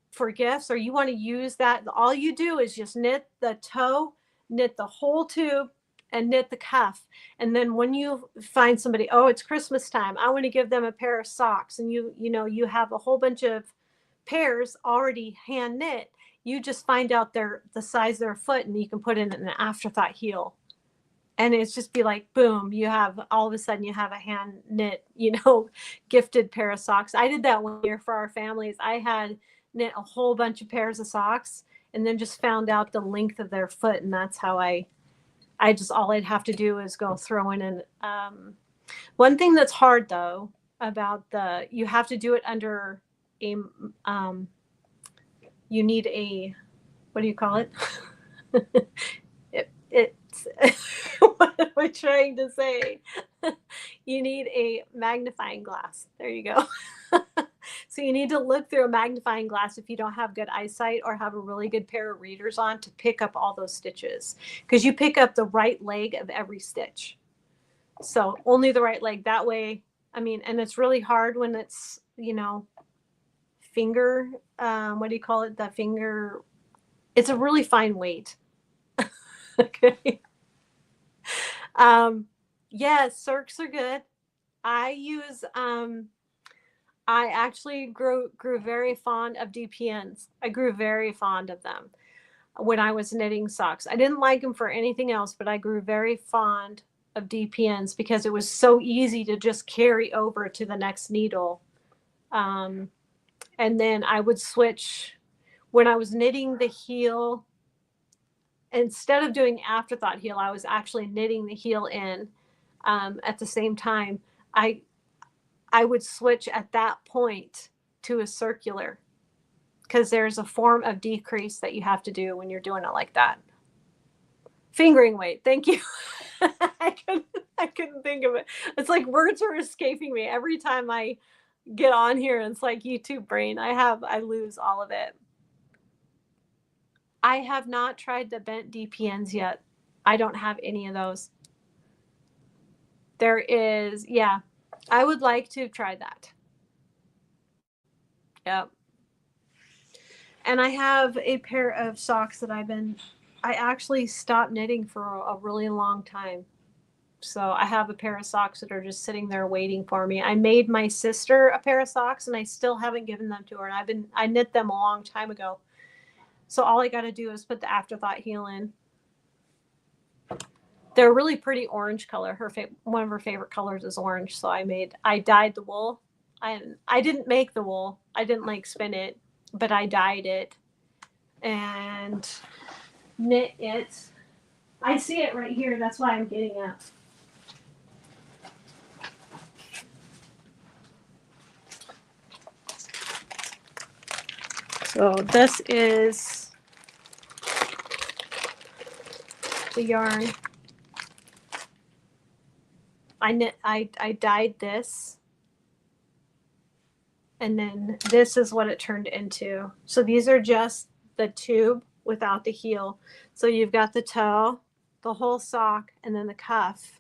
for gifts, or you want to use that, all you do is just knit the toe, knit the whole tube, and knit the cuff. And then when you find somebody, oh, it's Christmas time, I want to give them a pair of socks, and you have a whole bunch of pairs already hand knit, you just find out the size of their foot and you can put in an afterthought heel. And it's just be like, boom, you have all of a sudden you have a hand knit, gifted pair of socks. I did that one year for our families. I had knit a whole bunch of pairs of socks and then just found out the length of their foot. And that's how all I'd have to do is go throw in. And one thing that's hard though, about you have to do it under you need a, what do you call it? It's what am I trying to say? You need a magnifying glass. There you go. So you need to look through a magnifying glass if you don't have good eyesight or have a really good pair of readers on to pick up all those stitches, because you pick up the right leg of every stitch. So only the right leg. That way, and it's really hard when it's, finger, what do you call it? The finger, it's a really fine weight. Okay. Yeah, circs are good. I actually grew very fond of DPNs. I grew very fond of them when I was knitting socks. I didn't like them for anything else, but I grew very fond of DPNs because it was so easy to just carry over to the next needle. And then I would switch when I was knitting the heel. Instead of doing afterthought heel, I was actually knitting the heel in at the same time. I would switch at that point to a circular because there's a form of decrease that you have to do when you're doing it like that. Fingering weight. Thank you. I couldn't think of it. It's like words are escaping me every time I get on here. It's like YouTube brain. I lose all of it. I have not tried the bent DPNs yet. I don't have any of those. There is, yeah, I would like to try that. Yep. And I have a pair of socks that I actually stopped knitting for a really long time. So I have a pair of socks that are just sitting there waiting for me. I made my sister a pair of socks and I still haven't given them to her. And I knit them a long time ago. So all I got to do is put the afterthought heel in. They're a really pretty orange color. One of her favorite colors is orange. So I dyed the wool. I didn't make the wool. I didn't like spin it, but I dyed it and knit it. I see it right here. That's why I'm getting it. So this is the yarn. I dyed this. And then this is what it turned into. So these are just the tube without the heel. So you've got the toe, the whole sock, and then the cuff.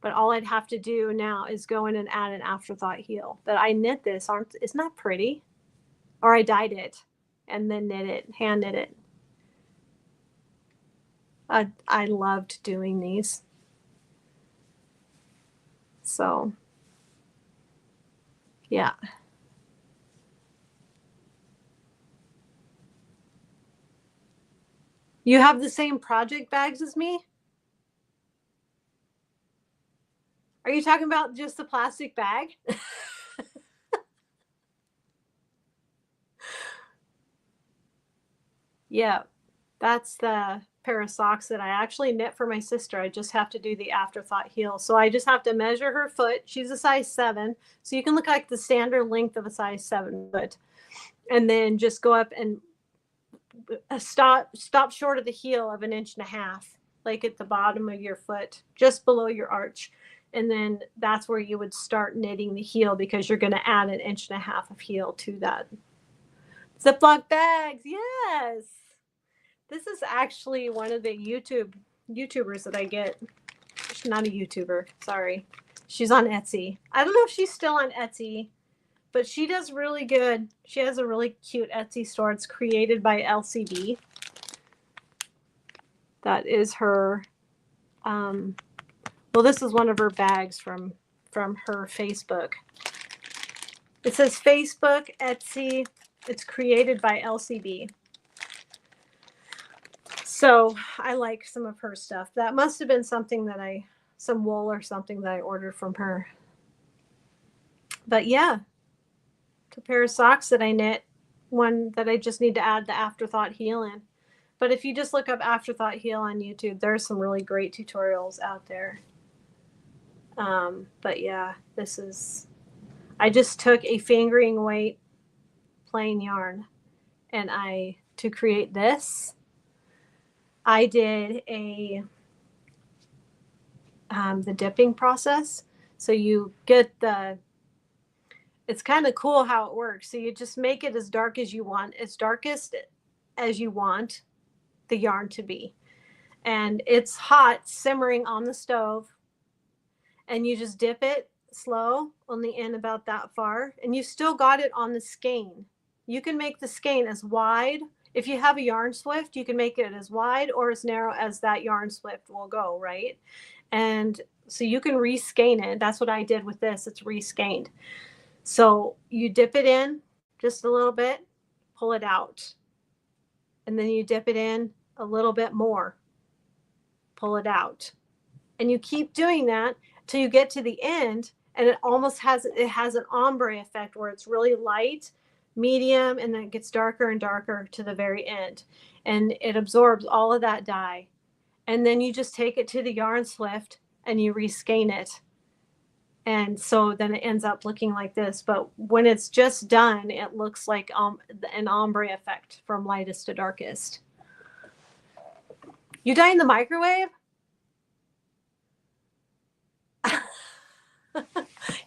But all I'd have to do now is go in and add an afterthought heel. But I knit this, isn't that pretty? Or I dyed it and then knit it, hand knit it. I loved doing these. So, yeah. You have the same project bags as me? Are you talking about just the plastic bag? Yeah, that's the pair of socks that I actually knit for my sister. I just have to do the afterthought heel. So I just have to measure her foot. She's a size 7. So you can look like the standard length of a size 7 foot. And then just go up and stop short of the heel of 1.5 inches, like at the bottom of your foot, just below your arch. And then that's where you would start knitting the heel because you're going to add 1.5 inches of heel to that. Ziploc bags, yes. This is actually one of the YouTubers that I get. She's not a YouTuber, sorry. She's on Etsy. I don't know if she's still on Etsy, but she does really good. She has a really cute Etsy store. It's created by LCB. That is her. Well, this is one of her bags from her Facebook. It says Facebook, Etsy. It's created by LCB. So I like some of her stuff. That must have been something that some wool or something that I ordered from her. But yeah, a pair of socks that I knit, one that I just need to add the afterthought heel in. But if you just look up afterthought heel on YouTube, there's some really great tutorials out there. But yeah, I just took a fingering weight plain yarn and to create this, I did the dipping process. So you get it's kind of cool how it works. So you just make it as dark as you want, as darkest as you want the yarn to be. And it's hot, simmering on the stove. And you just dip it slow on the end about that far. And you still got it on the skein. You can make the skein as wide. If you have a yarn swift, you can make it as wide or as narrow as that yarn swift will go, right? And so you can reskein it. That's what I did with this. It's reskeined. So you dip it in just a little bit, pull it out. And then you dip it in a little bit more, pull it out. And you keep doing that till you get to the end, and it has an ombre effect where it's really light, medium, and then it gets darker and darker to the very end. And it absorbs all of that dye. And then you just take it to the yarn swift and you reskein it. And so then it ends up looking like this. But when it's just done, it looks like an ombre effect from lightest to darkest. You dye in the microwave?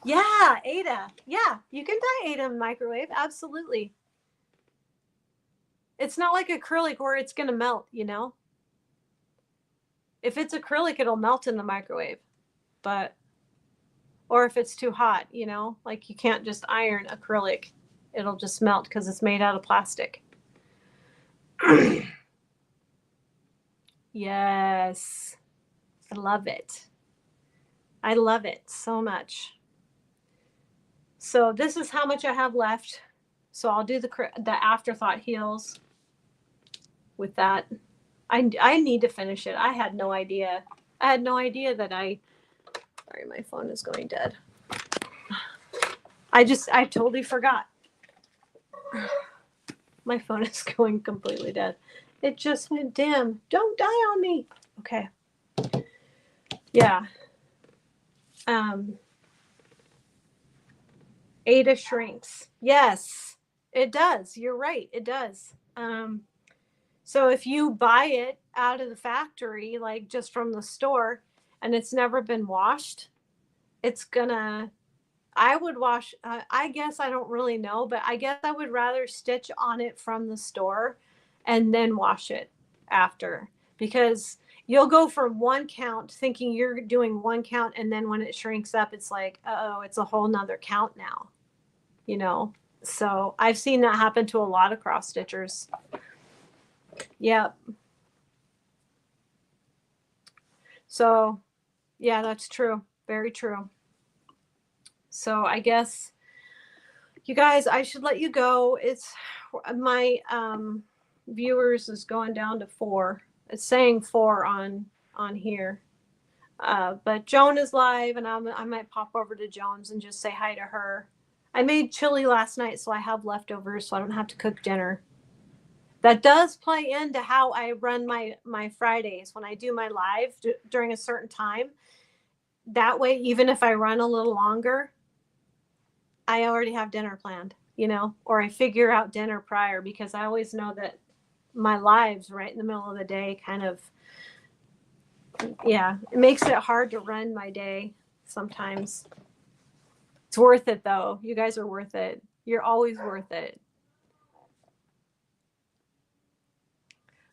Yeah, Ada. Yeah, you can dye Ada in the microwave. Absolutely. It's not like acrylic where it's going to melt, you know? If it's acrylic, it'll melt in the microwave. Or if it's too hot, you know? Like you can't just iron acrylic. It'll just melt because it's made out of plastic. Yes. I love it. I love it so much. So this is how much I have left. So I'll do the afterthought heels with that. I need to finish it. I had no idea. I had no idea that sorry, my phone is going dead. I totally forgot. My phone is going completely dead. It just went dim. Don't die on me. Okay. Yeah. Ada shrinks. Yes, it does. You're right. It does. So if you buy it out of the factory, like just from the store, and it's never been washed, it's gonna. I would wash. I guess I don't really know, but I guess I would rather stitch on it from the store, and then wash it after, because you'll go from one count thinking you're doing one count, and then when it shrinks up, it's like, oh, it's a whole nother count now. You know. So I've seen that happen to a lot of cross stitchers. Yep. So, yeah, that's true. Very true. So I guess you guys, I should let you go. It's my viewers is going down to 4. It's saying 4 on here. But Joan is live, and I might pop over to Joan's and just say hi to her. I made chili last night, so I have leftovers, so I don't have to cook dinner. That does play into how I run my Fridays when I do my live during a certain time. That way, even if I run a little longer, I already have dinner planned, or I figure out dinner prior, because I always know that my lives right in the middle of the day kind of, yeah, it makes it hard to run my day sometimes. It's worth it though. You guys are worth it. You're always worth it.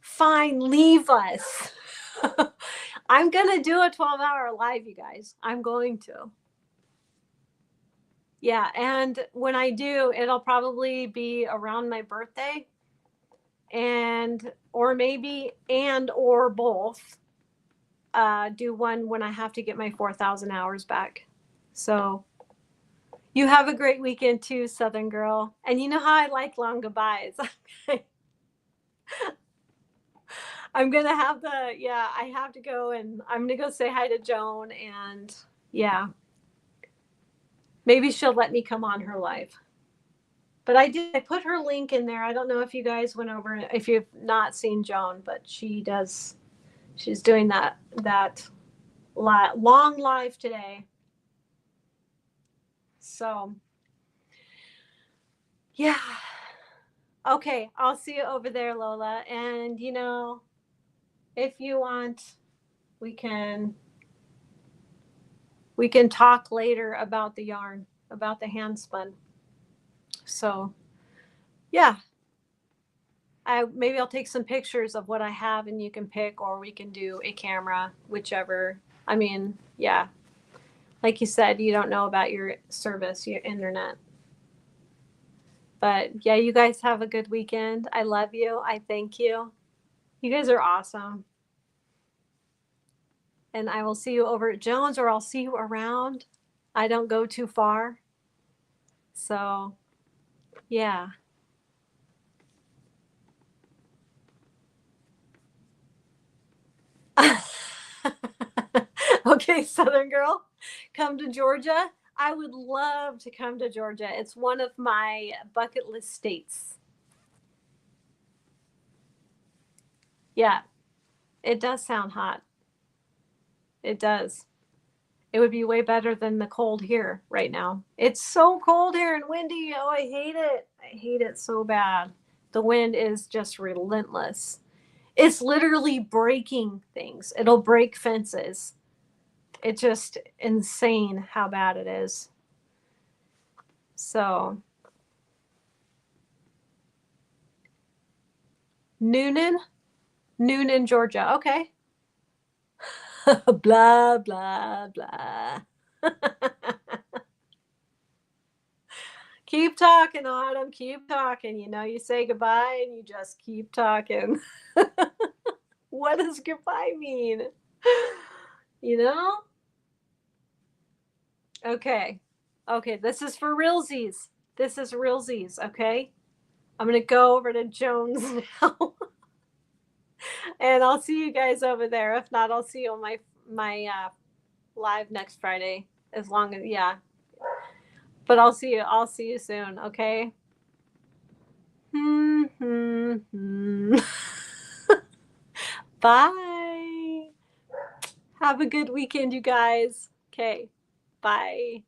Fine, leave us. I'm going to do a 12-hour live, you guys. I'm going to. Yeah, and when I do, it'll probably be around my birthday, or maybe or both. Do one when I have to get my 4,000 hours back. So you have a great weekend too, Southern Girl. And you know how I like long goodbyes. I'm going to have I have to go, and I'm going to go say hi to Joan, and yeah. Maybe she'll let me come on her live. But I put her link in there. I don't know if you guys went over, if you've not seen Joan, but she's doing that long live today. So, yeah. Okay, I'll see you over there, Lola. And if you want, we can talk later about the yarn, about the hand spun. So, yeah. Maybe I'll take some pictures of what I have, and you can pick, or we can do a camera, whichever. I mean, yeah. Like you said, you don't know about your service, your internet. But yeah, you guys have a good weekend. I love you. I thank you. You guys are awesome. And I will see you over at Jones, or I'll see you around. I don't go too far. So, yeah. Okay, Southern Girl, come to Georgia. I would love to come to Georgia. It's one of my bucket list states. Yeah, it does sound hot. It does. It would be way better than the cold here right now. It's so cold here and windy. Oh, I hate it. I hate it so bad. The wind is just relentless. It's literally breaking things. It'll break fences. It's just insane how bad it is. So, Noonan, Georgia. Okay. Blah, blah, blah. Keep talking, Autumn. Keep talking. You know, you say goodbye and you just keep talking. What does goodbye mean? You know? Okay. Okay, this is for realsies. This is realsies, okay? I'm going to go over to Jones now. And I'll see you guys over there. If not, I'll see you on my live next Friday. As long as yeah. But I'll see you. I'll see you soon, okay? Bye. Have a good weekend, you guys. Okay. Bye.